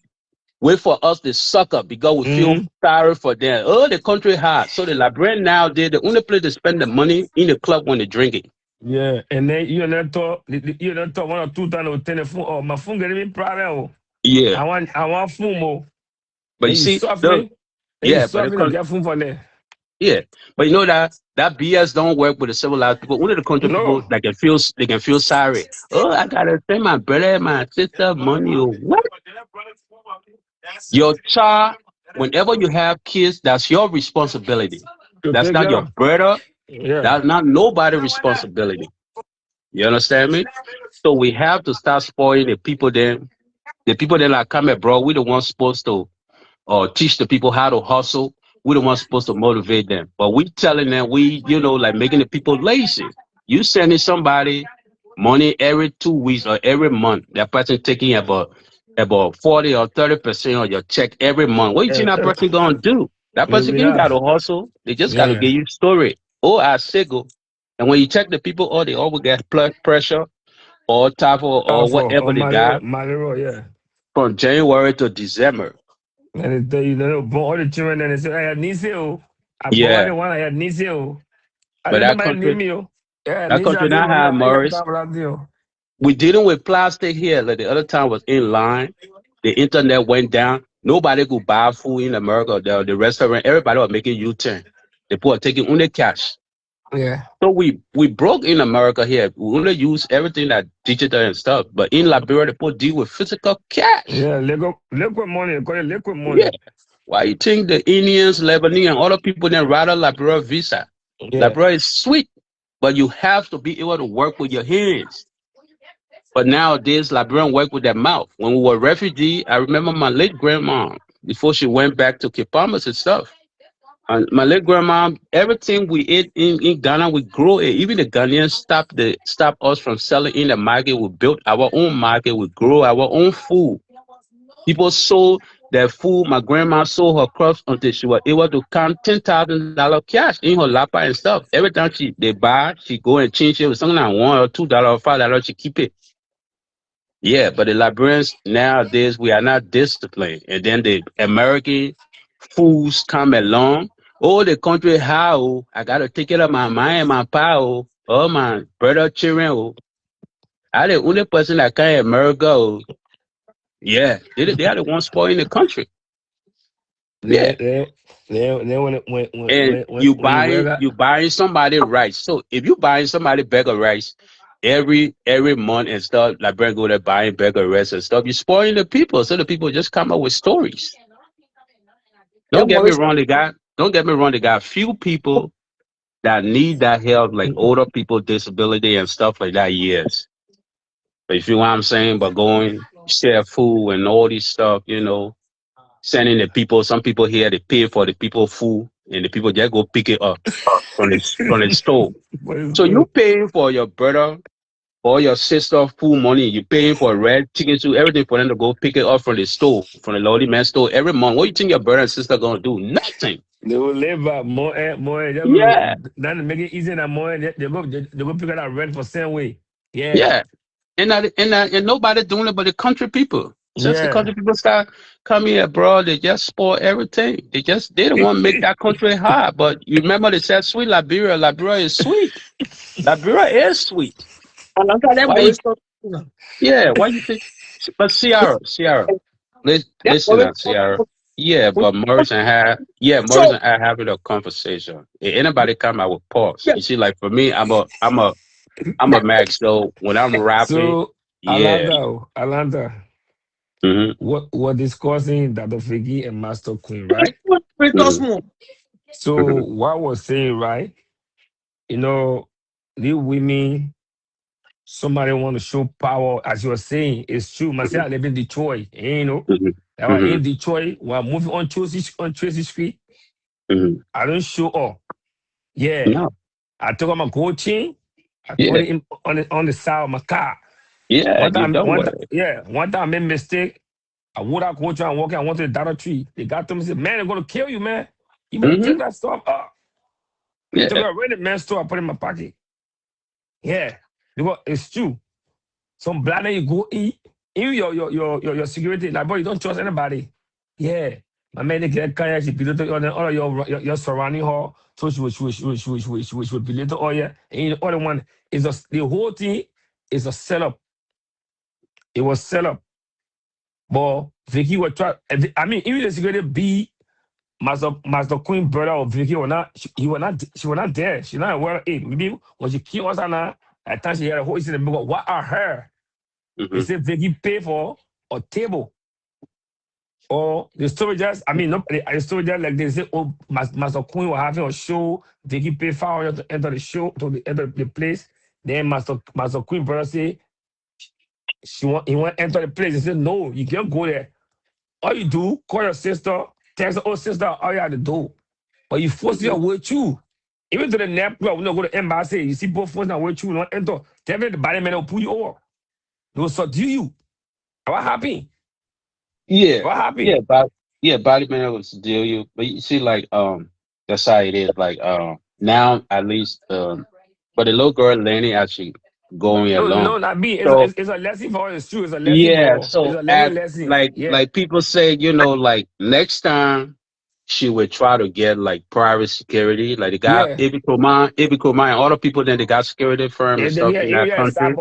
wait for us to suck up because we feel sorry for them. Oh, the country hard. So the Liberian now, they the only place to spend the money in the club when they drink it. Yeah. And then you not talk 1 or 2 times on telephone. Oh, my phone getting me problem. Yeah. I want phone more. But you And you see, the, suffering. And you yeah, but suffering to get phone for them. yeah, but you know that BS don't work with the civilized people. Only the country people No. that can feel sorry. Oh, I gotta send my brother and my sister money. Or what? Your child, whenever you have kids, that's your responsibility. To That's take not your care. brother. Yeah. That's not nobody's responsibility. You understand me? So we have to start spoiling the people then. The people that are coming, bro, we the ones supposed to or teach the people how to hustle. We're the ones supposed to motivate them. But we telling them like making the people lazy. You sending somebody money every 2 weeks or every month. That person taking about 40 or 30% of your check every month. What you think that person gonna do? That person We ain't got have. to hustle. They just got to Yeah. give you story. Oh, I single. And when you check the people, they always get blood pressure or typhoid or Alpha whatever or they got Malero, yeah. from January to December. And they born all the children and they say, I had Niseo. I born Yeah. the one I had Niseo. I But didn't my name you. Yeah, that Niseo, country I say, now Mommy, have I got Morris. time for that. We dealing with plastic here. Like the other time was in line. The internet went down. Nobody could buy food in America. The restaurant, everybody was making U-turn. The people are taking only cash. Yeah. So we broke in America here. We only use everything that digital and stuff. But in Liberia, the people deal with physical cash. Yeah, liquid money, call it liquid Yeah. money. Why you think the Indians, Lebanese, and other people then rather Liberia visa? Yeah. Liberia is sweet, but you have to be able to work with your hands. But nowadays, Liberians work with their mouth. When we were refugee, I remember my late grandma, before she went back to Kipamas and stuff. And my late grandma, everything we ate in Ghana, we grow it. Even the Ghanaians stop us from selling in the market. We built our own market. We grow our own food. People sold That food, my grandma sold her crops until she was able to count $10,000 cash in her lap and stuff. Every time they buy, she go and change it with something like $1 or $2 or $5. She keep it. Yeah, but the Liberians nowadays we are not disciplined, and then the American fools come along. Oh, the country how I gotta take care of my mind and my power. Oh, my brother children. Oh, I the only person that can in America. Oh, yeah, they are the ones spoiling the country. Yeah. Then when And you wear that, you buying somebody rice. So if you buying somebody bag of rice every month and stuff, like Brent go there buying bag of rice and stuff, you spoiling the people. So the people just come up with stories. Yeah, Don't get me Maurice. wrong, they got few people that need that help, like older people, disability and stuff like that, yes. But you feel what I'm saying? But going share food and all this stuff, sending the people, some people here they pay for the people food and the people just go pick it up from the store. but it's So you good. paying for your brother or your sister food money, you paying for red chicken soup, everything for them to go pick it up from the store, from the Lordy man store every month. What you think your brother and sister gonna do? Nothing. They will live more more. They're gonna Yeah, then to make it easy and more. They go pick up that rent for same way. Yeah, yeah. And nobody doing it but the country people. Since the yeah. country people start coming here, bro, they just spoil everything. They don't want to make that country hard. But you remember they said sweet Liberia. Liberia is sweet. Liberia is sweet. And after that, Why you Maurice, you know, Yeah, why you think? But Sierra, that listen, Maurice. Sierra. Yeah, but Morris So, and I having a conversation. If anybody come out with pause, yeah, you see, like for me, I'm a that Max. So when I'm rapping, So yeah, Alanda, hmm what we're discussing Dr. Figgy and Master Queen, right? Maurice us hmm more. So hmm what was saying, right? You know, the women, somebody want to show power, as you were saying, it's true. Myself, I live in Detroit, hmm I was hmm in Detroit, while moving on Tracy Street, hmm I don't show up. Yeah. No, I took out my gold chain, I put yeah, it on the side of my car. yeah, you done One with time, it. yeah, one time I made a mistake. I would out coach and walking, I went to the Dollar Tree. They got to me and said, man, they're gonna kill you, man. You better take Hmm that stuff up. I took it Yeah, right in the man's store, I put it in my pocket. Yeah. Because it's true. Some blind man you go eat, even your security, like boy, you don't trust anybody. Yeah. My man, they get kind she belittle all of your surrounding her. So she would belittle all yeah. And the other one is the whole thing is a setup. It was set up. But Vicky was try. I mean, even the security B Master Queen brother of Vicky was not. She was not there. She not aware of it. Maybe when she killed us now, at times she had a voice in the book. What are her? They hmm said Vicky pay for a table or the storage. I mean, not the storage like they say. Oh, Master Queen was having a show. Vicky pay $500 to enter the show to enter the place. Then Master Queen brother say he want to enter the place. He said no, you can't go there. All you do, call your sister, text her, oh sister, all you have to do. But you force your way through. Even to the next club, we don't go to embassy. You see both force their way through, don't enter. Tell me the body man will pull you over. They will subdue you. What happened? yeah, What yeah, happened? but yeah, body man was deal you, but you see, like that's how it is. Like now at least but the little girl Lenny actually going No, no, along. not me. So It's a lesson for her. It's true. It's a lesson yeah, for her. It's so a learning at lesson. like Yeah. like people say, like next time she would try to get like private security. Like they got Yeah. Ibi Coman, all the people that they got security firm and And then, stuff yeah, in yeah, that yeah, country.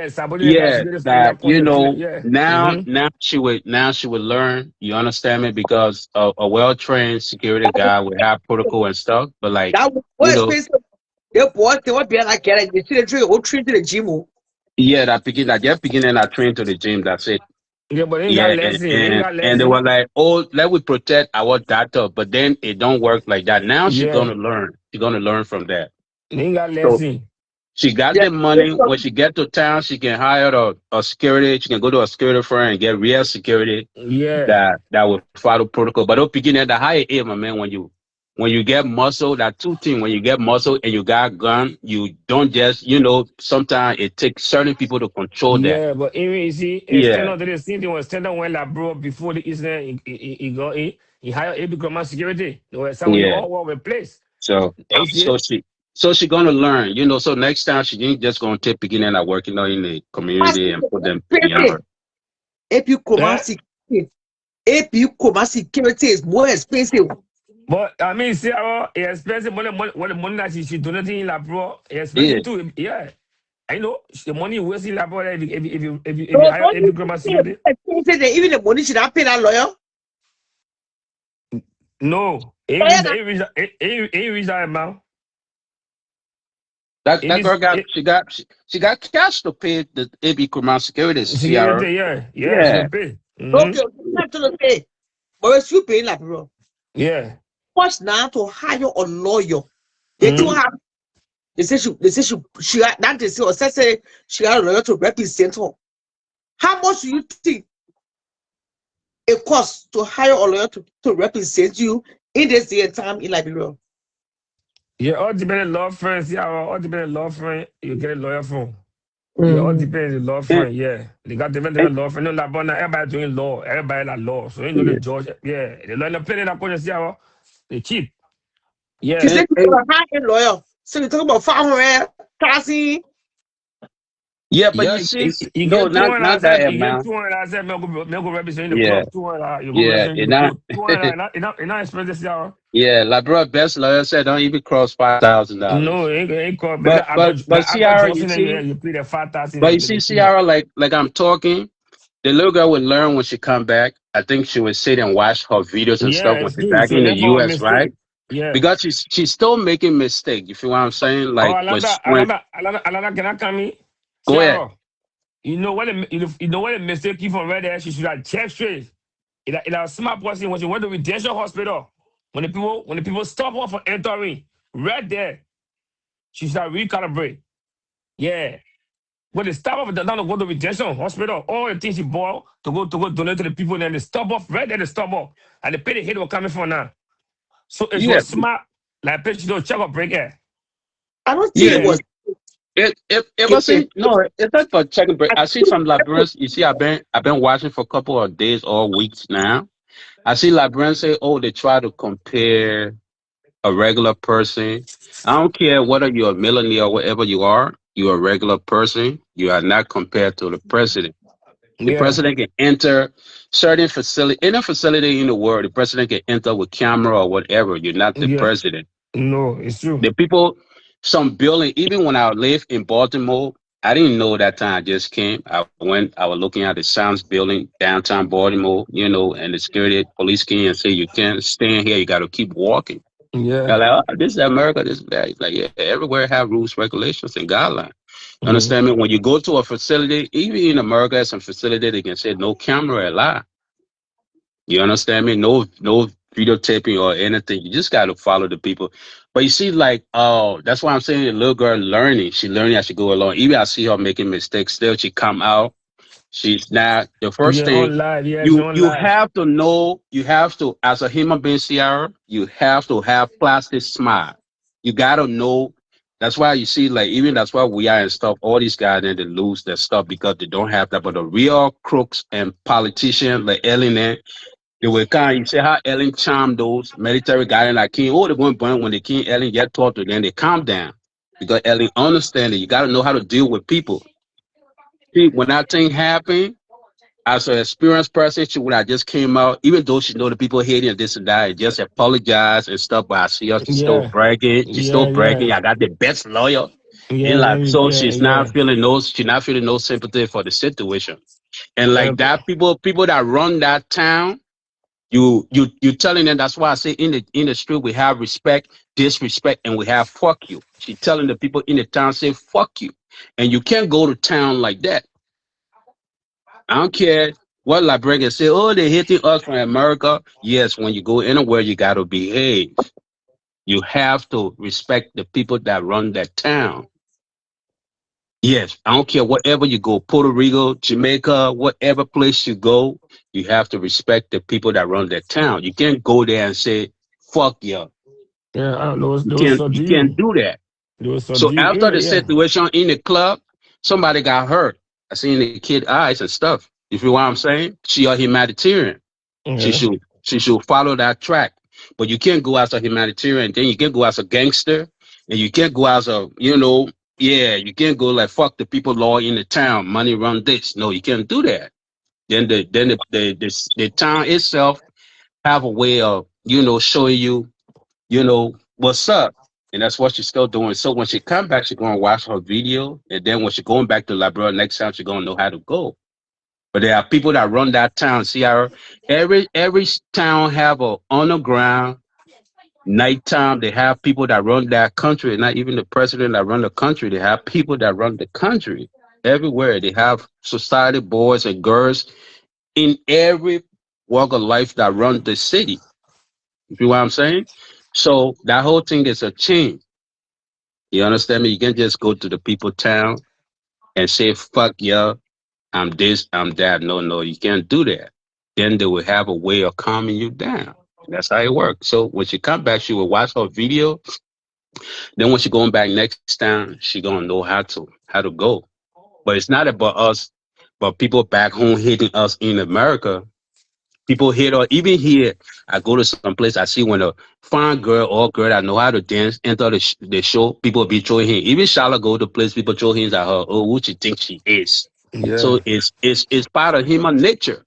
somebody got Yeah, security in that that country. Yeah. Mm-hmm. now she would learn. You understand me? Because a well trained security guy would have protocol and stuff. But like That was more you know, expensive. They bought, they were being like, get you see the tree, whole tree to the gym. Oh. yeah, that just beginning I train to the gym. That's it. Yeah, but they ain't got Yeah, lesson. They ain't got and they lesson. were like, oh, let we protect our data, but then it don't work like that. Now she's Yeah. gonna learn. She's gonna learn from that. They ain't got So lesson. she got Yeah. the money. When she get to town, she can hire a security. She can go to a security firm and get real security Yeah. that will follow protocol. But don't begin at the higher aim, my man, when when you get muscle, that two things. When you get muscle and you got gun, you don't just, you know, sometimes it takes certain people to control that. Yeah, but even you see, Yeah, external to the same thing was external when like bro before the incident, he got in, he hired a become security. There was someone yeah. all over the place. So, You see so it? she gonna learn, you know. So next time she ain't just gonna take beginning at working out in the community and put them beyond. If you come Yeah. security is more expensive. But I mean, see, expensive money, what the money that she donating in la bro, Yeah, expensive too. Yeah, I know the money wasting la bro if you So hire don't a you become think security. it's expensive that even the money should have paid that lawyer? No, Lawyer ain't reach that amount. It that is girl got she got cash to pay the AB Kurma security CR. security. Yeah, yeah, she Yeah, can pay. okay, you have to pay. But it's you paying like bro. Yeah. What's now to hire a lawyer? They Mm-hmm. don't have. They say she that they say or say she had a lawyer to represent her. How much do you think it costs to hire a lawyer to represent you in this day and time in Liberia? Yeah, all depends on law firms. Yeah, all depends on law firm. You get a lawyer from. Yeah, all Mm. depends on law and, firm. Yeah, they got and different law firm. No, like, but now everybody doing law. Everybody like law. So you know the yeah, judge. Yeah, the lawyer plenty that question. See how they cheap. She Yeah. said she's and gonna hire a lawyer. So you talk about 500,000. yeah, but Yeah, you see, you no, get two not hundred. I not that said you get amount. 200. I said me go represent in the Yeah, court. 200. You go yeah, represent in and the not court. 200. Not expensive. See how. yeah. Labra best lawyer said don't even cross No, $5,000. ain't court. But But after Ciara, you Johnson, see, you pay the 5,000. but you They see, keep it. Ciara, like I'm talking. The little girl will learn when she come back. I think she will sit and watch her videos and Yeah, stuff when it's she's good. back So in the learn from a US, right? mistake. Yeah. Because she's still making mistakes. You feel what I'm saying? Oh, Like when Alana, can I come in? go ahead. Sarah, you know what the mistake you from right there? She should have checked straight. It a smart person when she went to Redemption Hospital. When the people stop her from entering, right there, she should have recalibrate. Yeah. When they stop her down to go to Redemption Hospital, all the things she bought to go donate to the people, and then they stop off right there, they stop off. And they pay the hit was coming for now. So if she Yeah, was smart, like she don't check up break her. I don't think it yeah. Yeah. was. If I see no, it's not for checking break. I see some librarians. You see, I've been watching for a couple of days or weeks now. I see librarians say, oh, they try to compare a regular person. I don't care whether you're a millionaire or whatever you are. You're a regular person. You are not compared to the president. The Yeah. president can enter certain facility, any facility in the world. The president can enter with camera or whatever. You're not the Yeah. president. No, it's true. The people, some building, even when I lived in Baltimore, I didn't know that time I just came. I was looking at the Sounds building downtown Baltimore, you know, and the security police came and say, you can't stand here. You got to keep walking. Yeah. They're like, oh, this is America. This is that. It's like, yeah, everywhere have rules, regulations, and guidelines. Mm. Understand me? When you go to a facility, even in America, some facility they can say no camera allowed. You understand me? No videotaping or anything. You just got to follow the people. But you see, like, oh, that's why I'm saying the little girl learning. She learning as she go along. Even I see her making mistakes. Still, she come out. She's not the first Yeah, thing. on live. Yeah, she on You live. have to know. You have to, as a human being, Sierra. You have to have plastic smile. You gotta know. That's why you see, like, even that's why we are and stuff. All these guys then they lose their stuff because they don't have that. But the real crooks and politicians like Ellen, they will kind. You see how Ellen charmed those military guys like King. Oh, they're going to burn when the King Ellen get taught to them. They calm down because Ellen understand that you got to know how to deal with people. See, when that thing happened, as an experienced person, she when I just came out, even though she know the people hating and this and that, and just apologize and stuff. But I see her, she's still Yeah. bragging. She's still Yeah, bragging. yeah. I got the best lawyer. And Yeah, like so, yeah, she's not feeling no sympathy for the situation. And like yeah. that, people that run that town. You telling them that's why I say in the street we have respect, disrespect, and we have fuck you. She telling the people in the town say fuck you, and you can't go to town like that. I don't care what librarians say. Oh, they hating us from America. Yes, when you go anywhere, you gotta behave. You have to respect the people that run that town. Yes, I don't care whatever you go, Puerto Rico, Jamaica, whatever place you go, you have to respect the people that run that town. You can't go there and say, fuck you. Yeah, You they will you subdue can't you. do that. They will So subdue you. after Even, the yeah. situation in the club, somebody got hurt. I seen the kid eyes and stuff. You feel what I'm saying? She a humanitarian. Yeah. She should follow that track. But you can't go as a humanitarian, then you can't go as a gangster, and you can't go as a, yeah, you can't go like fuck the people law in the town, money run this. No, you can't do that. Then the town itself have a way of, showing you, what's up. And that's what she's still doing. So when she come back, she's gonna watch her video, and then when she going back to Liberia next time, she's gonna know how to go. But there are people that run that town. See how every town have a underground nighttime. They have people that run that country. Not even the president that run the country. They have people that run the country everywhere. They have society boys and girls in every walk of life that run the city. You see what I'm saying? So that whole thing is a chain. You understand me? You can't just go to the people town and say fuck yeah, I'm this, I'm that. No, no, you can't do that. Then they will have a way of calming you down. That's how it works. So when she come back, she will watch her video. Then when she going back next time, she gonna know how to go. But it's not about us, but people back home hating us in America. People hate us. Even here, I go to some place, I see when a fine girl or girl that know how to dance enter the show, people be throwing hands. Even Charlotte go to place, people throw hands at her. Oh, who she think she is? Yeah. So it's part of human nature.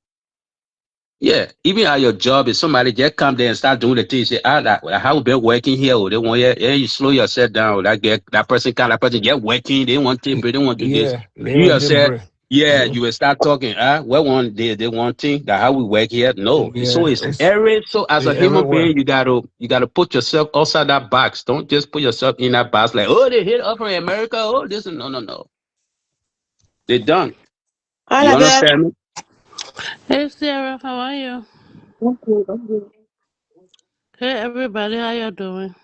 Yeah, even at your job, if somebody just come there and start doing the thing, you say, I have been working here. Or they want, yeah, yeah, you slow yourself down. Or that person get working. They want to, they want to do this. Yeah. They You want just their said, bread. yeah, Mm-hmm. you will start talking. What one they want thing that how we work here? No, so Yeah. it's every so as a human Everywhere. being, you gotta put yourself outside that box. Don't just put yourself in that box like, oh, they hit up from America. Oh, this is no, no, no. They done. All You right, girl. understand me? Hey Sarah, how are you? I'm good. I'm good. Hey everybody, how you doing?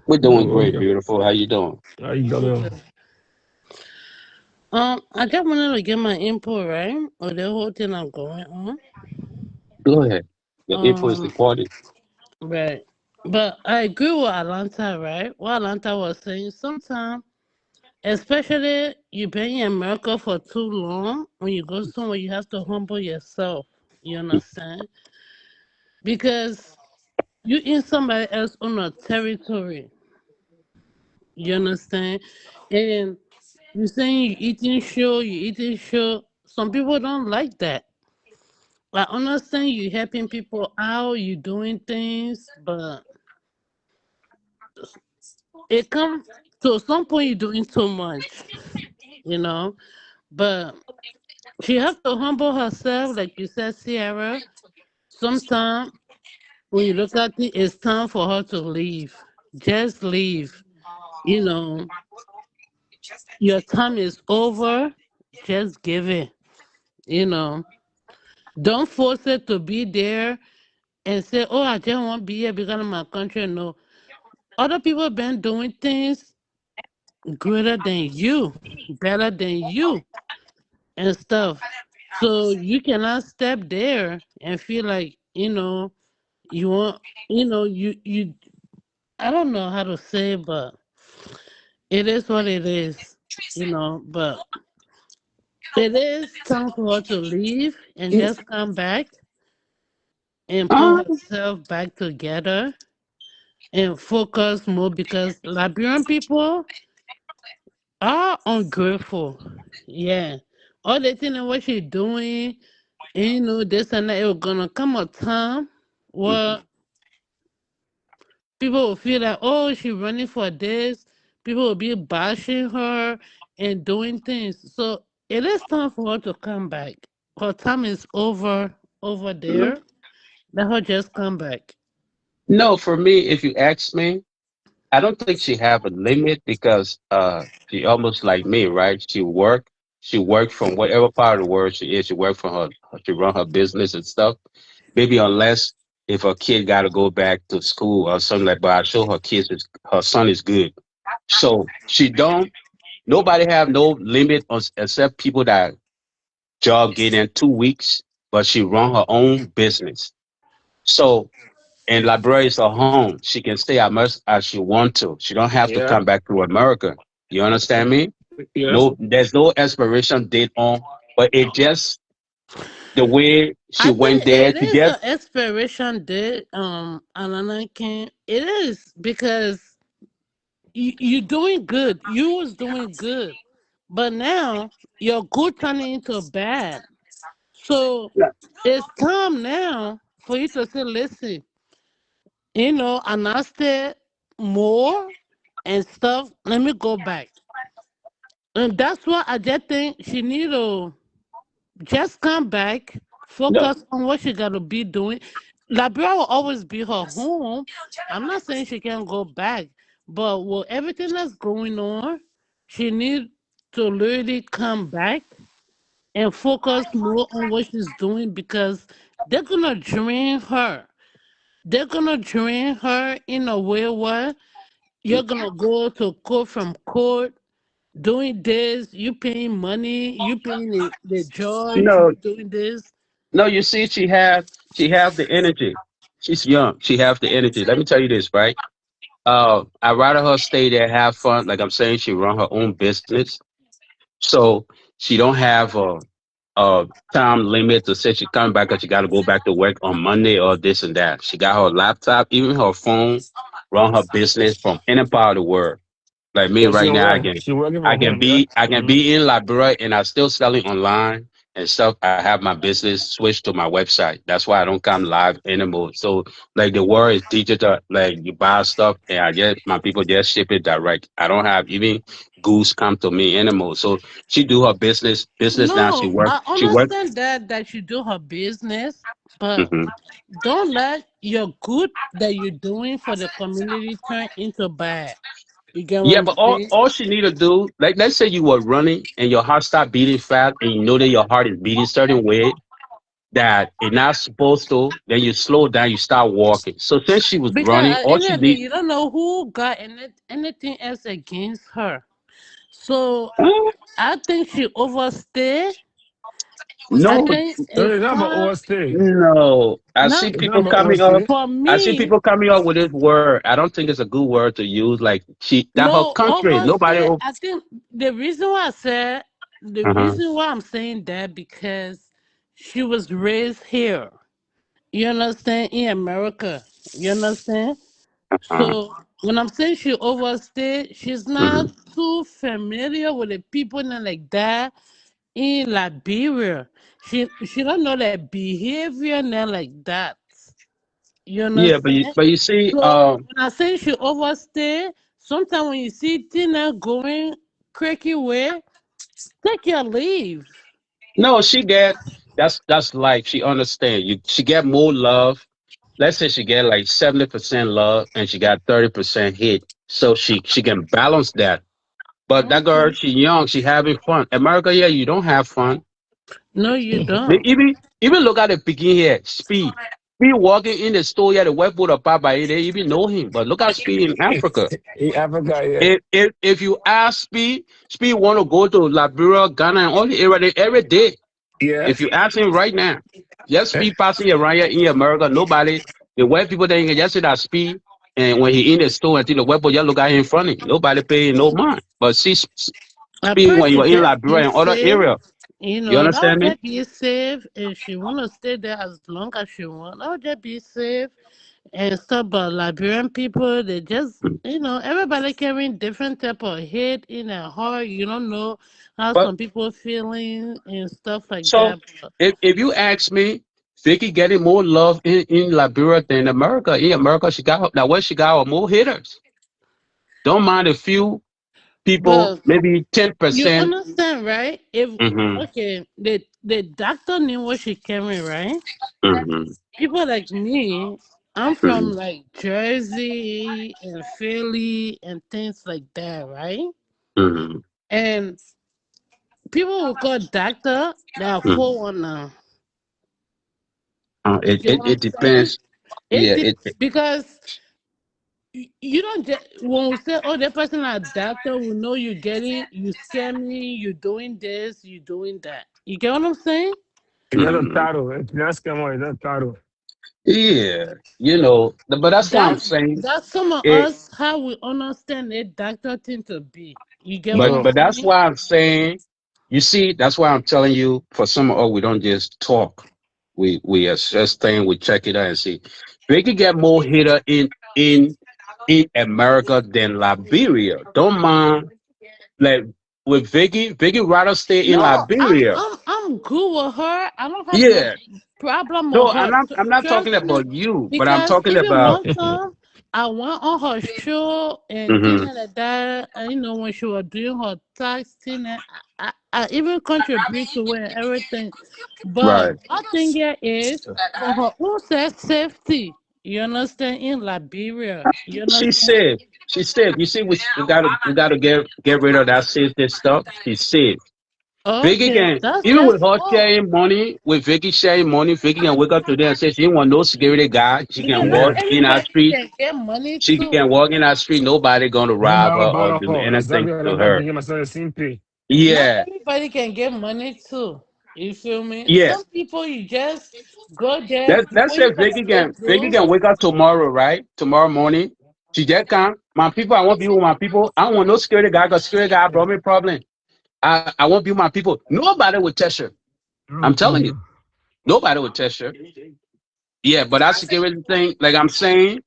We're doing Oh, great, okay. beautiful. How you doing? How you coming? Okay. I just wanted to get my input right on the whole thing I'm going on. Go ahead. The info is Um, important. right. But I agree with Atlanta, right? What Atlanta was saying. Sometimes, especially you been in America for too long, when you go somewhere, you have to humble yourself. You understand? Because you in somebody else on a territory. You understand? And you saying you eating sure, you eating sure. Some people don't like that. I understand you helping people out, you doing things, but it comes to some point you're doing too much, you know. But she have to humble herself, like you said, Sierra. Sometimes when you look at it, it's time for her to leave. Just leave. You know, your time is over. Just give it. You know, don't force it to be there and say, "Oh, I just want to be here because of my country." No, other people been doing things greater than you, better than you, and stuff. So you cannot step there and feel like you want you. I don't know how to say, but it is what it is, But it is time for her to leave and just come back and put Uh, herself back together and focus more because Liberian people are ungrateful. Yeah. All they think of what she's doing, and this and that, it was gonna come a time where people will feel like, oh, she's running for this. People will be bashing her and doing things. So it is time for her to come back. Her time is over there. Let her just come back. no, for me, if you ask me, I don't think she have a limit because she almost like me, right? She work from whatever part of the world she is. She work from she run her business and stuff. Maybe unless if her kid got to go back to school or something like. But I show her son is good. So she don't. Nobody have no limit except people that job get in 2 weeks, but she run her own business. So And Liberia is her home. She can stay as much as she want to. She don't have to Yeah. come back to America. You understand me? Yeah. No, there's no expiration date on, but it just the way she I went think there. it She is just an expiration date, Alana King. It is because you doing good. You was doing good, but now your good turning into bad. So it's time now for you to say, listen, and I stay more and stuff. Let me go back. And that's why I just think she need to just come back, no, focus on what she gotta be doing. Liberia will always be her home. I'm not saying she can go back, but with everything that's going on, she need to really come back and focus more on what she's doing because they're gonna drain her. They're gonna drain her in a way where you're gonna go to court from court doing this, you paying money, you paying the judge, no, you doing this. no. You see, she have the energy. She's young. She have the energy. Let me tell you this, right? I'd rather her stay there, have fun. Like I'm saying, she run her own business, so she don't have a time limit to say she come back because she got to go back to work on Monday or this and that. She got her laptop, even her phone, run her business from any part of the world. Like me Yeah, she right can now, work. She working from home. Yeah. I can be in Liberia and I still selling online and stuff. I have my business switched to my website. That's why I don't come live anymore. So like the world is digital. Like you buy stuff and I get my people just ship it direct. I don't have even goose come to me anymore. So she do her business now. She No, work I she work. understand that you do her business, but hmm don't let your good that you're doing for the community turn into bad. You get what Yeah, I'm but saying? all she need to do, like let's say you were running and your heart start beating fast and you know that your heart is beating certain way that it's not supposed to, then you slow down, you start walking. So since she was Because running, at the all end she of the day, did, you don't know who got anything else against her. So "Huh? I think she overstayed. I No, think No, it's it's not about time. overstay. no. Not It's not about for I see me. people coming up with this word. I don't think it's a good word to use. Like she, that her No, country, nobody. overstay. I think the Uh-huh, reason why I'm saying that because she was raised here. You understand? In America. You understand? uh-huh, So when I'm saying she overstayed, she's hmm not too familiar with the people and like that in Liberia. She don't know the behavior and like that. You Yeah, understand? but you see, So when I say she overstay, sometimes when you see Tina going cracky way, take your leave. no, she get that's life. She understand. She get more love. Let's say she get like 70% love and she got 30% hate. So she can balance that. But that girl, Okay. she young, she having fun. America, yeah, you don't have fun. No, you They don't. even look at the picking here, Speed. Speed walking in the store, yeah, the white boy up by they even know him. But look at Speed in Africa. In Africa, yeah. If you ask Speed, Speed want to go to Liberia, Ghana, and all the area every day. Yeah. If you ask him right now, just Speed passing around here in America, nobody, the white people they can just see that Speed. And when he in the store, until the white boy just look at him funny. Nobody paying no mind. But see I Speed pray when she you're in just be Liberia and other safe. area. You That would understand me? just be safe and she wanna stay there as long as she want. That would just be safe and stuff. But Liberian people, they just everybody carrying different type of hate in their heart. You don't know how But some people feeling and stuff like so that. But if you ask me, Vicky getting more love in Liberia than America. In America, she got now where she got more hitters. Don't mind a few people, but maybe you 10%. understand, right? If Mm-hmm. okay, the doctor knew what she carrying, right? Mm-hmm. People like me, I'm Mm-hmm. from like Jersey and Philly and things like that, right? Mm-hmm. And people will call doctor that Mm-hmm. 419. You It, get it what it I'm saying? depends. Yeah, Because you don't get when we say, oh, that person a doctor, we know you getting you scamming, you doing this, you doing that. You get what I'm saying? It's not a mm-hmm. title. It's not scam. It's not title. Yeah, but that's what I'm saying. That's some of It, us how we understand it doctor thing to be. You get what but I'm No, but that's saying? why I'm saying. You see, that's why I'm telling you. For some of us, we don't just talk. We assess things. We check it out and see. They could get more hitter in America than Liberia. Don't mind, like with Vicky rather stay in No, Liberia. I'm good with her. I don't have no Yeah. problem No, with her. I'm not talking Trust me, about you, but I'm because talking even about. one time I went on her show and things Hmm. like that. And, when she was doing her tax thing, and I even contribute to it and everything. But Right. my thing here is for her own safety. You understand? In Liberia, you She's understand? safe. She's safe. You see, we gotta get rid of that safety stuff. She's safe. Vicky Okay, can, even that's with her good. sharing money, with Vicky sharing money, Vicky can wake up today and say she didn't want no security guard. She can Because not walk yeah. in our everybody street. can get money She too. can walk in our street. Nobody gonna rob Nobody her will or bother do her. anything Exactly what to I'm her. thinking myself the same thing. Not Yeah. everybody can get money too. You feel me? Yeah. Some people you just go there Let's when you say gonna pay Vicky bills. can wake up tomorrow, right? Tomorrow morning. She just come. My people, I want to be with my people. I don't want no security guard because security guard brought me problem. I want to be with my people. Nobody will test her. I'm telling you. Nobody will test her. Yeah, but that security thing, like I'm saying,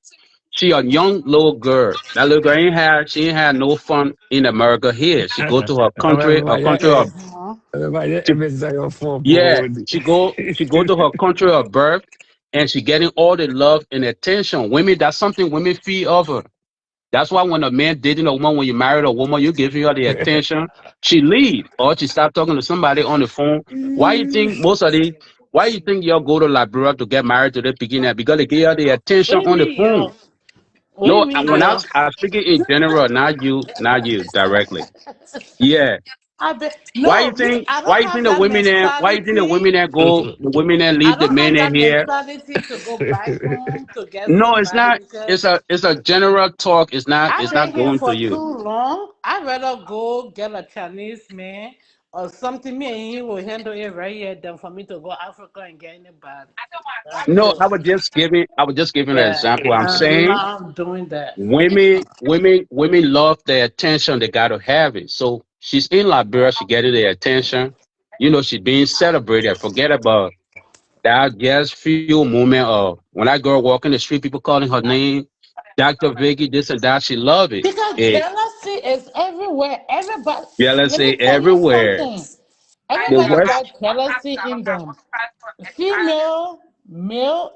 she a young little girl. That little girl she ain't had no fun in America here. She go to her Everybody, country of Uh-huh. everybody, she, everything's your fault, yeah, bro. she go to her country of birth and she getting all the love and attention. Women, that's something women feel of her. That's why when a man dating a woman, when you married a woman, you giving her the attention, she leave or she start talking to somebody on the phone. Why you think most of the why you think y'all go to Liberia to get married to the beginner? Because they give her the What do attention you on the mean, phone. yo? What do you No, mean, when yo? I speaking in general, not you directly. Yeah. I bet no, me. I don't have that Why you think the women mentality. that go the women that I leave the don't men have in that here? mentality to go back home to get No, it's somebody not. because It's a general talk. I've It's been not here going to for you. too long. I'd rather go get a Chinese man or something. Me and he will handle it right here than for me to go Africa and get anybody. That's No, it. I was just giving an Yeah, example. I'm I'm saying not doing that. women love the attention they gotta have it. So she's in Liberia, she getting the attention. She's being celebrated. Forget about that just few moment of when that girl walking the street, people calling her name, Dr. Vicky, this and that. She love it. Because jealousy is everywhere. Everybody, Yeah, let's let me say tell you everywhere. something. The Everybody worst, got jealousy in them. Female, male,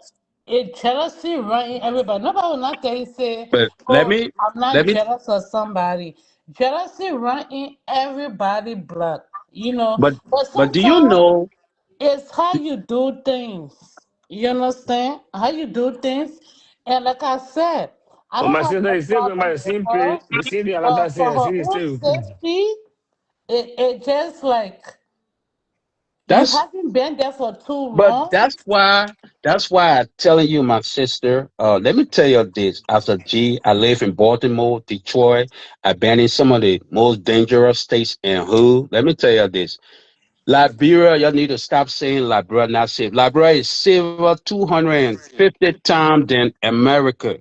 jealousy running everybody. Nobody will not tell you say, but "Oh, I'm let not me, jealous of somebody." Jealousy run in everybody blood, but, But but do you sometimes know, it's how you do things. You understand how you do things, and like I said, I Oh, don't my have sister no is still going by problem the with same her, place, the same thing but Alanta for said, I her see they own still. safety, it just like you that's, haven't been there for too but long. that's why I'm telling you, my sister, let me tell you this. As a G, I live in Baltimore, Detroit. I've been in some of the most dangerous states in who. Let me tell you this. Liberia, you need to stop saying Liberia not safe. Liberia is safer 250 times than America.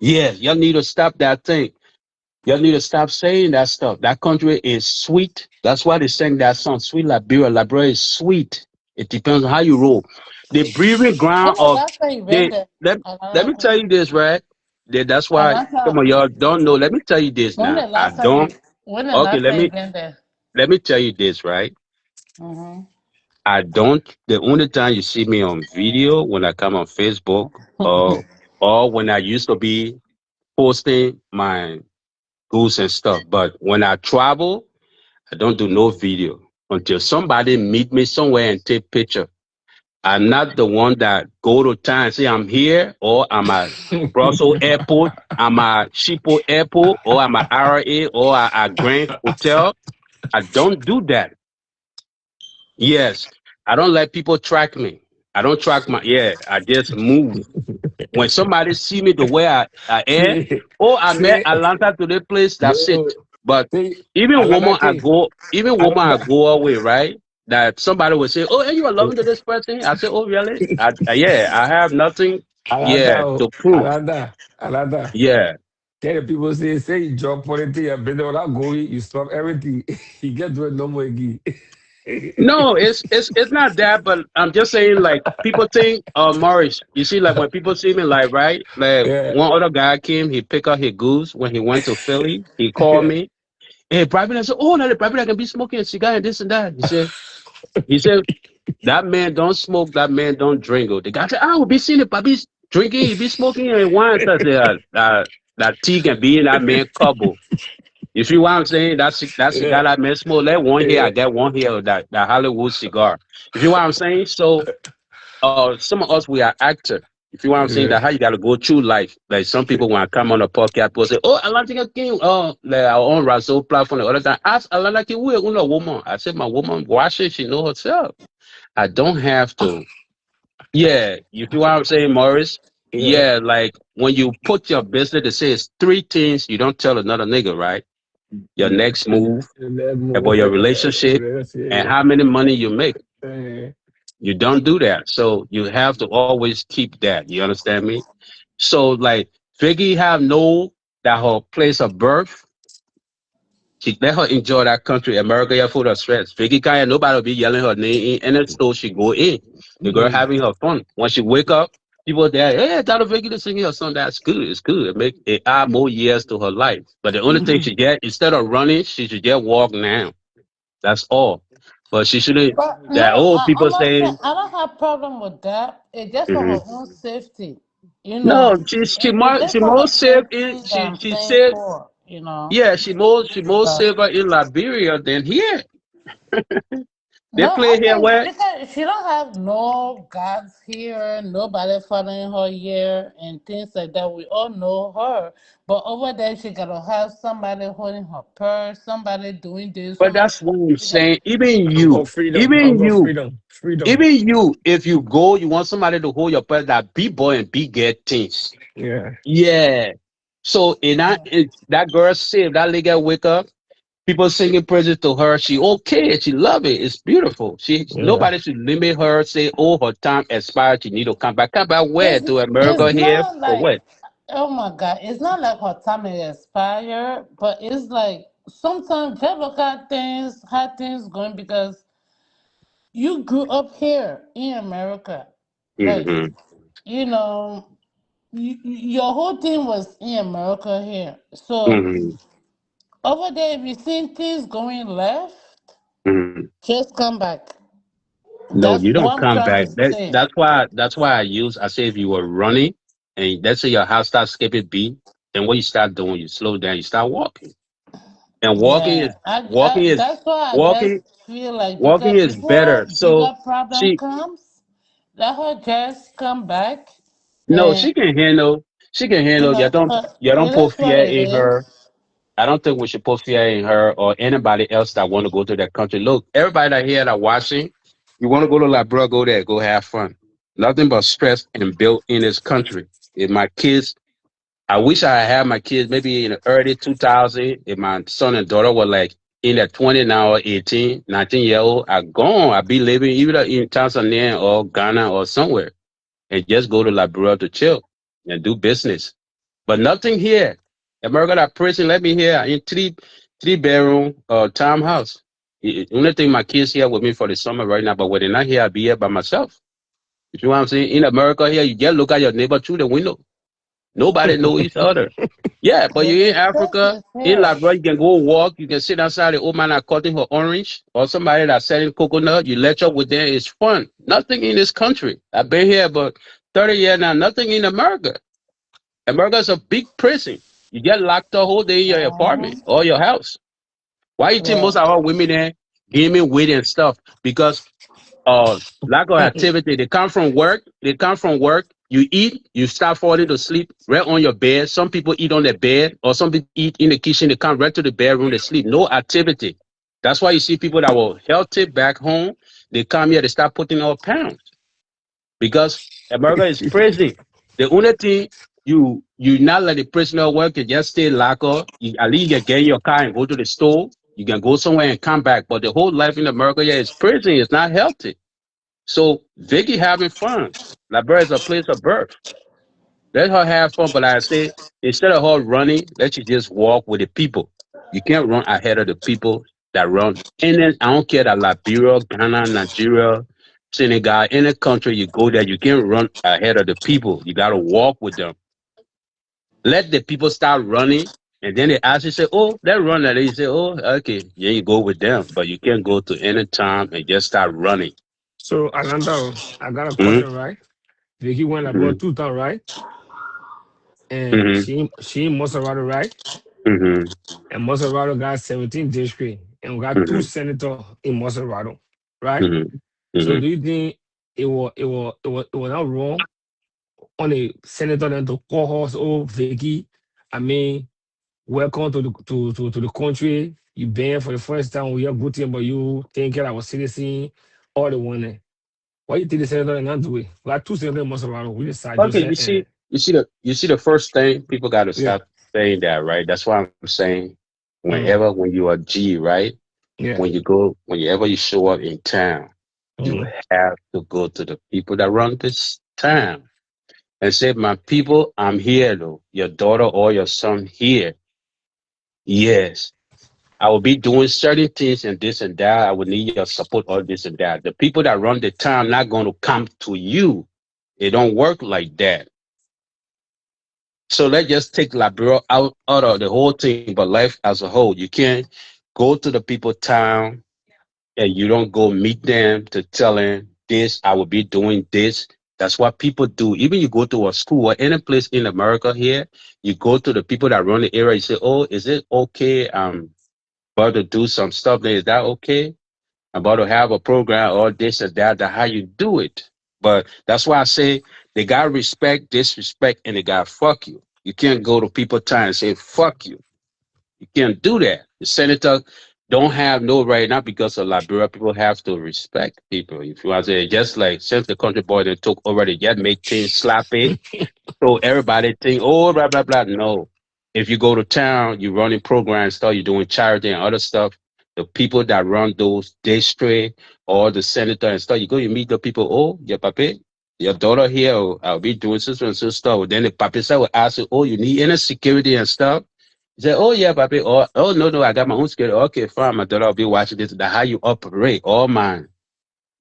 Yeah, you need to stop that thing. You need to stop saying that stuff. That country is sweet. That's why they sang that song, Sweet Liberia. Liberia is sweet. It depends on how you roll. The breathing When ground the of last time you been the there? let me tell you this, right? That's why some Atlanta. of y'all don't know. Let me tell you this When now. the I last time don't you? When the okay, last time you been there? let me tell you this, right? Mm-hmm. I don't. The only time you see me on video when I come on Facebook or when I used to be posting my goods and stuff. But when I travel, I don't do no video until somebody meet me somewhere and take picture. I'm not the one that go to town and say I'm here or I'm at Brussels Airport, I'm at Schiphol Airport, or I'm at RA or at Grand Hotel. I don't do that. Yes, I don't let people track me. I don't track I just move. When somebody see me the way I am, See, oh, I met see, Atlanta to the place, that's it. no, But see, even another woman thing, I go another, away, right? that somebody would say, "Oh, and you are loving to this person." I said, "Oh, really? Yeah, I have nothing, yeah, Alada, to prove. Alada. Yeah, Tell the people say you drop politics and been without going, you stop everything. You get to it no more again. no, it's not that, but I'm just saying, like people think, Morris, you see, like when people see me, like right, like Yeah, one other guy came, he picked up his goose when he went to Philly. He called yeah, me, hey, private. I said, "Oh, now the private I can be smoking a cigar and this and that." He said, that man don't smoke, that man don't drink. Oh, the guy said, "I will be seeing it, but be drinking, he be smoking and wine." So I said, that tea can be in that man couple. You see what I'm saying? That yeah, cigar that man smoke, let one here, I yeah, get one here of that Hollywood cigar. You see what I'm saying? So some of us we are actors. You see what I'm saying? yeah, That how you gotta go through life. Like some people when I come on a podcast, people say, "Oh, Atlantic King, like our own Razzle platform the other time. Ask Atlantic King, we're a woman." I said, "My woman, why should she know herself? I don't have to." Yeah, you see what I'm saying, Morris? yeah. Yeah, like when you put your business, it says three things you don't tell another nigga, right? Your next move, Let about move. your relationship, and Yeah, how many money you make. yeah. You don't do that. So you have to always keep that. You understand me? So like Vicky have know that her place of birth. She let her enjoy that country, America, yeah, full of stress. Vicky can't nobody will be yelling her name in the store. She go in. The girl Mm. having her fun. When she wake up, people there, "Hey, Dr. Vicky to sing her song." That's good. It's good. It make it add more years to her life. But the only thing she get, instead of running, she should just walk now. That's all. But she shouldn't But that no, old people I'm not saying saying, I don't have problem with that. It's just for mhm. her own safety, you know. No, It's she just for more her safe in safety that I'm she saying said, for, you know. yeah, she more But safer in Liberia than here. They no, play I here think where, because she don't have no guards here, nobody following her here, and things like that. We all know her, but over there she gotta have somebody holding her purse, somebody doing this, but somebody. that's what I'm She got, saying. Even I'm you, got freedom. I'm even got you, freedom. Freedom. even you, if you go, you want somebody to hold your purse, that big boy and big girl things. Yeah, Yeah. So that girl safe, that lady wake up, people singing praises to her. She okay, she love it. It's beautiful. yeah. Nobody should limit her, say, "Oh, her time expired, she need to come back." Come back where? To it's America here not for like, what? oh my God, it's not like her time is expired, but it's like sometimes just look at things, how things going because you grew up here in America. Like, Mm-hmm. you know, your whole thing was in America here. So Mm-hmm. over there, if you see things going left, Mm-hmm. just come back. No, That's you don't what I'm come trying to back. say. That's why I say if you were running and let's say your house starts skipping beat, then what you start doing, you slow down, you start walking. And Yeah, walking is that's why I just walking feel like walking because is before better. So bigger problem she comes, let her just come back no, and she can handle you don't it put is what fear it in her. is. I don't think we should put fear in her or anybody else that want to go to that country. Look, everybody that here that watching, you want to go to Liberia, go there, go have fun. Nothing but stress and built in this country. If my kids, I wish I had my kids maybe in the early 2000. If my son and daughter were like in their 20 now or 18, 19-year old, I gone. I'd be living either in Tanzania or Ghana or somewhere and just go to Liberia to chill and do business. But nothing here. America that prison let me here in three bedroom townhouse. Only thing my kids here with me for the summer right now, but when they're not here, I'll be here by myself. You see what I'm saying? In America here, you just look at your neighbor through the window. Nobody know each other. Yeah, but The you're in stress Africa, is in here. Liberia, you can go walk, you can sit outside, the old man are cutting her orange, or somebody that's selling coconut, you lecture with them, it's fun. Nothing in this country. I've been here about 30 years now, nothing in America. America's a big prison. You get locked the whole day in your apartment Uh-huh. or your house. Why you think Yeah. most of our women there gaming weight and stuff? Because lack of activity. They come from work. You eat, you start falling to sleep right on your bed. Some people eat on their bed, or some people eat in the kitchen. They come right to the bedroom, they sleep. No activity. That's why you see people that were healthy back home, they come here, they start putting on pounds because America is prison. The only thing you not let the prisoner work, you just stay locker. At least you get in your car and go to the store. You can go somewhere and come back. But the whole life in America, yeah, is prison. It's not healthy. So Vicky having fun. Liberia is a place of birth. Let her have fun. But like I say, instead of her running, let you just walk with the people. You can't run ahead of the people that run. And then I don't care that Liberia, Ghana, Nigeria, Senegal, any country you go there, you can't run ahead of the people. You got to walk with them. Let the people start running. And then they ask you, say, oh, let's run. And then you say, oh, okay. Yeah, you go with them. But you can't go to any time and just start running. So Alanda, I got a Mm-hmm, question, right? Vicky went mm-hmm, about 2000, right? And mm-hmm, she in Maserati, right? mm-hmm, And Maserati got 17 district, and we got two mm-hmm, senators in Maserati, right? mm-hmm, So mm-hmm. do you think it was not wrong on the senator then to call her, oh Vicky, I mean, welcome to the country. You been for the first time. We are good thing about you, taking care of our citizen, all the one. Why you think the senator and not do it? We got two senators in Maserati. We decide Okay, Joseph and you see the first thing people got to yeah, stop saying that, right? That's why I'm saying mm, when you are G, right? yeah, Whenever you show up in town, you mm, have to go to the people that run this town and say, "My people, I'm here, though. Your daughter or your son here. Yes, I will be doing certain things and this and that. I will need your support, all this and that. The people that run the town not going to come to you. It don't work like that. So let's just take Liberia out of the whole thing, but life as a whole. You can't go to the people town and you don't go meet them to tell them this, I will be doing this. That's what people do. Even you go to a school or any place in America here, you go to the people that run the area, you say, oh, is it okay? About to do some stuff there. Is that okay? About to have a program or this or that, how you do it. But that's why I say they got respect, disrespect, and they got fuck you. You can't go to people time and say fuck you. You can't do that. The senator don't have no right, not because of Liberia. People have to respect people. If you want to say, just like since the country boy they took over, they just make things sloppy. So everybody think, oh, blah, blah, blah. No. If you go to town, you running programs, stuff, you're doing charity and other stuff. The people that run those district or the senator and stuff, you go, you meet the people, oh, your papi, your daughter here, oh, I'll be doing so and so stuff. Then the papi side will ask you, oh, you need any security and stuff? You say, oh, yeah, papi. Oh, no, no, I got my own security. Okay, fine, my daughter will be watching this. That's how you operate. All mine.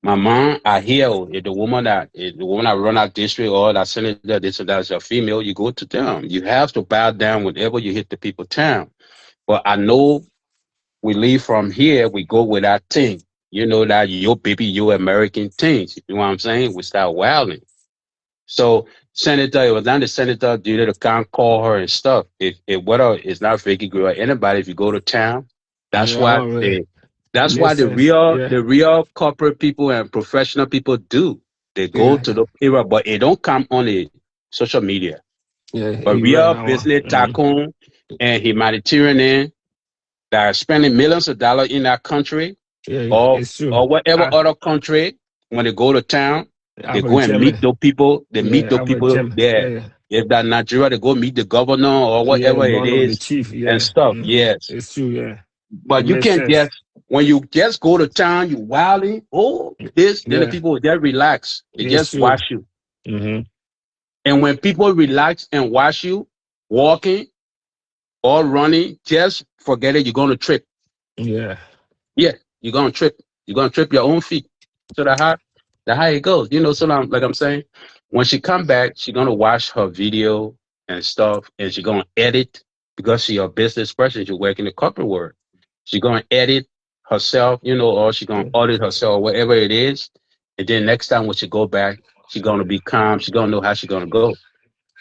My mom, I hear the woman that run our district or that senator, this and that is a female, you go to them. You have to bow down whenever you hit the people town. But I know we leave from here, we go with that thing. You know that your baby, your American things. You know what I'm saying? We start wilding. So senator, it was not the senator due to can't call her and stuff. If whether it's not Vicky girl or anybody, if you go to town, that's yeah, what all right. they that's Makes what sense. Yeah, the real corporate people and professional people do. They go yeah, to the area, but it don't come on the social media. yeah. But You're right real now. business tycoon and humanitarian that are spending millions of dollars in that country Yeah, or it's true. or whatever I other country, when they go to town, I they have a go and meet German. those people. They meet Yeah, I those have a people German. there. Yeah, If that Nigeria, they go meet the governor or yeah. whatever it Gone over the is chief. and Yeah, stuff. Yes, it's true. Yeah, it but you makes can't just sense. when you just go to town, you wilding. Oh, this then the Yeah, people just relax. They it's just true. watch you. Mm-hmm. And when people relax and watch you walking or running, just forget it. You're gonna trip. Yeah, Yeah, you're gonna trip. You're gonna trip your own feet. So that how it goes. You know, so now, like I'm saying, when she come back, she gonna watch her video and stuff, and she gonna edit because she a business person. She work in the corporate world. She gonna edit herself, you know, or she gonna yeah, audit herself, whatever it is. And then next time when she go back, she gonna be calm. She gonna know how she gonna go.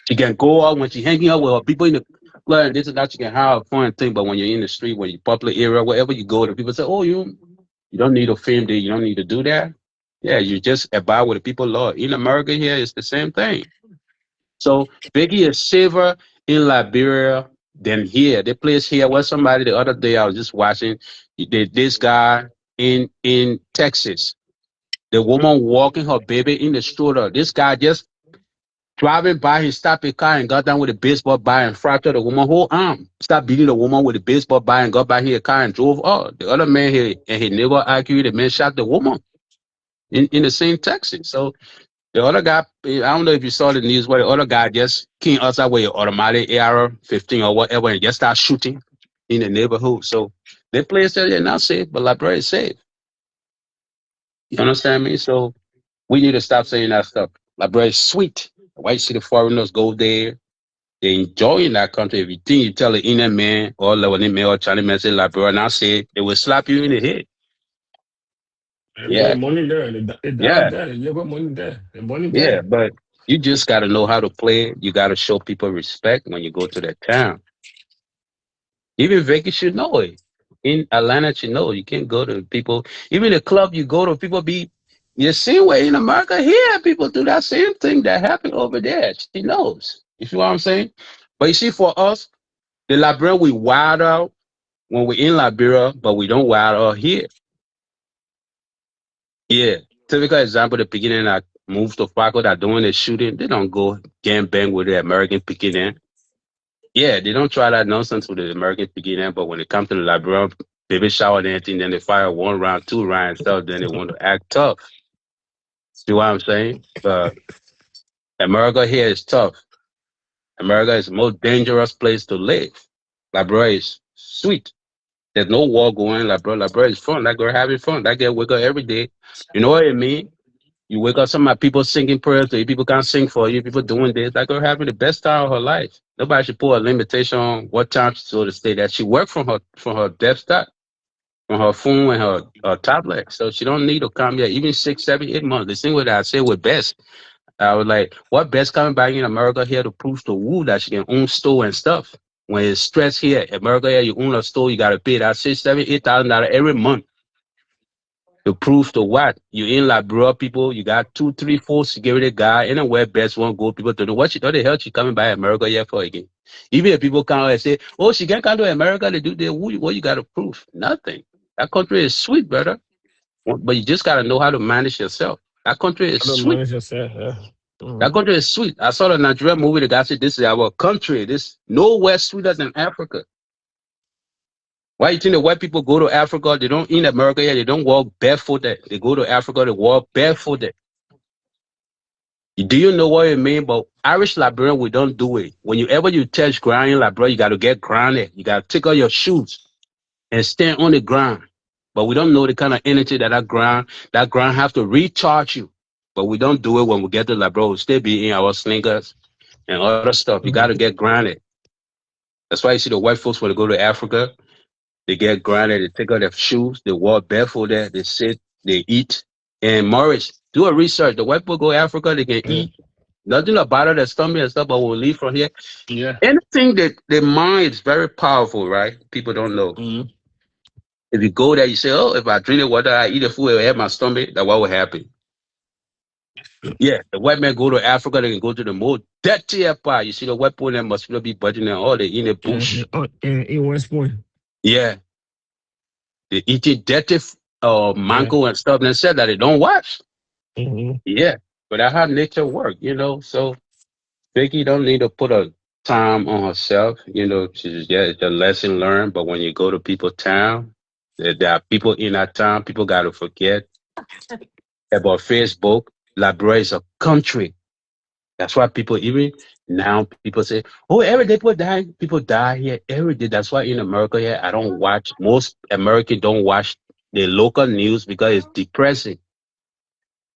She can go out when she hanging out with her people in the club and this and that. She can have a fun thing. But when you're in the street, when you public area, wherever you go, the people say, "Oh, you don't need to film there. You don't need to do that." Yeah, you just abide with the people law. In America here, it's the same thing. So Biggie is safer in Liberia than here. The place here where somebody the other day I was just watching this guy in Texas. The woman walking her baby in the stroller. This guy just Driving by, he stopped his car and got down with a baseball bat and fractured the woman's whole arm. Stopped beating the woman with a baseball bat and got back in his car and drove off. The other man here, and he never argued. The man shot the woman in the same taxi. So the other guy, I don't know if you saw the news, where the other guy just came outside with an automatic AR-15 or whatever and just started shooting in the neighborhood. So they place that they're not safe, but Liberia is safe. You understand me? So we need to stop saying that stuff. Liberia is sweet. Why you see the foreigners go there? They enjoying that country. If you think you tell an Indian man or Lebanese man or Chinese man say Liberia, now say they will slap you in the head. But Yeah, the money there, the dollar yeah, there, the labor money there, the money yeah. there. But you just got to know how to play. You got to show people respect when you go to that town. Even Vegas should know it. In Atlanta, should know you can't go to people. Even the club you go to, people be the same way in America. Here, people do that same thing that happened over there. She knows. You see what I'm saying? But you see, for us, the Liberian, we wild out when we're in Liberia, but we don't wild out here. Yeah. Typical example, the beginning I moved to Fargo that doing the shooting, they don't go gang bang with the American beginning. Yeah, they don't try that nonsense with the American beginning, but when it comes to the Liberian baby shower and anything, then they fire 1 round, 2 rounds, and stuff, then they want to act tough. See what I'm saying? America here is tough. America is the most dangerous place to live. Liberia is sweet. There's no war going. Liberia is fun. That girl having fun. That girl wake up every day. You know what I mean? You wake up, some of my people singing prayers to you. People can't sing for you. People doing this. That girl having the best time of her life. Nobody should put a limitation on what time she's supposed to stay there. She worked from her desktop, from her phone and her tablet. So she don't need to come here. Even 6, 7, 8 months. The thing with that I say with Best. I was like, what Best coming back in America here to prove to who that she can own store and stuff. When it's stress here, America here, you own a store, you gotta pay that 6, 7, $8,000 every month. To prove to what? You in Liberia, people, you got 2, 3, 4 security guy, anywhere Best won't go, people to know what the hell she coming by America here for again. Even if people come out and say, oh, she can't come to America to do this, what you gotta prove? Nothing. That country is sweet, brother. But you just gotta know how to manage yourself. That country is How to sweet. manage yourself, yeah. That country is sweet. I saw the Nigerian movie, the guy said, this is our country. This nowhere sweeter than Africa. Why you think the white people go to Africa? They don't in America here. They don't walk barefooted. They go to Africa. They walk barefooted. Do you know what I mean? But Irish Liberian, we don't do it. Whenever you touch ground in Liberia, you got to get grounded. You got to take off your shoes and stand on the ground. But we don't know the kind of energy that ground have to recharge you. But we don't do it when we get to Liberia. We still be in our slingers and other stuff. You got to get grounded. That's why you see the white folks when they go to Africa. They get grounded, they take off their shoes, they walk barefoot there, they sit, they eat. And Morris, do a research. The white people go to Africa, they can eat. Nothing about their stomach and stuff, but we'll leave from here. Yeah. Anything that their mind is very powerful, right? People don't know. If you go there, you say, oh, if I drink the water, I eat the food, it will my stomach, that's what will happen. Yeah, the white man go to Africa, they can go to the most dirty part. You see the white people, they must be budging and all they in the bush. In West Point. Yeah. They eat it dirty mango and stuff, and they said that they don't wash. Yeah, but that's how nature works, you know. So Vicky don't need to put a time on herself, you know. It's a lesson learned. But when you go to people's town, there are people in that town. People got to forget about Facebook. Liberia is a country. That's why people even now people say, "Oh, every day people die. People die here every day." That's why in America here, I don't watch. Most Americans don't watch the local news because it's depressing.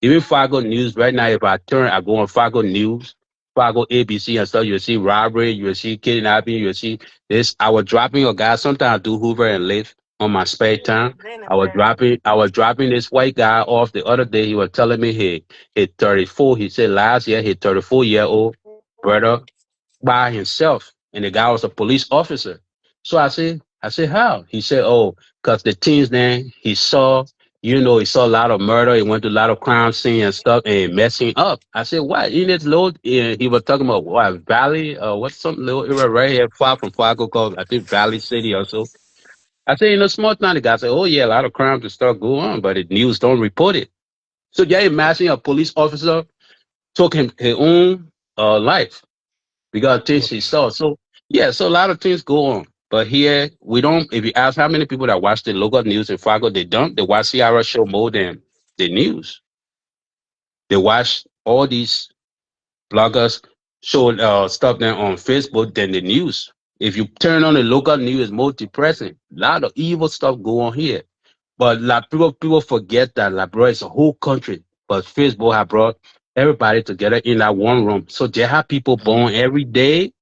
Even Fargo News right now, if I go on Fargo News, Fargo ABC and stuff, you'll see robbery, you'll see kidnapping, you'll see this. I was dropping a guy. Sometimes I do Hoover and live on my spare time. I was dropping this white guy off the other day. He was telling me he 34. He said last year he 34-year-old brother by himself, and the guy was a police officer. So I said, how? He said, oh, because the teens then he saw a lot of murder. He went to a lot of crime scene and stuff and messing up. I said, what? In this little, he was talking about what, Valley, what's some little area right here far from Fargo called, I think, Valley City or so. I said, in a small town, the guy said, oh yeah, a lot of crimes to start going on, but the news don't report it. So yeah, imagine a police officer took his own life because things she saw. So yeah, so a lot of things go on. But here we don't. If you ask how many people that watch the local news in Fargo, they don't. They watch Ciara show more than the news. They watch all these bloggers show stuff then on Facebook than the news. If you turn on the local news, it's more depressing. A lot of evil stuff go on here. But like people forget that Liberia is a whole country. But Facebook have brought everybody together in that one room. So they have people born every day.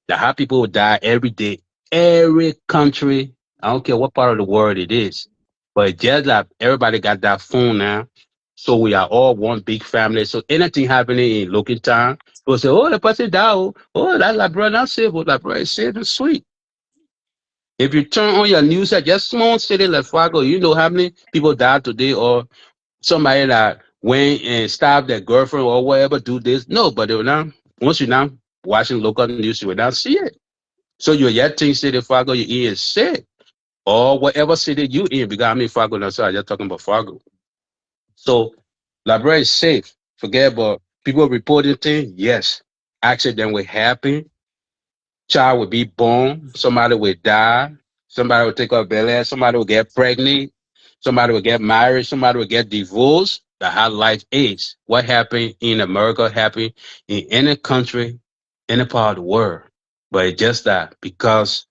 They have people who die every day. Every country, I don't care what part of the world it is. But just like everybody got that phone now. So we are all one big family. So anything happening in local town, people say, oh, the person died. Oh, that's Liberia not safe. Oh, Liberia is safe and sweet. If you turn on your news at just small city like Fargo, you know how many people died today or somebody that went and stabbed their girlfriend or whatever do this. No, but they will not, once you're not watching local news, you will not see it. So you're yet think city Fargo, you're in sick. Or whatever city you in, because I'm in Fargo now, so I'm just talking about Fargo. So Liberia is safe. Forget about people reporting things. Yes. Accident will happen. Child will be born, somebody will die, somebody will take up belly, somebody will get pregnant, somebody will get married, somebody will get divorced. That's how life is. What happened in America happened in any country, any part of the world. But it's just that because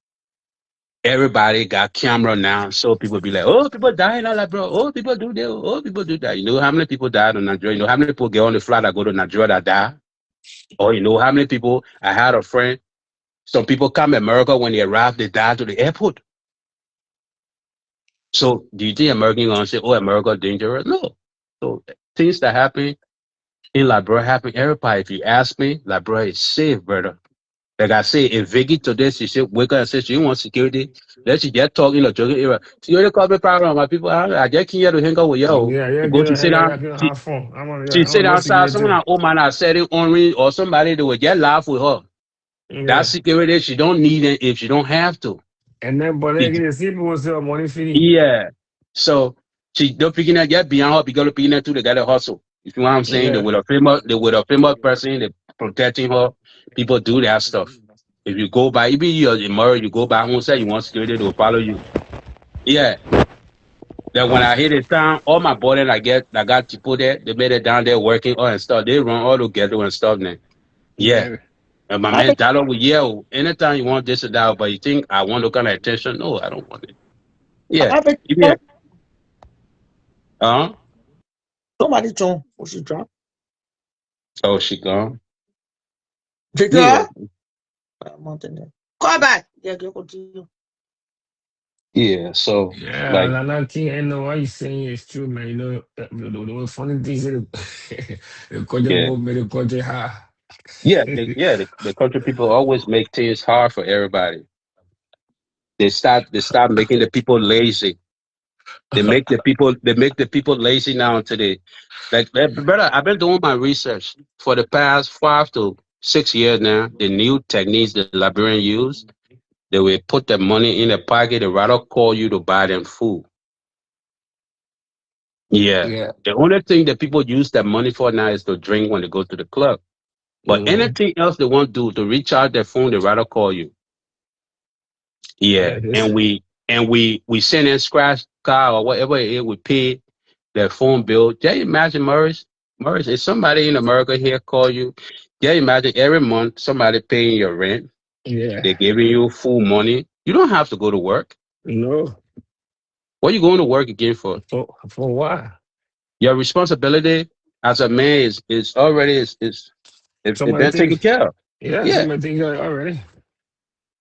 everybody got camera now, so people be like, oh, people dying all that, bro. Oh, people do this. Oh, people do that. You know how many people died in Nigeria? You know how many people get on the flight that go to Nigeria that die? Or you know how many people, I had a friend, some people come to America when they arrive, they die to the airport. So do you think Americans gonna say, "Oh, America dangerous"? No. So things that happen in Liberia happen everybody. If you ask me, Liberia is safe, brother. Like I say, if Vicky today she said wake up and say she want security, let she just talk in a joking era. Security call me problem. My people, I just came here to hang out with y'all. Yeah, yeah, You go get to a sit hang out, down. I can She, have fun. she I'm sit no outside. security. Someone old man I said it on ring or somebody they will just laugh with her. That Yeah. security she don't need it if she don't have to. And then, but they get the people will say money free. Yeah. So she don't picking that get beyond her because picking that too, they gotta hustle. You know what I'm saying? Yeah. They with a famous person, they protecting her. People do that stuff. If you go by, even you're in Murray, you go by home, say you want security, they will follow you. Yeah. Then when I hit the town, all my boys I got people there, they made it down there working all and stuff. They run all together and stuff now. Yeah. Yeah. And my I man think Dollar will yell anytime you want this or that, but you think I want to kind of attention? No, I don't want it. Yeah. I bet Yeah. Uh-huh. somebody told who she drop. Oh, she gone. Did Yeah, you? Mountain there. Call back. Yeah, go continue. yeah. So Yeah, like, and another thing I know what you're saying is true, man. You know, the funny thing is the country yeah, movement, the country high. the country people always make things hard for everybody. They start making the people lazy. They make the people lazy now today. Like, brother, I've been doing my research for the past 5 to 6 years now. The new techniques the Liberian use, they will put the money in the pocket. They rather call you to buy them food. Yeah. Yeah. The only thing that people use that money for now is to drink when they go to the club. But Mm-hmm. anything else they want to do to recharge their phone, they rather call you. Yeah. Yeah, this. And we send in scratch card or whatever it is, we pay their phone bill. Just imagine, Maurice, if somebody in America here call you, just imagine every month somebody paying your rent, Yeah. they're giving you full money. You don't have to go to work. No. What are you going to work again for? For what? Your responsibility as a man is already is Somebody been taken think. care of. Yeah, Yeah. somebody think already.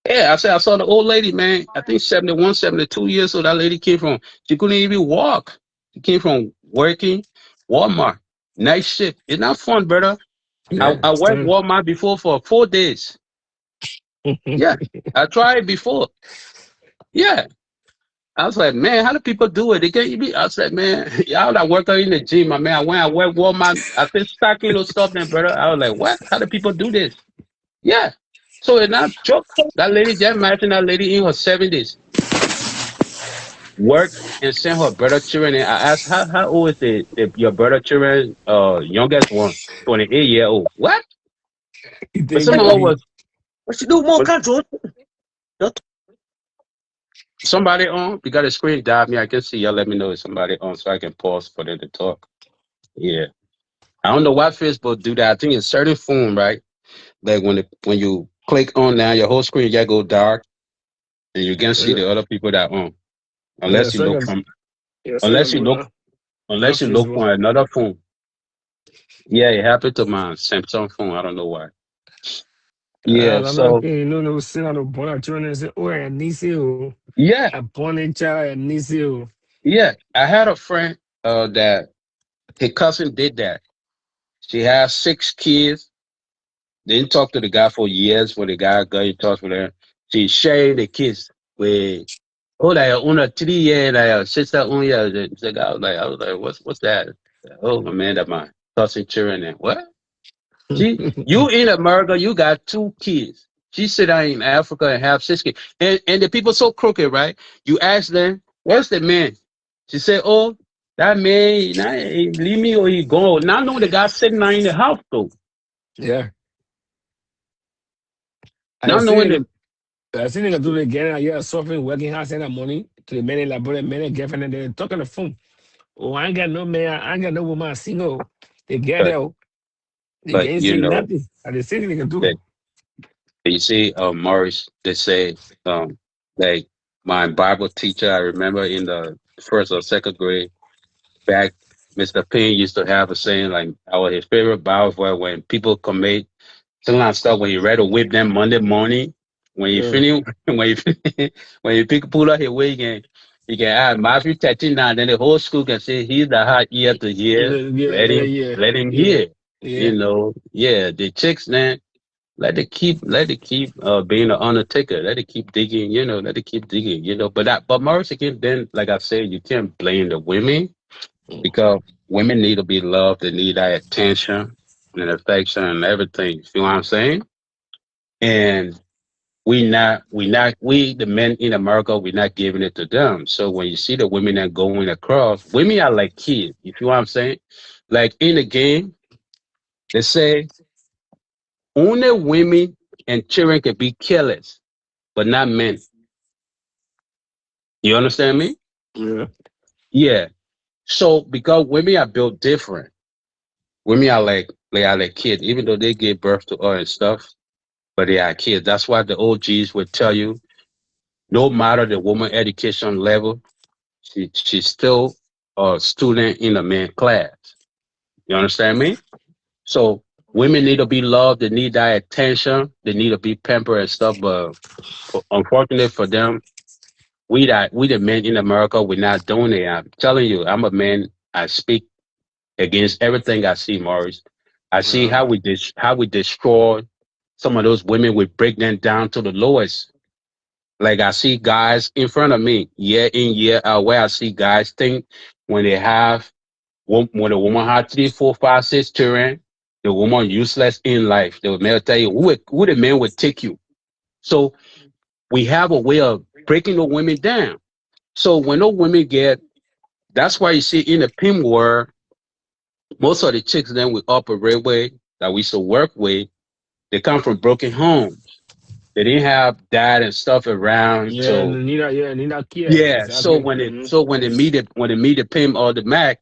Yeah, I saw the old lady, man. I think 71, 72 years old. That lady came from, she couldn't even walk. She came from working Walmart, night shift. It's not fun, brother. Yeah, I worked still. Walmart before for 4 days. Yeah, I tried before. Yeah. I was like, man, how do people do it? They can't even, I was like, man, y'all that work out in the gym, my man. I work Walmart, I think stocking those stuff there, brother. I was like, what? How do people do this? Yeah. So it's not joke. That lady, just imagine that lady in her 70s. Work and send her brother children. And I asked, how old is your brother children? Youngest one, 28-year-old. What? You But think some Someone of Gabby? was what she do more was control. somebody on. You got a screen dive me. I can see y'all. Let me know if somebody on, so I can pause for them to talk. Yeah, I don't know why Facebook do that. I think it's certain phone, right? Like when you click on now, your whole screen yeah go dark, and you can see Yeah, the other people that on. yeah, Unless you so I look can, from, yeah, so I unless can you do look, that. Not unless you look Facebook. on another phone. Yeah, it happened to my Samsung phone. I don't know why. Yeah. I'm not So kidding. You know, sit on the born at children and say, oh, I need you. yeah, I born a child, I need you. yeah. I had a friend that his cousin did that. She has 6 kids. Didn't talk to the guy for years. For the guy got in touch with her, she shared the kids with. Oh, like una 3 year, like sister, the guy I was like, what's that? Oh, man, that my cousin children. And what? You in America, you got 2 kids. She sit down in Africa and have 6 kids. And the people so crooked, right? You ask them, where's the man? She said, oh, that man, nah, he leave me or he gone. Now I know the guy sitting there in the house though. Yeah. I Now see knowing nigga, the I see nigga do it again. I hear suffering, working hard, send that money to the men in Liberia, men and girlfriend, and they talk on the phone. Oh, I ain't got no man, I ain't got no woman, single. They get but there, they but can't you say know nothing. And they say nigga that do. you see Morris, they say like my Bible teacher, I remember in the first or second grade back, Mr. Payne used to have a saying like our his favorite Bible verse when people commit sometimes stuff when you ready to whip them Monday morning. When you Yeah. finish when you when you pick pull out your way again, you can add Matthew 13 now, then the whole school can say he's the hot ear to hear, Yeah, yeah, let him yeah, hear. yeah. Yeah, the chicks man, let it keep being an undertaker. Let it keep digging, let it keep digging, but Morris again, then like I said, you can't blame the women because women need to be loved, they need that attention and affection and everything. You know what I'm saying? And we the men in America, we're not giving it to them. So when you see the women that going across, women are like kids. You feel what I'm saying? Like in the game, they say only women and children can be careless, but not men. You understand me? Yeah. Yeah. So because women are built different, women are like they are like kids, even though they give birth to us and stuff, but they are kids. That's why the OGs would tell you, no matter the woman education level, she's still a student in a man class. You understand me? So women need to be loved. They need that attention. They need to be pampered and stuff. But unfortunately for them, we the men in America, we're not doing it. I'm telling you, I'm a man. I speak against everything I see, Maurice. I see Uh, how we destroy some of those women. We break them down to the lowest. Like I see guys in front of me, year in year out, where I see guys think when they have when a woman had 3, 4, 5, 6 children, the woman useless in life. They will tell you who the man would take you. So we have a way of breaking the women down. So when those women get, that's why you see in the pimp world, most of the chicks then we operate with that we used to work with, they come from broken homes. They didn't have dad and stuff around. yeah, So need that care. yeah, Exactly. so when they meet the pimp or the Mac,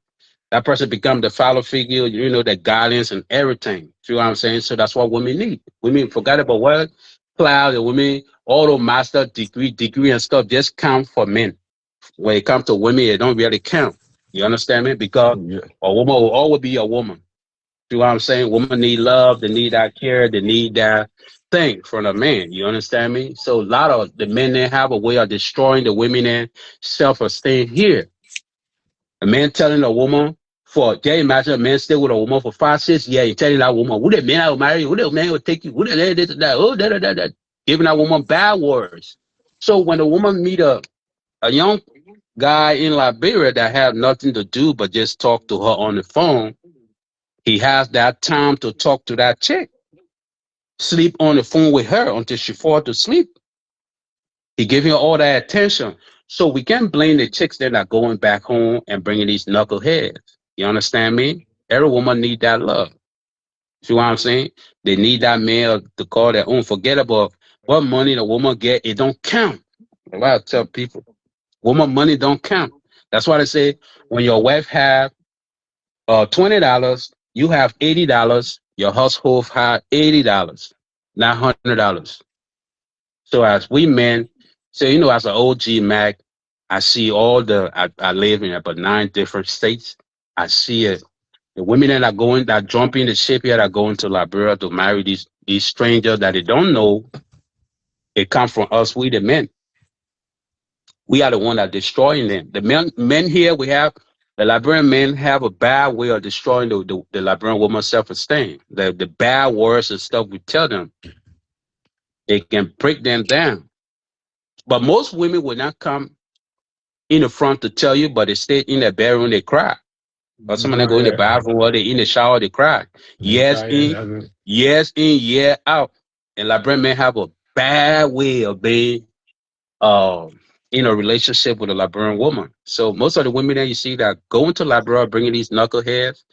that person become the father figure, the guidance and everything. See what I'm saying? So that's what women need. Women forget about what cloud the women, all the master degree and stuff just count for men. When it comes to women, it don't really count. You understand me? Because Yeah. a woman will always be a woman. See what I'm saying? Women need love, they need that care, they need that thing from a man. You understand me? So a lot of the men they have a way of destroying the women and self-esteem here. A man telling a woman can you imagine a man stay with a woman for 5, 6 years, you telling that woman, who the man I will marry you, who the man will take you, who the man this and that, oh that, giving that woman bad words. So when a woman meet a young guy in Liberia that have nothing to do but just talk to her on the phone, he has that time to talk to that chick, sleep on the phone with her until she fall to sleep. He giving her all that attention. So we can't blame the chicks that are going back home and bringing these knuckleheads. You understand me? Every woman need that love. See what I'm saying? They need that man to call their own. Forget about what money the woman get. It don't count. That's why I tell people, woman money don't count. That's why they say when your wife have $20, you have $80. Your household have $80, not $100. So as we men, so as an OG Mac, I see I live in about 9 different states. I see it. The women that jump in the ship here that go into Liberia to marry these strangers that they don't know, it come from us, we the men. We are the one that destroying them. The men here, the Liberian men have a bad way of destroying the Liberian woman's self-esteem. The bad words and stuff we tell them, it can break them down. But most women will not come in the front to tell you, but they stay in their bedroom, they cry. Or someone that go in the Yeah. bathroom or they in the shower, they cry. They Years cry, in, exactly. years in, year out. And Liberian men have a bad way of being in a relationship with a Liberian woman. So most of the women that you see that go into Liberia bringing these knuckleheads,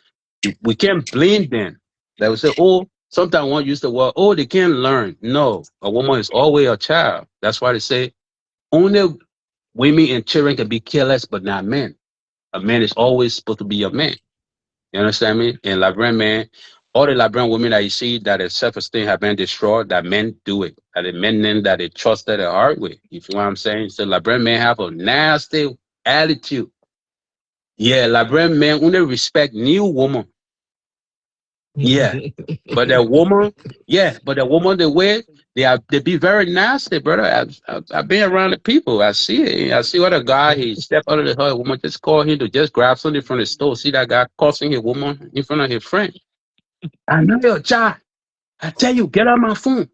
we can't blame them. They will say, oh, sometimes one use the word, oh, they can't learn. No, a woman is always a child. That's why they say only women and children can be careless, but not men. A man is always supposed to be a man. You understand me? And Liberian men, all the Liberian women that you see that their self-esteem have been destroyed, that men do it. That the men then that they trusted the hard way. You feel what I'm saying? So Liberian men have a nasty attitude. Yeah, Liberian men only respect new woman. Yeah. But the woman, but the woman the way they be very nasty, brother. I've been around the people. I see it. I see what a guy he step out of the hood, woman just call him to just grab something from the store. See that guy cussing his woman in front of his friend. I know your child. I tell you, get on my phone.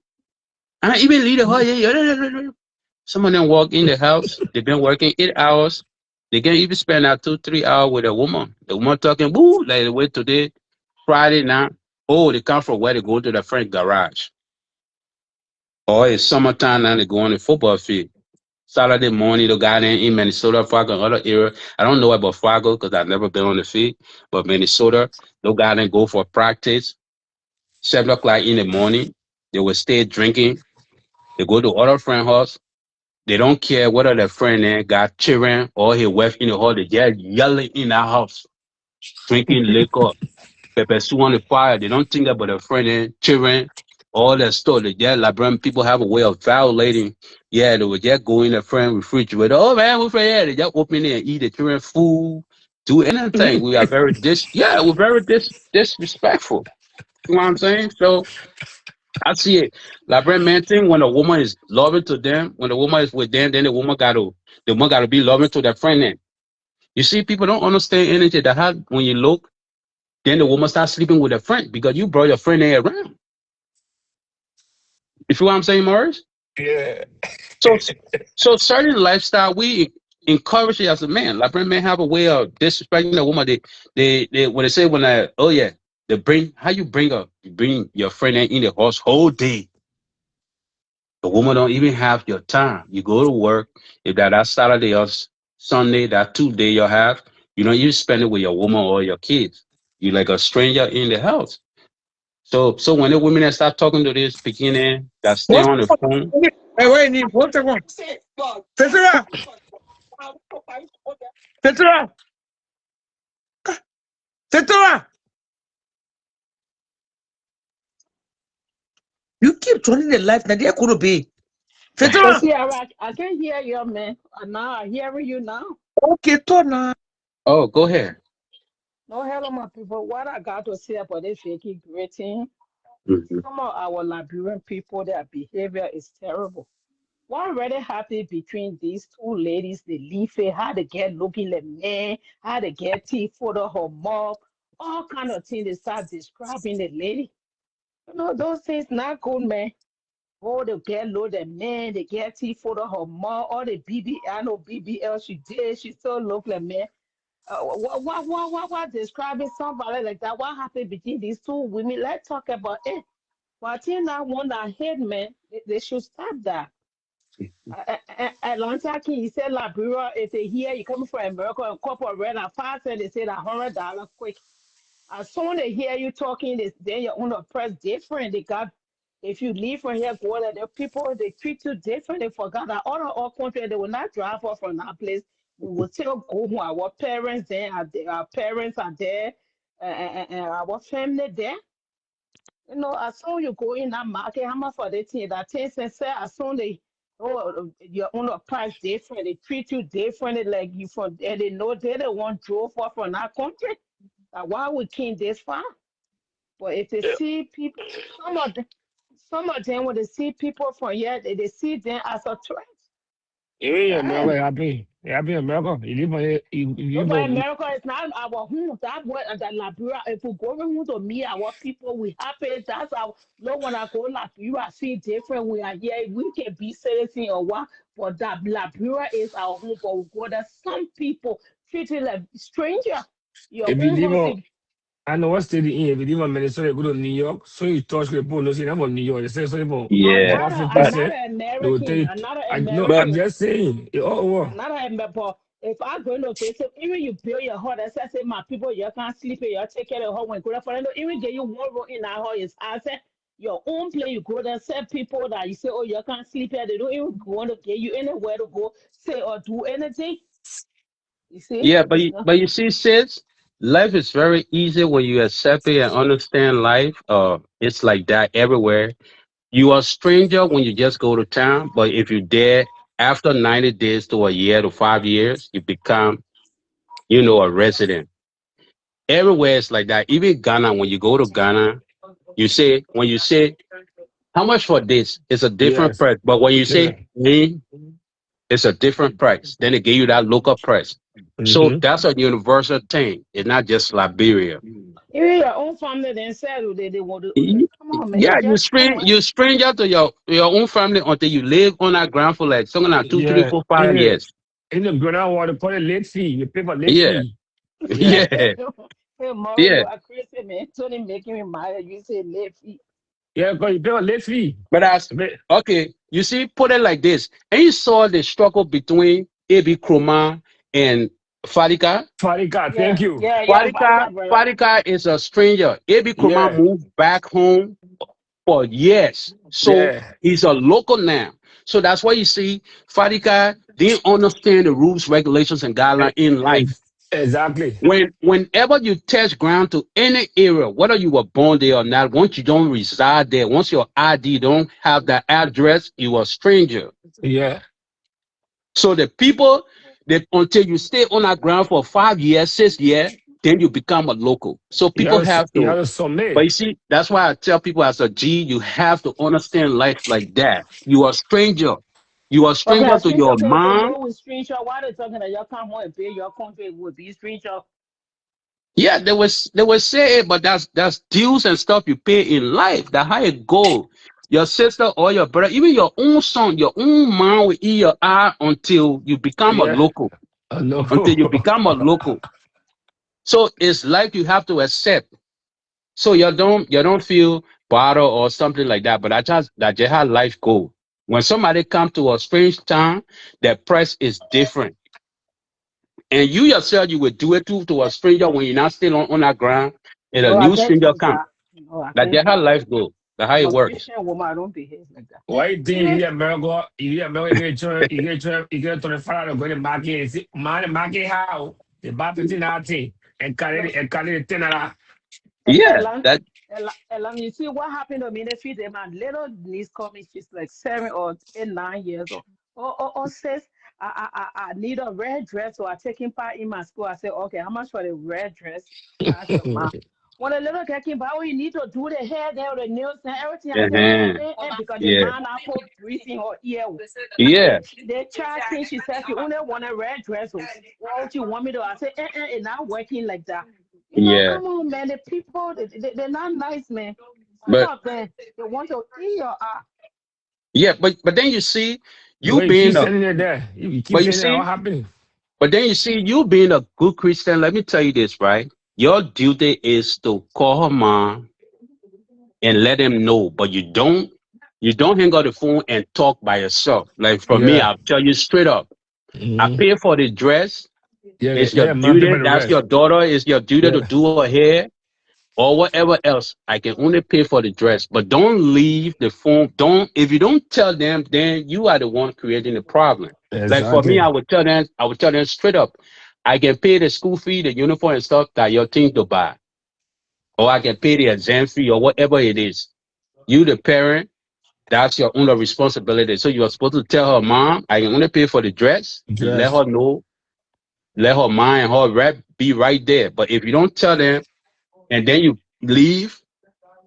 I even leave the house. Yeah. Some of them walk in the house. They've been working 8 hours. They can even spend out 2, 3 hours with a woman. The woman talking, woo, like the way today, Friday now. Oh, they come from where they go to the friend garage. Or it's summertime now they go on the football field. Saturday morning, the guy in Minnesota, Fargo, other area. I don't know about Fargo because I've never been on the field, but Minnesota, the guy then go for practice. 7 o'clock in the morning, they will stay drinking. They go to other friend house. They don't care whether the friend there got children or his wife in the house. They just yelling in the house, drinking liquor, pepper soup on the fire. They don't think about the friend and children, all that stuff. They just Liberian people have a way of violating. Yeah, they would just go in the friend refrigerator. Oh man, we friend. Yeah, they just open it and eat the children food, do anything. We are we're very disrespectful. You know what I'm saying? So I see it. Like Brent mentioned, when a woman is loving to them, when the woman is with them, then the woman gotta be loving to their friend. Then you see, people don't understand energy that how when you look, then the woman starts sleeping with a friend because you brought your friend there around. You feel what I'm saying, Maurice? Yeah. So, so certain lifestyle we encourage it as a man. Like Brent men have a way of disrespecting a woman. They when they say they bring how you bring your friend in the house whole day. The woman don't even have your time. You go to work. If that Saturday or Sunday, that 2 day you have, you don't even spend it with your woman or your kids. You like a stranger in the house. So when the women that start talking to this beginning that stay What's on the phone, hey, wait, what's the one? Fetira, Fetira, Fetira. You keep turning the light. Now there could be. Oh, Fetira. see, I can hear you, man. Now I hear you now. Okay, turn now. oh, go ahead. No, hello, my people. What I got to say about this Vicky greeting, Hmm. some of our Liberian people, their behavior is terrible. What really happened between these two ladies, the leaf, how they get looking like man, how they get teeth for the her mouth, all kind of things they start describing the lady. You know, those things not good, man. Oh, they get low the man, they get teeth for the her mouth, all the I know BBL she did, she still look like man. What describing somebody like that? What happened between these two women? Let's talk about it. Well, I think that one that hit man, they should stop that. Atlanta King, he said Liberia, if they hear you coming from America and corporate red and fast and they say that $100 quick. As soon as they hear you talking, then you're on a press different. They got if you leave from here, go there, the people they treat you different. They forgot that all country they will not drive off from that place. We will still go home. Our parents there are there, our parents are there, and our family there. You know, as soon you go in that market, how much for the thing? That thing and say as soon they your own price different, they treat you differently, like you from and they know they the one drove off from that country. Like why we came this far? But if they see people, some of them when they see people from here, they see them as a threat. Even in Yeah. America, happy in America. You But live for on, America, it's not our home. That's what the Liberia. If we go home to meet our people, we happy. That's our. No when I go Liberia, see different. We are here. We can be citizen or what. But that Liberia is our home. But we go there. Some people treat it like stranger. Your if you own live on, husband. I know what state in, if you live on Minnesota, you go to New York, so you touch the people, no, see, I'm on New York. They say, so Yeah, about but 50 cents, Another they will tell American. you, Another I no, but I'm American. just saying, Another American. If I go to visit, even you build your home, I say my people, you can't sleep here. You take care of the home when go there for them. Even get you one room in our house. I said your own place. You go there, say people that you say, oh, you can't sleep here. They don't even want to get you anywhere to go, say or do anything. You see, yeah, it's not. but you see, sis, life is very easy when you accept it and understand life. It's like that everywhere. You are a stranger when you just go to town, but if you're there after 90 days to a year to 5 years, you become, a resident. Everywhere it's like that. Even Ghana, when you go to Ghana, when you say, how much for this? It's a different yes, price. But when you yeah. say, me, it's a different price. Then they give you that local price. So Mm-hmm. that's a universal thing. It's not just Liberia. Even your own family then said they want to. Y- Come on, man, Yeah, it's just too much. you stranger to your own family until you live on that ground for like something like two, three, Yeah, 4, 5 years. in the ground water, call it late fee. You pay for late Yeah, fee. Yeah, yeah, Hey, Mara, you yeah. are crazy, man. Tony making me mad. You say late feet. yeah, because you pay for late fee. But that's But okay. You see, put it like this. And you saw the struggle between AB Kroma and Farika. Farika, thank Yeah, you. yeah, yeah. Farika, Vodka, brother. Farika is a stranger. AB Kroma Yeah, moved back home for years. So yeah, he's a local now. So that's why you see Farika didn't understand the rules, regulations, and guidelines in life. exactly. Whenever you touch ground to any area, whether you were born there or not, once you don't reside there, once your ID don't have that address, you are a stranger. Yeah, So the people that until you stay on that ground for 5 years, 6 years, then you become a local. So people have you to. have to But submit. you see, that's why I tell people as a G, you have to understand life like that. You are a stranger. You are a Okay, stranger to screenshot. your Okay, if they mom. go with screenshot, why they talking that your come home and pay your country would be screenshot? Yeah, they will say it, but that's dues and stuff you pay in life. That's how it go. Your sister or your brother, even your own son, your own mom will eat your eye until you become a Yeah, local. no. Until you become a local. So it's like you have to accept. So you don't feel bothered or something like that. But that's just how life go. When somebody come to a strange town, the price is different. And you yourself, you will do it to a stranger when you're not still on that ground, and a No, I new can't stranger do come. that. No, I That's can't just how do that. life go. That's how I'm it a works. Christian woman. I don't behave like that. Why you think Even you get 25 go to market, man, market how? The buy 15 no, and carry the 10. Yeah, Ella, that Ella, you see what happened to me? They feed them and little niece called me. She's like 7 or 8, 9 years old. Oh, says I need a red dress, so I taking part in my school. I said, okay, how much for the red dress? I said, ma. When the little girl came by, oh, you need to do the hair there, the nails and everything. I said, uh-huh. because the Yeah, man I put breathing her ear. yeah, The child came, she said she only want a red dress. Oh, what you want me to? I said, it's not working like that. yeah. Come on, man. The people, they're not nice, man. Some But of them, they want to eat your eye. yeah, but then you see you Because you keep being a sending it there. You keep but you sending it, what see happening? but then you see you being a good Christian. Let me tell you this, right? Your duty is to call her mom and let him know, but you don't hang up the phone and talk by yourself. Like for me, Yeah. I'll tell you straight up. I Mm-hmm. pay for the dress. Yeah, It's your yeah, man, duty. paper the That's rest. your daughter. It's your duty to Yeah, do her hair. or whatever else. I can only pay for the dress, but don't leave the phone. Don't, if you don't tell them, then you are the one creating the problem. Like for me, Exactly. I would tell them straight up, I can pay the school fee, the uniform and stuff that your team to buy, or I can pay the exam fee or whatever it is. You, the parent, that's your own responsibility. So you are supposed to tell her, mom, I can only pay for the dress. Let Dress. her know, let her mind, her rep be right there. But if you don't tell them and then you leave,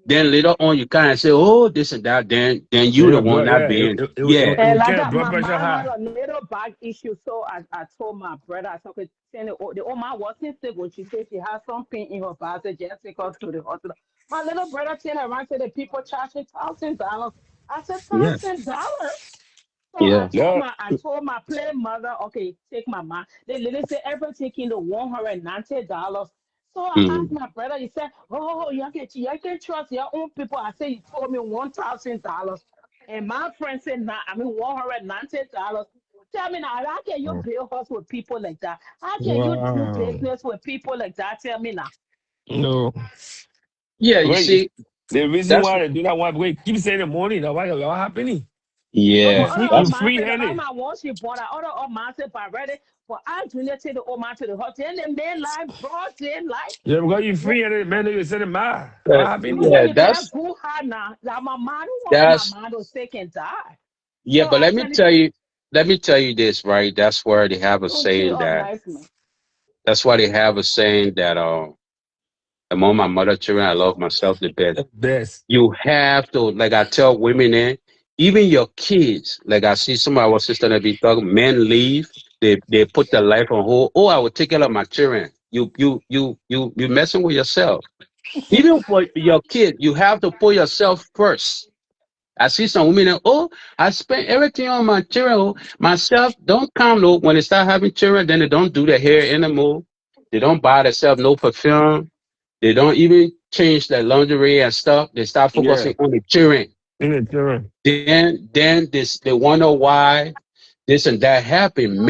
then later on you kind of say, oh, this and that, then Yeah, you the one not yeah, being, yeah, it And will like carry that, blood my pressure mom had high. a little back issue, so I told my brother, I said, okay, send the old man wasn't sick when she said she had some pain in her body. I said, just take her to the hospital. My little brother turned around and said, the people charging $1,000. I said, Yeah. $1,000. So yeah, Yeah. I told my play mother, okay, take my mom. They literally said everything in the $190. So I asked mm, my brother, he said, oh, you can trust your own people. I said, you told me $1,000. And my friend said, nah, I mean $190. Tell me now, how can you build house with people like that? How can you do Wow. business with people like that? Tell me now. No. yeah. You Wait, see, the reason that's why they do that, why wait, keep saying the money, that's why what happening? Oh, You but yeah, free, other you old that's man free said the other handed. man once she bought her, other old man said by ready. But I do not take the old man to the hotel. And the man like broad daylight. Yeah, because you What free handed, man, you send it mad. What I happening? said yeah, you can't go hard now. That my man don't want for my that's man to sick and die. yeah. So But I tell you, let me tell you this, right? That's where they have a don't cheat saying on that. life, man. That's why they have a saying that among my mother children, I love myself the best. Best. You have to, like I tell women, even your kids. Like I see some of our sisters that be talking, men leave, they put their life on hold. Oh, I will take care of my children. You messing with yourself. Even for your kid, you have to put yourself first. I see some women that, oh, I spent everything on my children. Oh, myself don't count. No, when they start having children, then they don't do their hair anymore. They don't buy themselves no perfume. They don't even change their lingerie and stuff. They start Yeah. focusing on the children. In the children. Then this they wonder why this and that happen.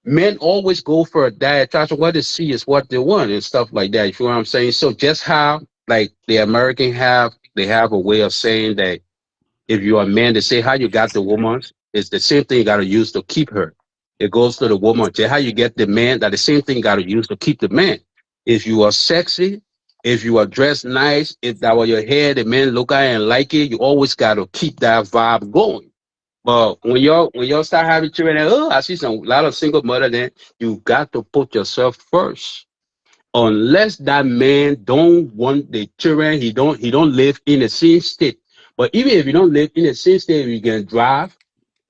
Men always go for a diet. Try to what they see is what they want and stuff like that. You feel what I'm saying? So just how like the American they have a way of saying that if you're a man, they say how you got the woman. It's the same thing you got to use to keep her. It goes to the woman. Just how you get the man, that the same thing you got to use to keep the man. If you are sexy, if you are dressed nice, if that was your hair, the men look at it and like it, you always got to keep that vibe going. But when y'all start having children, oh, I see some lot of single mother. Then you got to put yourself first. Unless that man don't want the children, he don't live in the same state. But even if you don't live in the same state, you can drive.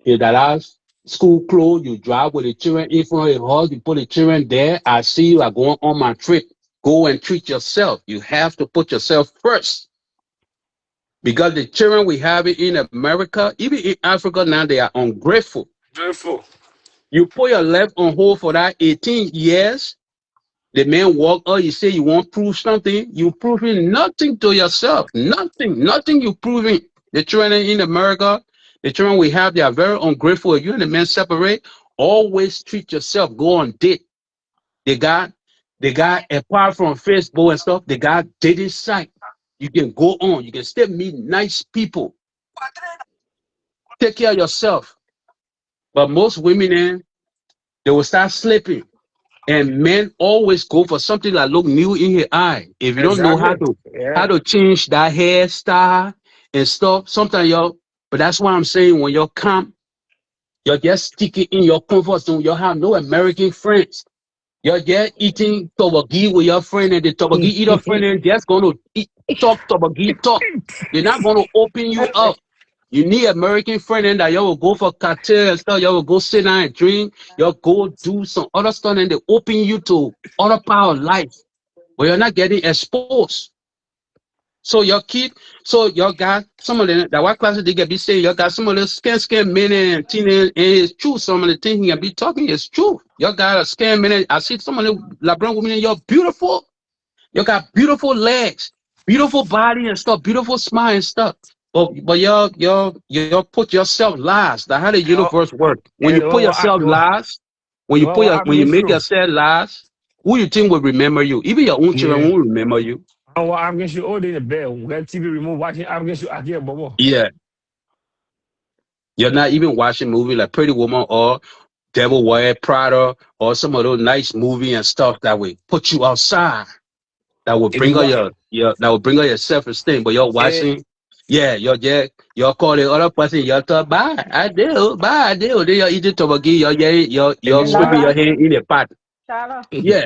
If that house school clothes, you drive with the children in front of the house, you put the children there. I see you are going on my trip. Go and treat yourself. You have to put yourself first. Because the children we have in America, even in Africa now, they are ungrateful. Dreadful. You put your life on hold for that 18 years. The man walk, oh, you say you want to prove something. You proving nothing to yourself. Nothing you proving. The children in America, the children we have, they are very ungrateful. If you and the man separate, always treat yourself. Go on date. They got, apart from Facebook and stuff, they got dating site. You can go on. You can still meet nice people. Take care of yourself. But most women, they will start sleeping. And men always go for something that look new in his eye. If you don't know Exactly. how Yeah. to change that hairstyle and stuff, sometimes y'all. But that's why I'm saying when you're calm, you're just sticking in your comfort zone. You have no American friends. You're just eating toboggi with your friend, and the toboggi eater friend and just gonna talk toboggi talk. They're not gonna open you up. You need American friend and that you will go for cocktail and stuff. You will go sit down and drink. You'll go do some other stuff and they open you to other part of life. But you're not getting exposed. So your kid, so your guy, some of them, that white classes they get be saying, your got some of the scam men and teenage, and it's true. Some of the things he can be talking is true. Your got a scam men. I see some of the LeBron women, you're beautiful. You got beautiful legs, beautiful body and stuff, beautiful smile and stuff. But y'all put yourself last. That's how the universe works. When you And put yourself last, what act when you no make slow. yourself last, who you think will remember you? Even your own children Yeah. won't remember you. I'm going to all day in the bed. We got TV remote watching. I'm going to again, Bobo. Yeah, you're not even watching movie like Pretty Woman or Devil Wear Prada or some of those nice movie and stuff that will put you outside. That will If you bring out watch, your that will bring out your self-esteem. But you're eh, watching, yeah, you're calling the other person, you're talking, bye, I do. Then you're eating toboggy, if you're you sweeping watch, your Shada, hand in the pot. Shada. Yeah.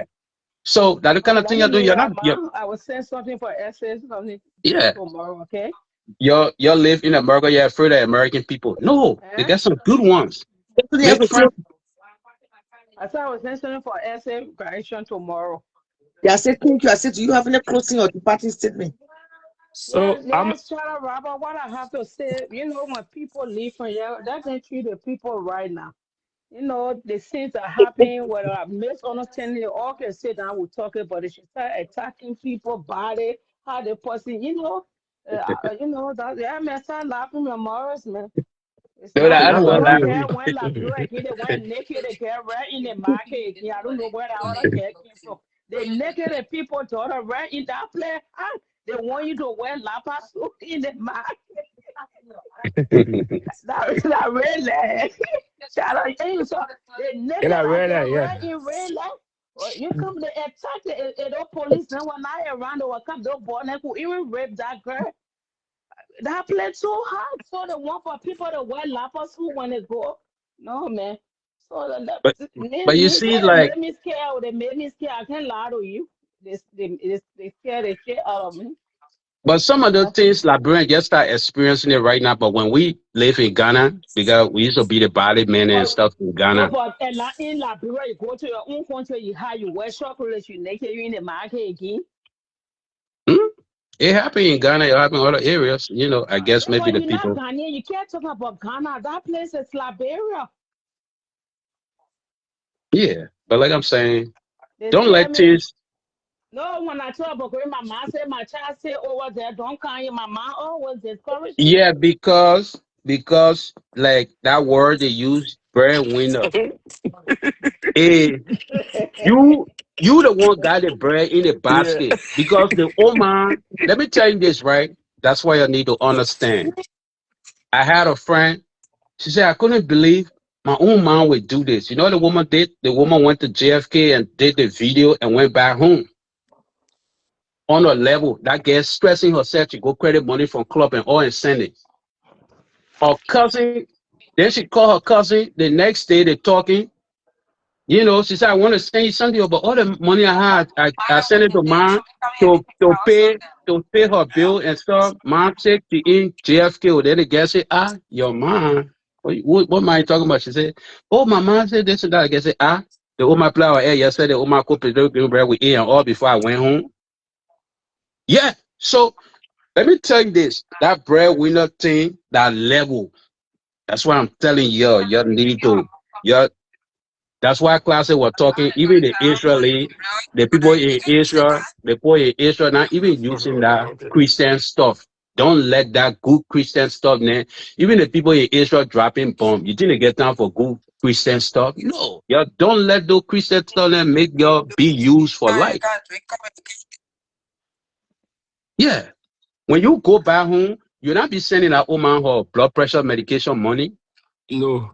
So that the kind of Let thing me you're doing. leave You're not right now. I will send something for essay, something yeah. tomorrow, okay? You live in America, you're afraid of American people. No, they Eh? got some good ones. So you have Make to close. friends. I said I will send something for essay correction tomorrow. Yeah, I said thank you. I said, do you have any closing or departing statement? so Yes, I'm yes, Shada Robert. What I have to say, when people leave from here, that they treat the people right now. The things that happen, whether I misunderstanding, all can sit down, we'll talk about it. She start attacking people, body, how the person, that man start laughing memorials, man. It's So not that I not good. don't I want to don't laugh. care laughing. when Liberia again, they went naked, they get right in the market again. I don't know where that other cat came from. They naked the people daughter right in that place. They want you to wear lapa suit in the market. That really. Shout out to you. So they naked And I out read there that, yeah. right in red light. Well, you come to attack the police now when I around the come the boy and who even rape that girl. That place so hot. So they want for people to wear lapas who when they go. No man. So but but you me say see, they like, made me scared. They made me scared. I can't lie to you. They scare the shit out of me. but some of those That's things Liberian just start experiencing it right now. But when we live in Ghana, because we used to be the body men and but stuff in no, Ghana. but in Liberia, you go to your own country, you have you wear chocolate, you naked, you in the market again. Hmm? It happened in Ghana, it happened in other areas. I guess Yeah, maybe but the you're not people. Ghanaian. You can't talk about Ghana. That place is Liberia. Yeah. But like I'm saying, They don't scare let me. things. No, when I talk about my mom said my child say over there, don't call you. My mom always discourage me. Yeah, because like that word they use, breadwinner. Eh, you you the one got the bread in the Yeah. basket. Because the old man, let me tell you this, right? That's why you need to understand. I had a friend, she said, I couldn't believe my own mom would do this. You know what the woman did? The woman went to JFK and did the video and went back home. On a level, that girl stressing herself to go credit money from club and all and send it. Her cousin, then she called her cousin the next day, they talking. She said, I want to send you something, but all the money I had, I sent it to mom to pay her bill and stuff. Mom said she in JFK. Then the girl said, your mom. What am I talking about? She said, oh, my mom said this and that. I guess said, the old my flower air yesterday, oh my cook bread with A and all before I went home. Yeah. So let me tell you this, that breadwinner thing, that level. That's why I'm telling you, you need to, you that's why classes were talking, even the Israeli, the people in Israel, the people in Israel, not even using that Christian stuff. Don't let that good Christian stuff, man. Even the people in Israel dropping bomb. You didn't get time for good Christian stuff? No. Yeah, don't let those Christian stuff then make your be used for life. Yeah. When you go back home, you'll not be sending that woman her blood pressure medication money. No.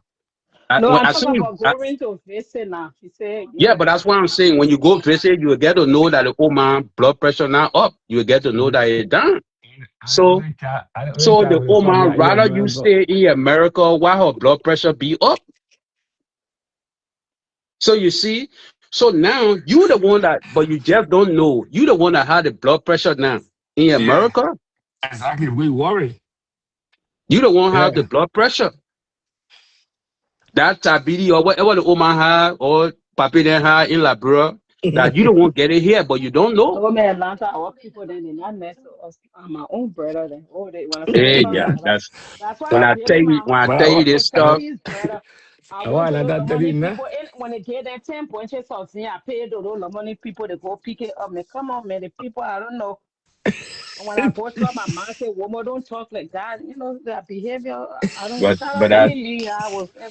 No, When I'm I talking seen, about going to visit now. She said, yeah, but that's what I'm saying. When you go visit, you will get to know that the old man blood pressure now up. You will get to know that it's down. So, I don't so think I the will old come man here in rather you America. stay in America while her blood pressure be up. So you see, so now you the one that, but you just don't know. You the one that had the blood pressure now in Yeah. America. Exactly. We worry. You the one have the Yeah. blood pressure. That diabetes or whatever the old man had or papi then had in Liberia. That you don't want get it here, but you don't know. no man, Atlanta, our people then they not mess with us. My own brother then. Oh, when I say Hey, open yeah, Atlanta, that's why when I Uh, I tell building you, my when I but tell you my this stuff. property is better. I I went want to those another money 30 now. people in when they get that 10 bunches of thing, I paid those money people to go pick it up. Man, come on, man. The people I don't know. And when I go to my mom say, woman, don't talk like that. Their behavior. I don't But shout out, but let that me leave. I was I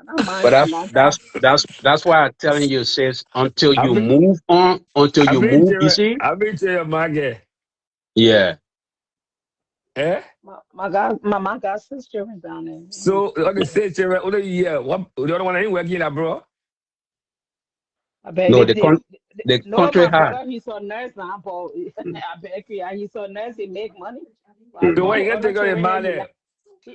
don't but mind that's Atlanta. that's that's that's why I'm telling you, sis. Until I you mean, move on, until I you mean, move, you see. I mean, to your man, Yeah. Eh? My God sister went down there. So on the same chair, what yeah, what the other one ain't working that, bro. I bet No, the no, country my high. brother, he's a nurse now, but I bet he's a nurse, he make money. But So Mm-hmm. why two you gotta other take out your children that man he there? like,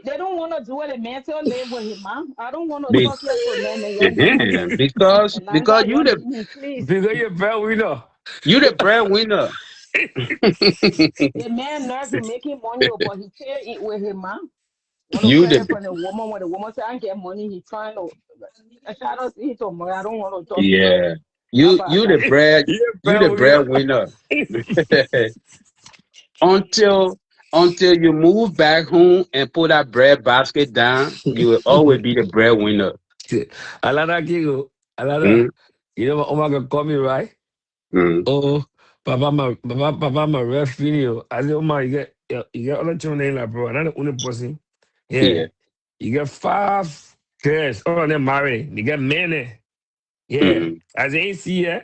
they don't want to do it. The man still live with his mom. I don't want to Be- talk here to no man, young man. because Yolanda, young man, please. Because you're breadwinner. you the breadwinner. The man nurse is making money, but he can't eat with his mom. Want to you credit the from the woman when the woman say I get money, he trying to. I try to see it tomorrow. I don't want to talk here. yeah. How You about you the that? bread You're you the breadwinner. breadwinner. until you move back home and put that bread basket down, you will always be the breadwinner. Alana Kigo, Alana, Mm, you know what Omar call me, right? mm, Oh, Papa, my ref video. I said, Omar, you get other children like bro, and I'm the only person. Yeah, yeah. you get 5 girls, all of them married. You get men. Yeah, Mm, as I ain't see yeah,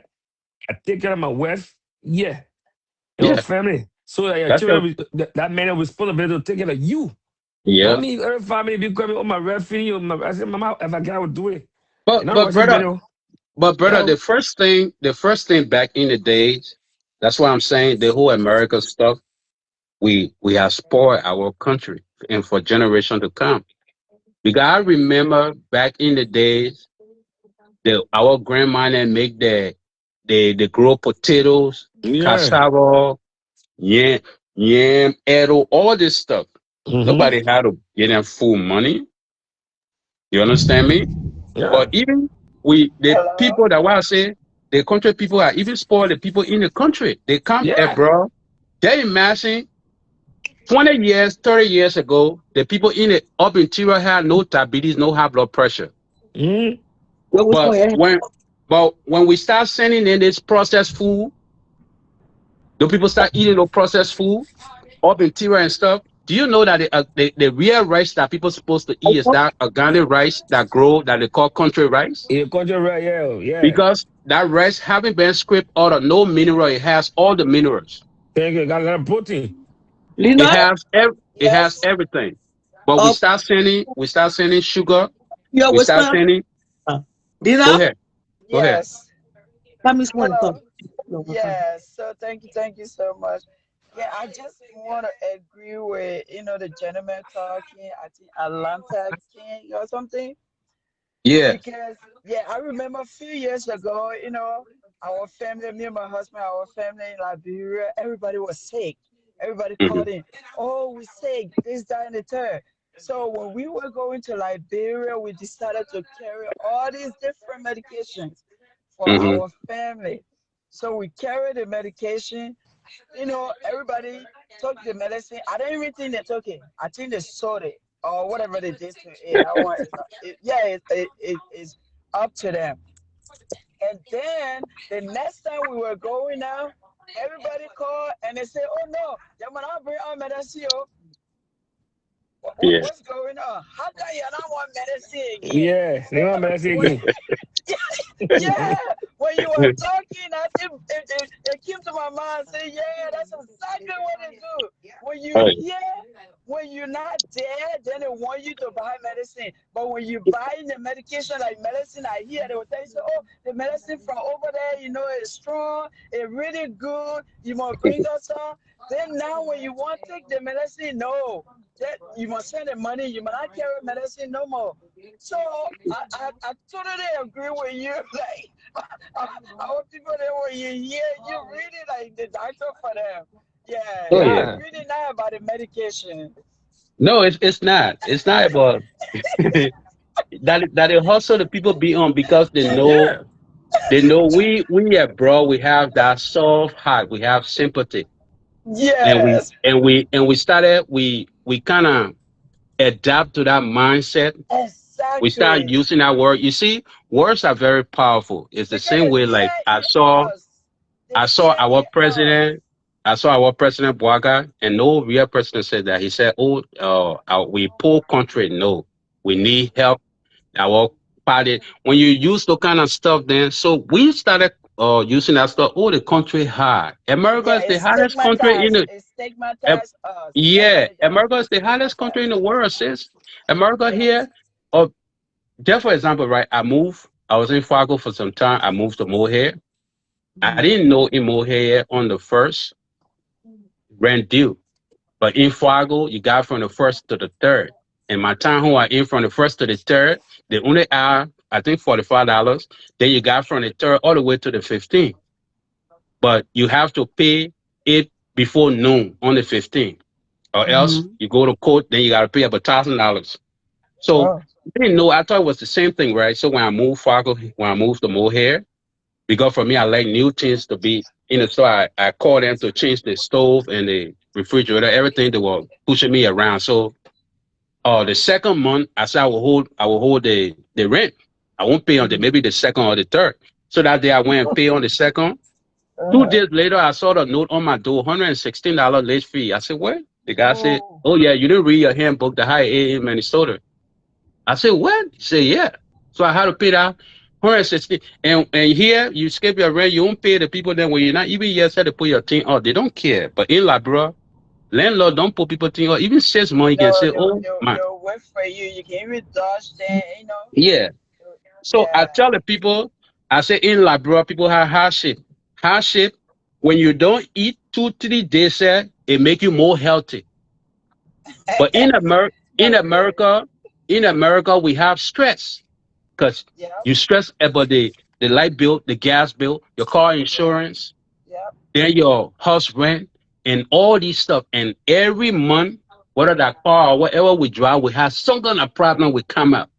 I take care of my wife. Yeah, and my yeah. family. So that your That's your children, that man have responsibility to take care of you. I yeah. mean, every family be coming on my ref video. I said, Mama, if I can, I would do it. But And I'm but watching brother, video. but brother, Yeah. the first thing back in the days, that's why I'm saying the whole America stuff, we have spoiled our country and for generation to come. Because I remember back in the days, our grandma and make the grow potatoes, Yeah. cassava, yam, arrow, all this stuff. Mm-hmm. Nobody had to get them full money. You understand me? Yeah. But even the Hello. people that what I say, the country people are even spoil the people in the country. They come Yeah. abroad. They imagine 20 years, 30 years ago, the people in the up interior had no diabetes, no high blood pressure. Mm-hmm. Yo, what's But going on? when we start sending in this processed food, the people start eating the processed food, up interior and stuff. Do you know that the real rice that people supposed to eat is that organic rice that grow that they call country rice? Yeah, culture right, yeah, yeah. Because that rice haven't been scraped out of no mineral. It has all the minerals. Thank you. Got a lot of protein. It Lena? has it has Yes. everything. But Uh, we start sending sugar. yo, We what's start going sending. on? Go Lena? ahead. Go ahead. Yes. Let me one Hello. come. No, what's fine. Yes. So thank you so much. Yeah, I just want to agree with the gentleman talking. I think Atlanta King or something. Yeah. Because yeah, I remember a few years ago, our family, me and my husband, our family in Liberia, everybody was sick. Everybody Hmm. called in, oh, we sick, this, that, and the third. So when we were going to Liberia, we decided to carry all these different medications for Hmm. our family. So we carried the medication. Everybody took the medicine. I don't even think they took it. I think they sold it or whatever they did to it. I want, yeah, it's up to them. And then the next time we were going out, everybody called and they said, "Oh no, you're not bring our medicine. Oh. Yeah. What's going on? How come you not want medicine again?" Yeah. So They want me to say when again. yeah, when you were talking, I think it came to my mind. Say, yeah, that's exactly what it do. When you Oh, hear, when you're not there, then they want you to buy medicine. But when you buy the medication, like medicine, I hear they will tell you, say, oh, the medicine from over there, is strong, it's really good. You must bring us some. Then now, when you want to take the medicine, no, that you must spend the money. You must not carry medicine no more. So I totally agree with you. Like our people there when you hear you really like the doctor for them. Yeah, oh it's yeah. Yeah. really not about the medication. No, it's not. It's not about that it hustle the people be on because Yeah. they know we are bro, we have that soft heart, we have sympathy. And Yes, we started we kinda adapt to that mindset. We start exactly. using that word. You see, words are very powerful. It's the Because same they way like fear in us. They I saw fear our in us. president. I saw our president Boaga, and no real president said that. He said, "Oh, we poor country. No, we need help. Our party. When you use the kind of stuff, then so we started. using that stuff. Oh, the country high. America Yeah, is the it's hottest country in stigmatized. the. It Am- stigmatized us. That's what yeah, it does. America is It the hottest country in stigmatized the us. world, sis. America Yes. here. Oh, just for example, right? I moved. I was in Fargo for some time. I moved to Mohair. I Mm-hmm. didn't know in Mohair on the first rent due. But in Fargo, you got from the first to the third. And my time who I in from the first to the third, they only are, I think, $45. Then you got from the third all the way to the 15th. But you have to pay it before noon on the 15th. Or else Mm-hmm. you go to court, then you gotta pay up $1,000. So Oh. I didn't know, I thought it was the same thing, right? So when I moved Fargo, when I moved to Mohair, because for me I like new things to be in the store. I called them to change the stove and the refrigerator, everything. They were pushing me around. So the second month I said I will hold the rent. I won't pay on the maybe the second or the third. So that day I went and pay on the second. Two Uh-huh. days later I saw the note on my door, $116 late fee. I said, what? The guy said, Oh. oh yeah, you didn't read your handbook, the high A in Minnesota. I said, what? He said, yeah. So I had to pay that 160. And here you skip your rent, you don't pay the people then when you're not even here said to put your thing out. They don't care. But in Liberia, landlord don't put people thing out. Even 6 months you can No, say, oh my, they'll wait for you. You can even dodge them, yeah. So I Yeah. tell the people, I say in Liberia, people have hardship. Hardship, when you don't eat 2, 3 days, it make you more healthy. But in Not really. America, in America, we have stress because Yep. you stress about the light bill, the gas bill, your car Yeah. insurance, Yep. then your house rent, and all these stuff. And every month, whether that car or whatever we drive, we have some kind of problem will come up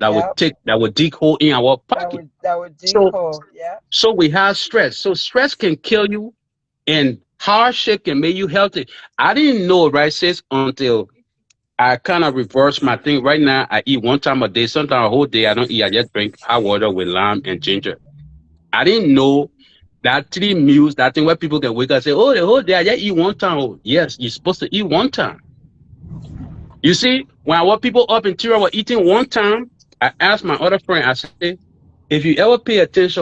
Yep. that would dig hole in our That pocket. would So decode. Yep. so we have stress. So stress can kill you, and hardship can make you healthy. I didn't know, right, sis, until I kind of reverse my thing. Right now, I eat one time a day. Sometimes a whole day I don't eat. I just drink hot water with lime and ginger. I didn't know that 3 meals, that thing where people can wake up and say, oh, the whole day I just eat one time. Oh, yes, you're supposed to eat one time. You see, when I want people up in Tira were eating one time, I asked my other friend, I said, if you ever pay attention,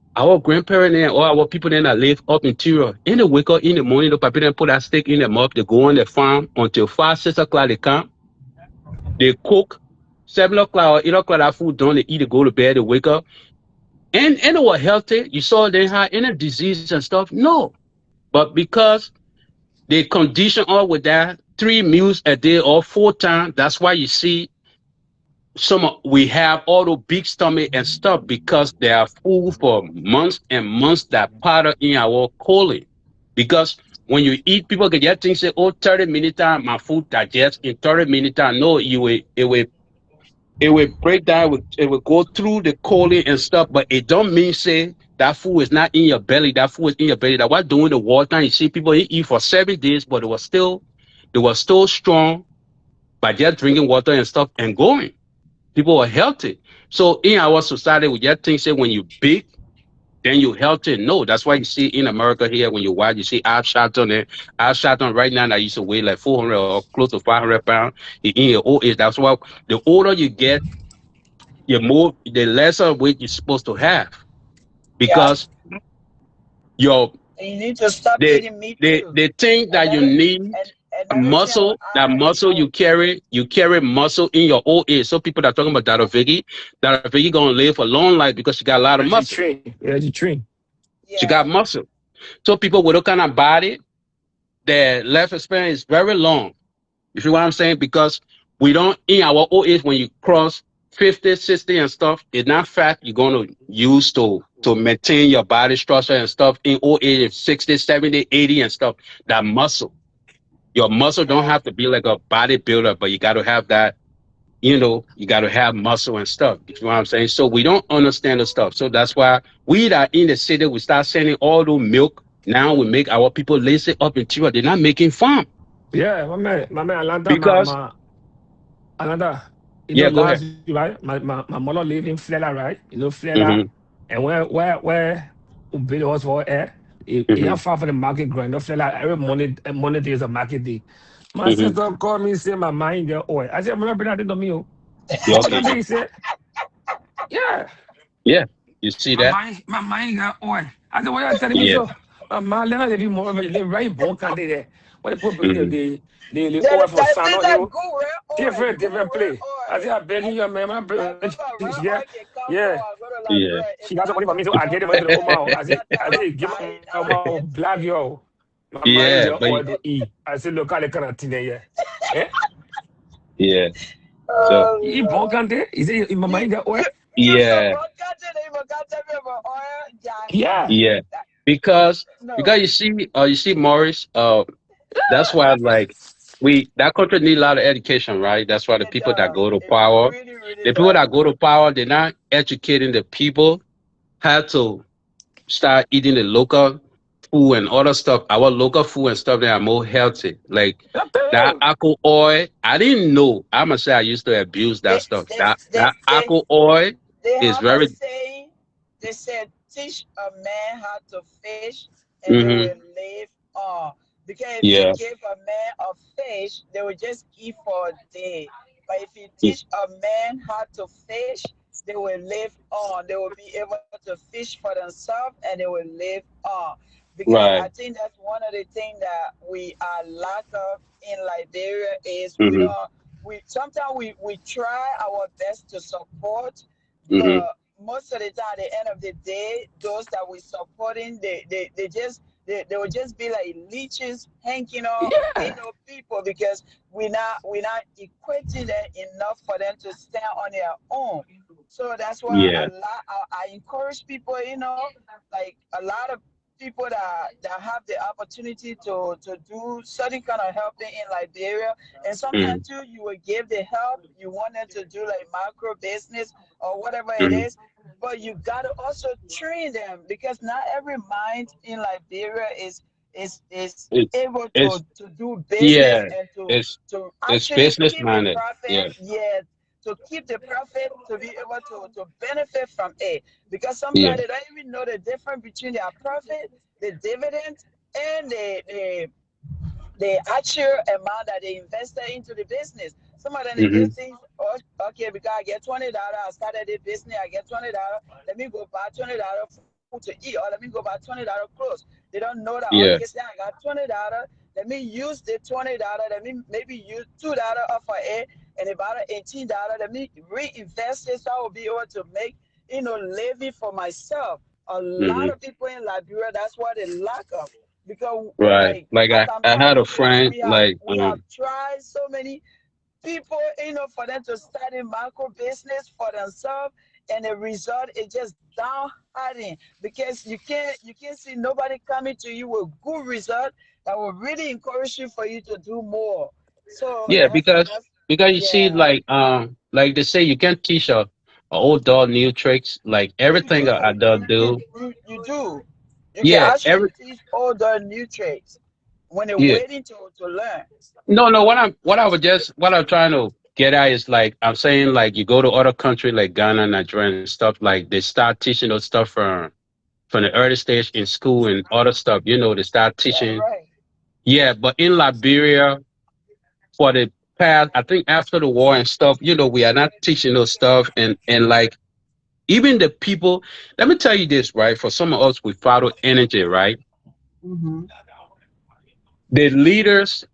our grandparents and or our people then that live up in Tira, in the wake up in the morning, the people then put that steak in them up, they go on the farm until 5, 6 o'clock they come. They cook 7 o'clock or 8 o'clock. That food done. They eat. They go to bed. They wake up, and they were healthy. You saw they had any disease and stuff. No, but because they condition all with that 3 meals a day or 4 times. That's why you see we have all the big stomach and stuff because they are food for months and months that powder in our colon. Because when you eat, people can get things say, oh, 30 minutes time, my food digests in 30 minutes time. No, it will break down, it will go through the colon and stuff, but it don't mean say that food is not in your belly. That food is in your belly. That what doing the water. You see people eat for 7 days, but they were still strong by just drinking water and stuff and going. People were healthy. So in our society, we just think say when you big, then you healthy. No, that's why you see in America here when you watch, you see Al Sharpton there. Al Sharpton right now that used to weigh like 400 or close to 500 pounds. In your old age, that's why the older you get, the lesser weight you're supposed to have Yep. because your And you need to stop the eating meat the too. the thing that you Another need another thing I will that add. muscle you carry muscle in your old age. So people that are talking about Dr. Vicky gonna live a long life because she got a lot of Energy muscle. train. Energy train. She got Yeah. muscle. So people with that kind of body, their life experience is very long. You see what I'm saying? Because we don't, in our old age, when you cross 50, 60 and stuff, it's not fat you're going to use to maintain your body structure and stuff in old age, 60, 70, 80 and stuff. That muscle. Your muscle don't Yeah. have to be like a bodybuilder, but you got to have that, you got to have muscle and stuff. You know what I'm saying? So we don't understand the stuff. So that's why we that in the city, we start sending all the milk. Now we make our people lazy up in Tiwa. They're not making farm Yeah, my man, Atlanta, because, Atlanta. yeah, go Last ahead. week, right? My mother live in Florida, right? Florida, Hmm. and where Billy was for air. He Hmm. have far from the market ground. Florida every Monday there is a market day. My Hmm. sister called me say my mind there. Oh, I said I'm not been at the me. Yeah, What okay. that day? He said, yeah. Yeah. You see that? My mind got oil. I said, what are you telling me? Yeah. So, my Leonard, if you more of a very bon candy there. What they put Hmm. the oil That for that Sano, thing you that know, good red oil, different good red play. I said, I beg oil. you, man, I go to red yeah, oil can come from. yeah. I go to Yeah. Liberia. If She got some not money for for me, so I get the money to the government, Oma. I don't Give buy it. I don't my get black yo. My mind Yeah. get But oil to eat. I said, look, I can't yeah. Eh? yeah. So Oh He bon Lord. candy? He said, my You mind get oil? you so yeah. broadcasting that you got tell me about oil, Yeah. Johnny. Yeah. That- Because No. you see Morris, that's why like that country need a lot of education, right? That's why the It people that does. go to It power, really, really the people does. that go to power, they're not educating the people how to start eating the local food and other stuff. Our local food and stuff that are more healthy. Like I tell that you. alcohol oil. I didn't know. I must say I used to abuse that They stuff. they That they alcohol oil they is have a very saying. They said, teach a man how to fish and they will hmm live on. Because if you yeah, give a man a fish, they will just eat for a day. But if you y- teach a man how to fish, they will live on. They will be able to fish for themselves and they will live on. Because I right. think that's one of the things that we are lack of in Liberia is we hmm don't we sometimes we try our best to support, hmm but most of the time, at the end of the day, those that we're supporting, they will just be like leeches hanging on, Yeah. people because we're not equipping them enough for them to stand on their own. So that's why Yeah. I encourage people, like a lot of people that have the opportunity to do certain kind of helping in Liberia, and hmm sometimes too you will give the help you want them to do like micro business or whatever it hmm is, but you got to also train them because not every mind in Liberia is It's able it's to do business yeah. and to It's to it's actually business keep the minded. profit. Yeah. Yeah, to keep the profit, to be able to benefit from it, because Yeah. sometimes they don't even know the difference between their profit, the dividend, and the actual amount that they invested into the business. Some of them they hmm just think, oh, okay, because I get $20, I started the business, I get $20. Let me go buy $20 food to eat, or let me go buy $20 clothes. They don't know that. Okay, Yeah. say I got $20. Let me use the $20. Let me maybe use $2 off of it, and about $18. Let me reinvest it so I will be able to make living for myself. A lot hmm of people in Liberia, that's what they lack of because Right. like Like as I'm I had a talking, friend we have like we have tried so many people, for them to start a micro business for themselves, and the result is just downhearting because you can't see nobody coming to you with good result that will really encourage you for you to do more. So yeah, that's because you see, yeah. like they say, you can't teach a old dog new tricks. Like You everything a do. dog You do. you you do. You can Yeah, actually every teach all the new tricks when they're yeah. waiting to learn. No. What I'm trying to get at is like I'm saying like you go to other country like Ghana, Nigeria, and stuff like they start teaching those stuff from the early stage in school and other stuff. They start That's teaching. right. Yeah, but in Liberia for the past, I think after the war and stuff, we are not teaching those stuff and like even the people, let me tell you this, right? For some of us, we follow energy, right? Hmm. The leaders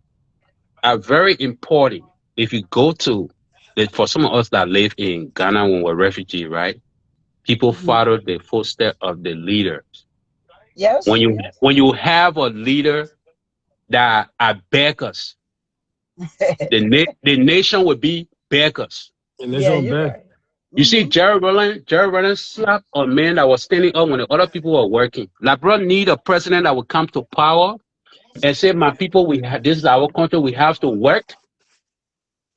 are very important. If you go to, for some of us that live in Ghana when we're refugee, right? People Hmm. follow the footsteps of the leaders. When Yes. you have a leader that are beggars, the nation will be beggars. And let's Yeah, all you're bet. right. You see, Hmm. Jerry Rowland slapped a man that was standing up when the other people were working. Liberia need a president that will come to power and say, "My people, this is our country. We have to work.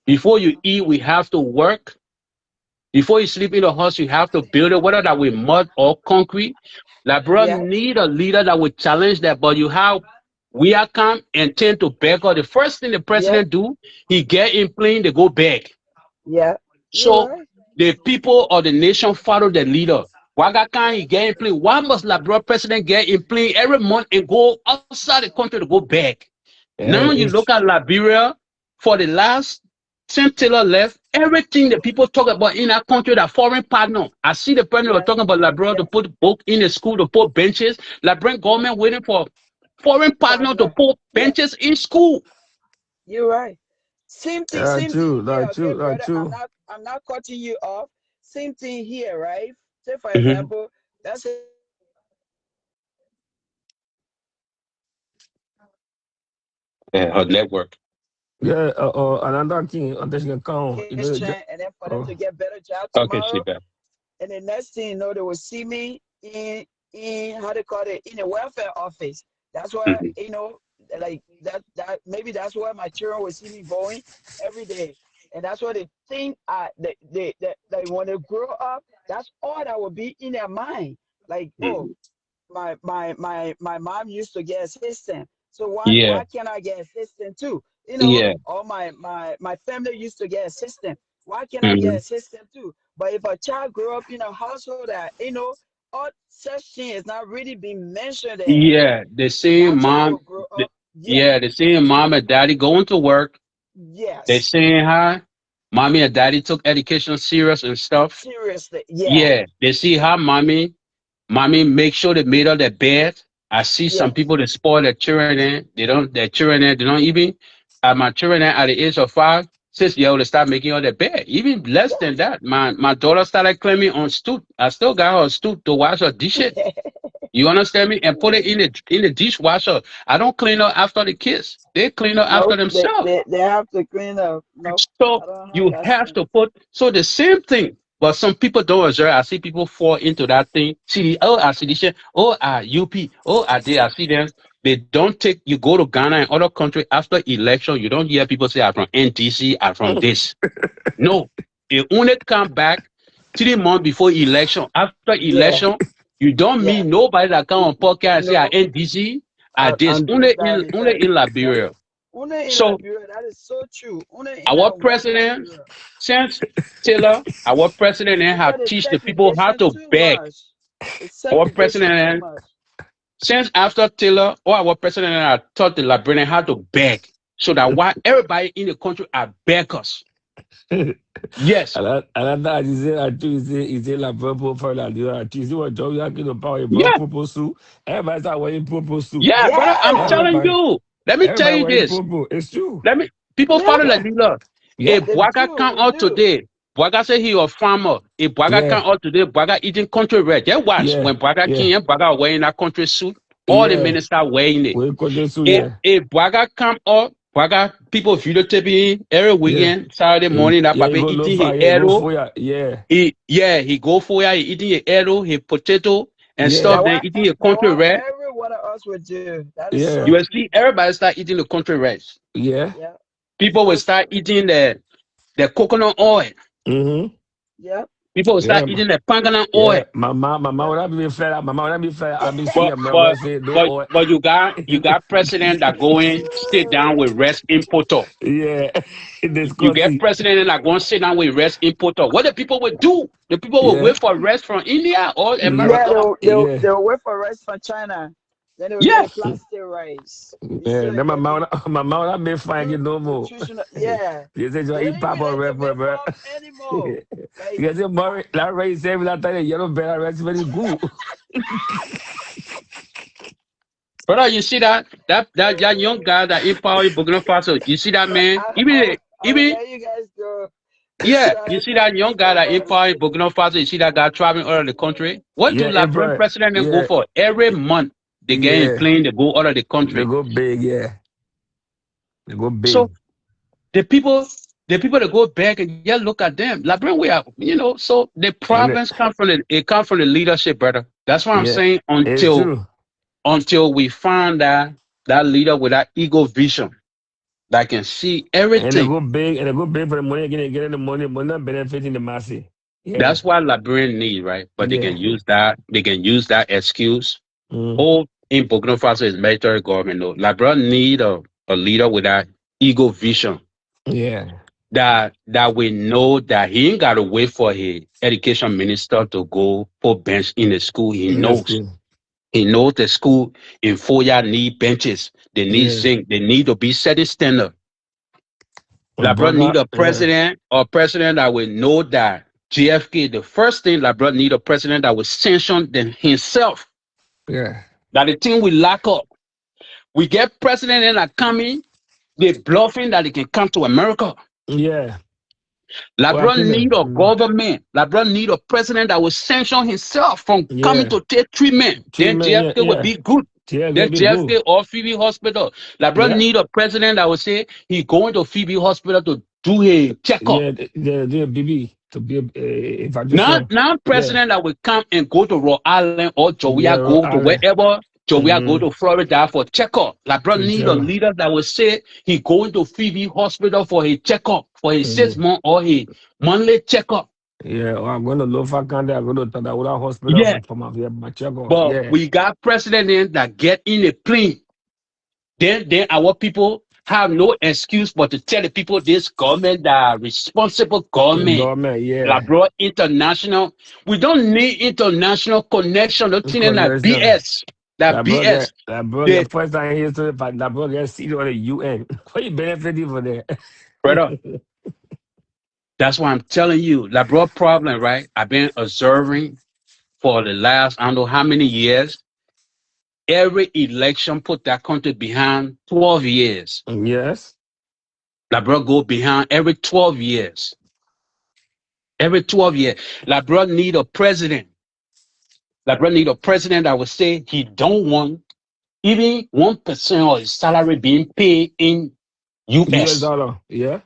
Before you eat, we have to work. Before you sleep in the house, you have to build it, whether that with mud or concrete." Liberia Yeah. need a leader that will challenge that. But you have we are come and tend to beg her. The first thing the Yeah. president do, he get in plane, they go beg. Yeah. You're So right. the people of the nation follow the leader. Why can't he get in plane? Why must Liberia president get in plane every month and go outside the country to go back? Yeah, Now you look at Liberia for the last since Taylor left, everything that people talk about in our country, that foreign partner. I see the president was Yes, talking about Liberia to yes, put book in the school, to put benches. Liberian yes. government waiting for foreign partner to Partner. put Yes, benches in school. you're right. Same thing here, okay, That's brother. true. I'm not cutting you off. Same thing here, right? Say for Hmm. example, that's a Yeah, her network. Yeah, another thing, they can count. education, and then for them to Oh, get better job Okay, she tomorrow. back. And the next thing you know, they will see me in how they call it, in a welfare office. That's where, Hmm. like that maybe that's where my children will see me going every day. And that's what they think they when they grow up, that's all that will be in their mind. Like, oh, Hmm. my mom used to get assistant, so Yeah, why can't I get assistant too? yeah. Or my family used to get assistant, why can't I get Hmm. assistant too? But if a child grew up in a household that all such thing is not really being mentioned there, Yeah, the same that child mom. will grow The, up, yeah, yeah, the same mom and daddy going to work. They yes, saying hi. Mommy and daddy took education serious and stuff. seriously, yeah, Yeah, they see how mommy make sure they made up their bed. I see some yes, people that spoil their children. Their children, they don't even. My children at the age of 5, 6 years old, they start making all their bed. Even less than yes. that. My daughter started claiming on stoop. I still got her a stoop to wash her dishes. You understand me? And put it in the dishwasher. I don't clean up after the kids. They clean up after Nope, themselves. they have to clean up. Nope, So I don't have you that have same. to put so the same thing. But some people don't observe. I see people fall into that thing. See, oh, I see this shit. Oh, UP. Oh, I did. I see them. They don't take. You go to Ghana and other country after election. You don't hear people say, "I'm from NTC. I'm from this." No, they only come back 3 months before election. After Yeah, election, you don't meet yeah. nobody that come on podcast and say, "I No, NDC." I this and this, only that, in this, only that. in That Liberia. is only in So Liberia. That is so true. Only in our that one president, Liberia. since Taylor, our president Because have the teach the people how segregation to too beg. much. The Our segregation too president, much. since after Taylor, or our president have taught the Liberian how to beg. So that why everybody in the country are beggars. Yes. another, he said, la purple for la lira. He said, what job you are going to power about Yeah. purple suit? Everybody start wearing purple suit. Yeah, brother, I'm Yeah, telling Everybody, you. Let me tell everybody you wearing this. purple. It's true. Let me people follow the yeah. leader. Yeah, If They Bwaga do. come They out do. today, Bwaga say he a farmer. If Bwaga yeah, come out today, Bwaga eating country red. Just watch yeah, when Bwaga yeah, came, Bwaga wearing that country suit. All the yeah. ministers wearing it. We could just If yeah, if Bwaga come out, Bwaga people videotaping every yeah. weekend, Saturday morning, that Yeah, you papa go low eating his fire, yeah, go arrow. for ya. Yeah, He go for ya, he eating his arrow, his potato and yeah, stuff. Then eating his country red. Every one of us would do. That is You yeah, so will true. see everybody start eating the country rice. yeah. Yeah. People will So start true. eating the coconut oil. Mm-hmm. Yep. People will start Yeah, eating the panganan oil. yeah. Mama Yep. would have been flat. Mama would have been flat. I've been But seeing my but wife say, no, but or but you got president that going sit down with rest importer. yeah, You get disgusting. president that going sit down with rest importer. What the people will do? The people will Yeah, wait for rest from India or Yeah, America. yeah. they'll wait for rice from China. Then they'll get Yeah. a plastic rice. Yeah, Instead of then getting my mom that made fine good get no more. nutritional, yeah. You say you They eat don't even papa like the red for bro. makeup anymore. Like, You say Murray, that rice every that time yellow better rice very good. Brother, you see that young guy that empowered Burkina Faso. You see that but man? I will Even let you guys go. yeah, Shout you out see to that young guy Mr. that Brother. empowered Burkina Faso. You see that guy traveling all over the country. What do Yeah, Liberian April. president then go Yeah, for? Every month they get in yeah. plane, they go out of the They country. go big, yeah. They go So big. the people, that go back and just look at them. Liberian, we are, so the And problems come from the leadership, brother. That's what I'm yeah, saying. it's Until true. we find that leader with that ego vision that can see And they everything. go big, and they go big for the money, getting the money, but not benefiting the masses. Yeah, That's what Liberian need, right? But they can yeah. use that. They can use that excuse. Mm, All in Burkina Faso is military government. No, Liberia need a leader with that ego vision yeah. that we know that he ain't got to wait for his education minister to go put bench in the school. He In the knows. school. He knows the school in Foya need benches. They need Yeah. zinc. They need to be setting standard. LeBron need a Yeah. president that will know that JFK, the first thing LeBron need a president that will sanction them himself. Yeah. That the thing will lock up. We get president in that coming, they bluffing that they can come to America. Yeah. What LeBron happened need then? a government. LeBron need a president that will sanction himself from coming Yeah. to take treatment. Then Treatment, yeah, JFK will yeah. be good. Yeah, gonna Then be good. JFK or Phoebe Hospital. LeBron Yeah. need a president that will say he going to Phoebe Hospital to do a checkup. Yeah, the BB to be Now, evacuation. now Yeah. president that will come and go to Rhode Island or Yeah, Georgia, Rhode go to Island. wherever. Georgia go Mm-hmm. to Florida for checkup. LeBron To need a check. leader that will say he going to Phoebe Hospital for his checkup, for his 6 month or his monthly checkup. Yeah, or I'm going to Lofa County, I go to Tadawula Hospital Yeah, for my checkup. but Yeah. we got president that get in a plane. Then our people have no excuse but to tell the people this government that responsible The government. government, yeah. LeBron international. We don't need international connection. No thing in that Connection. BS. That BS. That bro The get first time here to but that bro get seat on the UN. What you benefiting for that? brother. That's why I'm telling you, LeBron problem, right? I've been observing for the last I don't know how many years. Every election put that country behind 12 years. Yes. LeBron go behind every 12 years. Every 12 years. LeBron need a president. LeBron need a president that will say he don't want even 1% of his salary being paid in US US. dollar. Yeah.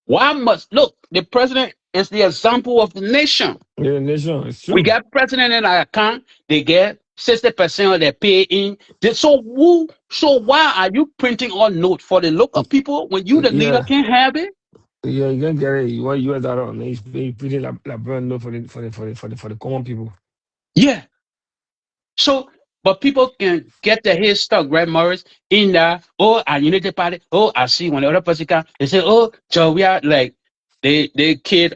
Why must look the president is the example of the nation. Yeah, the nation. It's We true. got president in our account, they get 60% of their pay in. So why are you printing on note for the local people when you the leader Yeah. can't have it? Yeah, you can get it. You want US dollar. And he's pretty like brand new for the common people. Yeah. So, but people can get their head stuck, right, Morris? In the our unity party. Oh, I see when the other person come, they say, oh, so we are like they kid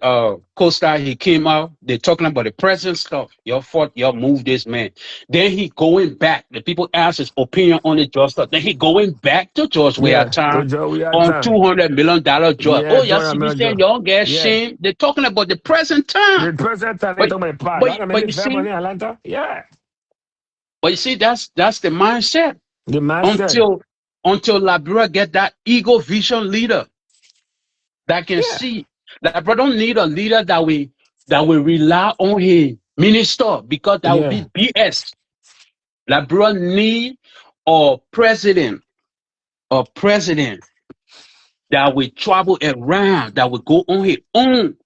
Costa, he came out, they talking about the present stuff. Your fault, y'all move this man. Then he going back. The people ask his opinion on the drug stuff. Then he going back to George Weah Yeah. To Town job we are on time. $200 million job. Yeah, Oh, y'all see 200 me million saying job. y'all get Yeah. shame. They're talking about the present time. The present time they But talk about the past. but Like I but mean you the family see, in Atlanta. Yeah. but you see, that's the mindset. The mindset. Until Liberia get that ego vision leader that can Yeah. see. Liberia don't need a leader that will rely on his minister because that will be Yeah. BS. Liberia need a president, a president that will travel around, that will go on his own,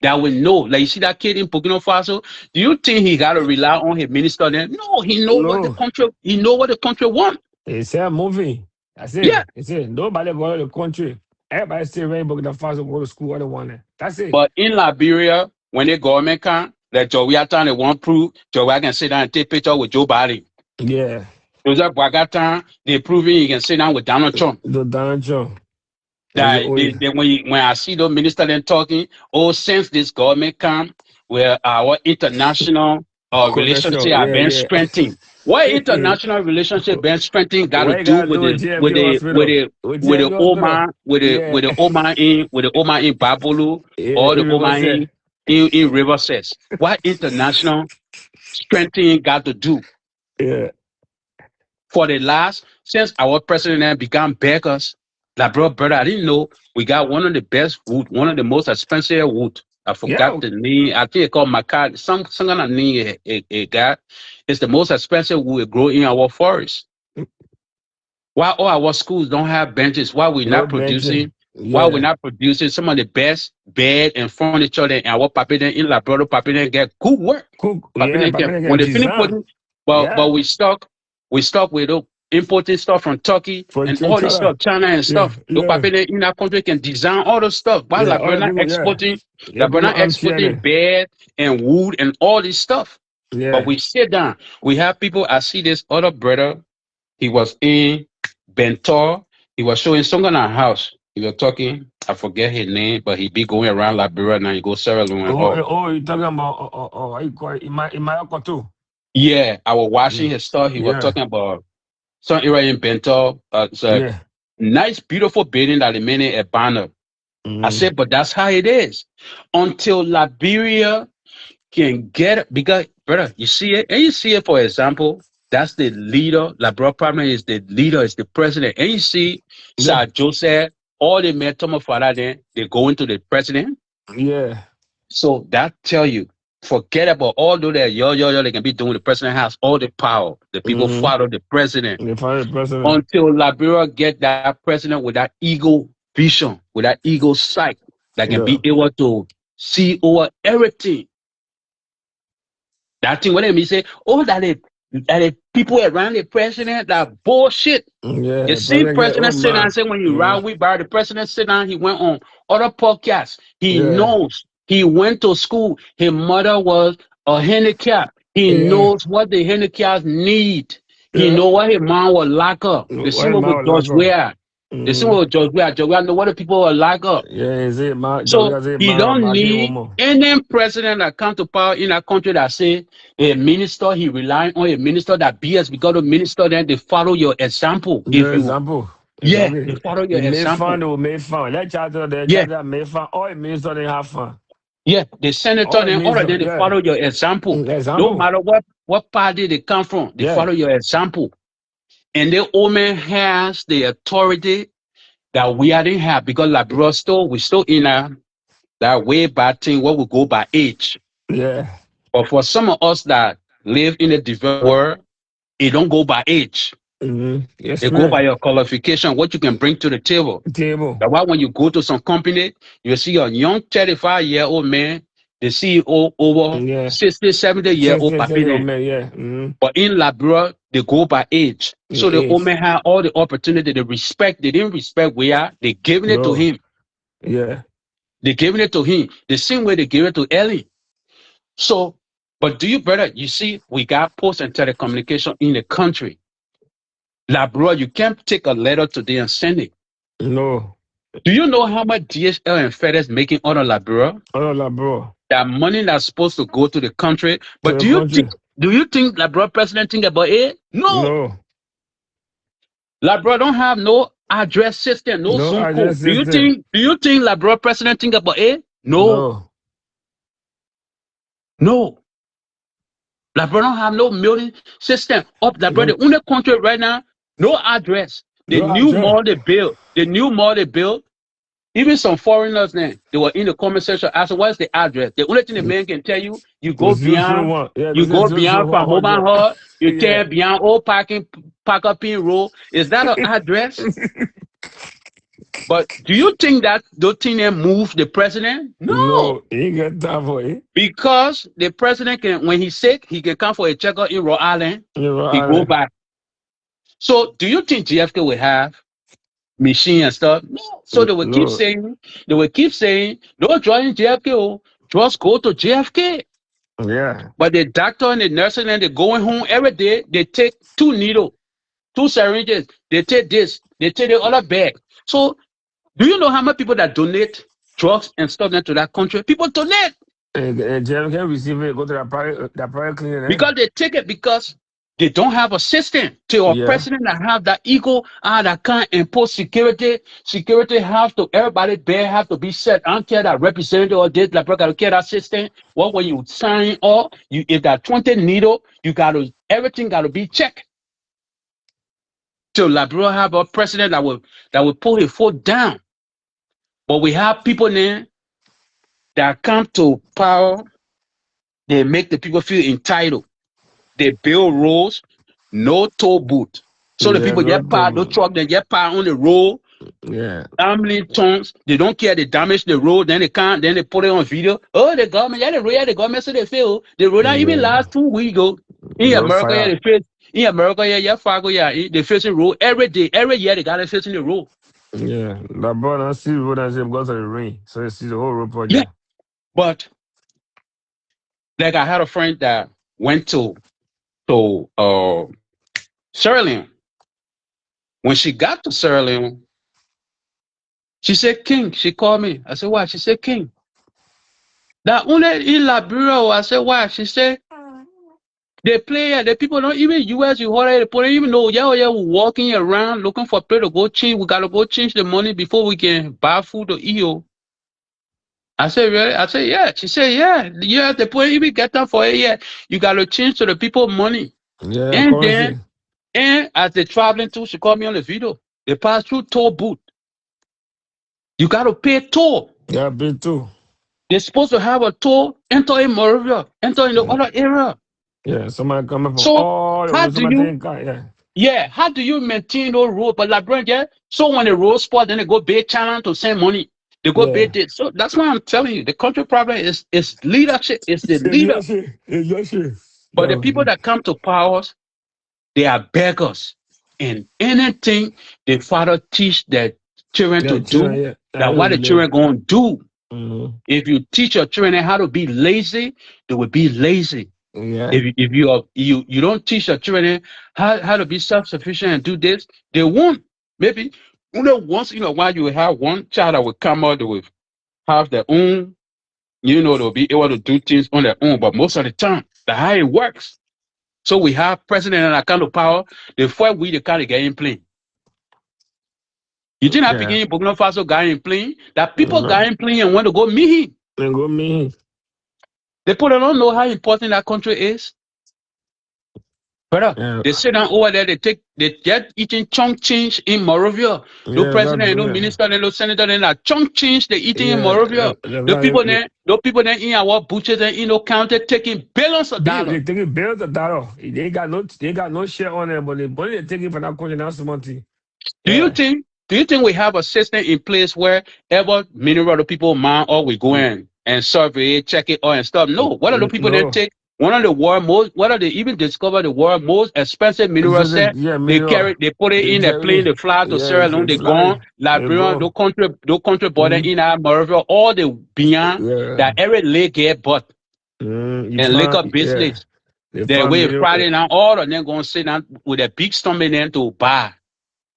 that will know. Like you see that kid in Burkina Faso, do you think he gotta rely on his minister then? No, he know what No. the country want. It's a movie. That's Yeah. it. It's it. Nobody go to the country. Everybody still rainbow the first go to school. All the one. That's it. But in Liberia, when the government come, like Joey Town, they want proof, Joey can sit down and take picture with Joe Biden. Yeah. Joseph Boagatang, they proving he can sit down with Donald Trump. The Donald Trump. That when I see those ministers then talking, oh, since this government come, where our international connection. relationship have Yeah, been yeah. strengthened. What international relationship been strengthened got to What you do gotta do with JFK Hospital? With with the JFK Hospital. Omar with Yeah. the Omar in Babulu Yeah, or the in Omar Riverside. in Riverside? What international strengthening got to do Yeah. for the last since our president began beggars? Like brother, I didn't know we got one of the best wood, one of the most expensive wood. I Yeah. forgot the name. I think it called Maca. Some kind of name it got. It's the most expensive wood grow in our forest. Why all our schools don't have benches? Why we No not benching. producing? Why we Yeah. not producing some of the best bed and furniture that our papillon in Labrador papillon get good work. Cook. Yeah, Papillon but get I when get they finish design. putting, but Yeah. we stuck with importing stuff from Turkey For and all this China. stuff, China and Yeah. stuff. Those Yeah. papillon in our country can design all those stuff. Why Yeah. All the Labrador not people, yeah. exporting? Yeah, Labrador people not I'm exporting sharing. bed and wood and all this stuff. But Yeah. we sit down. We have people. I see this other brother. He was in Bentor. He was showing someone our house. He was talking. I forget his name, but he be going around Liberia now. He go Sierra Leone and all. You talking about what you call it? In my uncle too. Yeah, I was watching Mm. his stuff. He was Yeah. talking about some area in Bentor. Yeah. Nice, beautiful building that they made in a banner. I said, but that's how it is. Until Liberia can get it, because brother, you see it, and you see it, for example, that's the leader. Liberia Parliament is the leader, is the president. And you see Yeah. Sir Joseph, all the men Thomas Father, then they go into the president. Yeah. So that tell you, forget about all that they can be doing. The president has all the power. The people follow the president The final president. until Liberia get that president with that ego vision, with that ego sight, that can Yeah. be able to see over everything. That thing when they say, oh, that the people around the president, that bullshit. Yeah. The same President get president old sit down man. and say when you ride with Barry, the president sit down, he went on other podcasts. He Yeah. knows. He went to school. His mother was a handicap. He Yeah. knows what the handicaps need. He Yeah. know what his mom will lock up. The Why same way with man George like her? Weah. The same way with George Weah. George Weah know what the people will lock up. Yeah, is it man? So Is it he man or don't body need woman? any president that come to power in a country that say a minister, he rely on a minister that BS because the minister then they follow your example. If Your you example. yeah, they Exactly. follow your He made example. fun, they will make fun. Let charter there, Yeah, charter made fun. All it means that they have fun. yeah. The senator All it and all means, of them they yeah. follow your example. No Example. matter what party they come from, they Yeah. follow your example. And the woman has the authority that we didn't have because Liberia still we still in that way bad thing what we go by age. Yeah. But for some of us that live in the developed world, it don't go by age. It go by Experience. your qualification, what you can bring to the table. Table. That's why when you go to some company, you see a young 35-year-old man, the CEO over Yeah. 60, 70-year-old papi Say, then. man, yeah. But in Liberia, they go by age. Your So the old age. man had all the opportunity, the respect. They didn't respect where they giving it to No. him. Yeah. They giving it to him. The same way they gave it to Ellie. So, but do you, brother, you see, we got post and telecommunication in the country. Liberia, you can't take a letter today and send it. No. Do you know how much DHL and FedEx making out of Liberia? All that, bro. That money that's supposed to go to the country. To But the country. do you think Liberia president think about it? No. No. Liberia don't have no address system, no No phone code. address system. Do you think Liberia president think about it? No. No. No. Liberia don't have no mailing system. Up Liberia, No, the only country right now, no address. The no new address. mall they built, even some foreigners then, they were in the comment section asking, what's the address? The only thing the man can tell you, you To go beyond, 001. Yeah, to you say go beyond from 001 Mobile 100. Hall, you Yeah. turn beyond old park up in road. Is that an address? But do you think that those things that move the president? No. No, he ain't got time for it. Because the president can, when he's sick, he can come for a checkup in Rhode Island. You know, He go back. So do you think GFK will have machine and stuff? No. So they will keep no. saying, don't join JFK, oh, just go to JFK. Yeah. But the doctor and the nurse and they're going home every day, they take 2 needles, 2 syringes, they take this, they take the other bag. So do you know how many people that donate drugs and stuff into that country? People donate And Jeff can receive it, go to that private clinic. because they take it because they don't have a system to a Yeah. president that have that ego that can't impose security. Security have to, everybody there have to be set. I don't care that representative or this, like, I don't care that system. Well, when you sign up, if that 20 needle, everything got to be checked. So Liberia have a president that will put his foot down. But we have people there that come to power, they make the people feel entitled. They build roads, no toll booth. So the Yeah, people no get power, no trouble. truck, they get power on the road. Yeah. Gambling tons, they don't care, they damage the road, then they put it on video. Oh, the government, the government say they fail. The road not even Yeah. last 2 weeks ago. In No America, fire. they facing road every day, every year they got to facing the road. Yeah. That boy don't see the road and say because of the rain. So you see the whole road Yeah, project. but like I had a friend that went to Sierra Leone. When she got to Sierra Leone, she said, King, she called me. I said, why? She said, King. That only in Liberia. I said, why? She said, They play, the people don't even US, you already put even know, yeah, we're walking around looking for place to go change. We gotta go change the money before we can buy food to eat. Oh. I said, really? I said, yeah. She said, yeah, the point even get that for it, yeah. You gotta change to the people money. Yeah, And currency. then, and as they're traveling too, she called me on the video. They pass through toll booth. You gotta pay toll. Yeah, big too. They're supposed to have a toll, enter in Moravia, enter in the Yeah. other area. Yeah, somebody coming from So all the how way, do somebody you in car, yeah. Yeah, how do you maintain those roads? But Liberian, yeah. So when the road spot, then they go pay China to send money. They go pay Yeah. this. So that's why I'm telling you, the country problem is leadership. It's the It's leader. your shit. It's your shit. But the people that come to powers, they are beggars. And anything the father teach their children Yeah, to children, do, yeah. I that know what you the live. children going to do. Mm-hmm. If you teach your children how to be lazy, they will be lazy. Yeah. If you don't teach your children how to be self-sufficient and do this, they won't. Maybe once in a while you will have one child that will come out, they will have their own, they'll be able to do things on their own. But most of the time, that's how it works. So we have president and that kind of power. The first we the kind of get in plane. You think that Yeah. beginning Burkina Faso got in plane? That people Mm-hmm. got in plane and want to go meet him. Then go me. The people don't know how important that country is. Brother, Yeah. they sit down over there, they get eating chunk change in Moravia. No Yeah, president, exactly. no Yeah. minister, no senator, then that chunk change they eating in Yeah. Moravia. Exactly. Those people then in our butchers and in no county taking billions of dollars. They taking bills of dollar. They got no share on it, but the money they taking from that country now some money. Do you Yeah. think we have a system in place where ever mineral the people mine or we go in and survey it, check it out and stuff? No. What are the people that No. take one of the world most what are they even discover the world most expensive mineral It's set? yeah, They mineral. carry they put it They in the plane, carry. they fly to Yeah, Sierra Leone, they they gone, fly. They Liberian, go. no country border Mm, in our Moravia, all the beyond yeah. that every lake get but You and lake find, up yeah. business. They They find wait mineral. Friday now, all of them gonna sit down with a big stomach in to buy.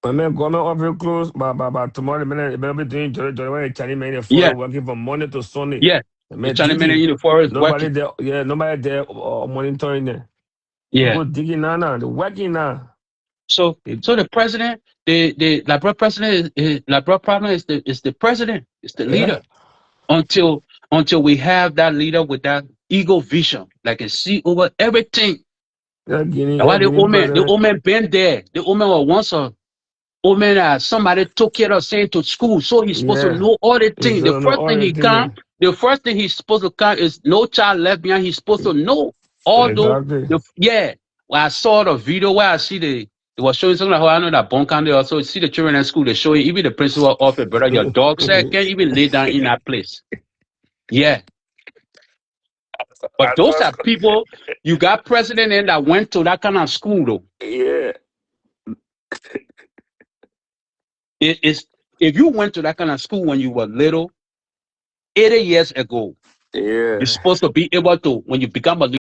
I mean, government office closed, but tomorrow, they may be doing Joy Chinese man in the Yeah, forest working from Monday to Sunday. yeah. I The mean, Chinese men digging. in the forest Nobody working. there, yeah, nobody there monitoring there. Yeah. People digging now, they're working now. So the president, the Liberal president Liberal problem is the president, it's the Yeah, leader. Until we have that leader with that ego vision, like can see over everything. And why Guinea the president. old man been there. The old man was once a old man that somebody took care of saying to school. So he's supposed to Yeah, know all the it's things. The not first all thing the he thing come, there. the first thing he's supposed to come is no child left behind. He's supposed to know. Although Exactly. when I saw the video where I see they was showing something like how I know that bunk there also see the children at school, they showing even the principal office, brother, your dog said can't even lay down in that place. Yeah. But I those thought, are people you got president in that went to that kind of school though. yeah, It's if you went to that kind of school when you were little, 80 years ago, you're yeah. supposed to be able to when you become a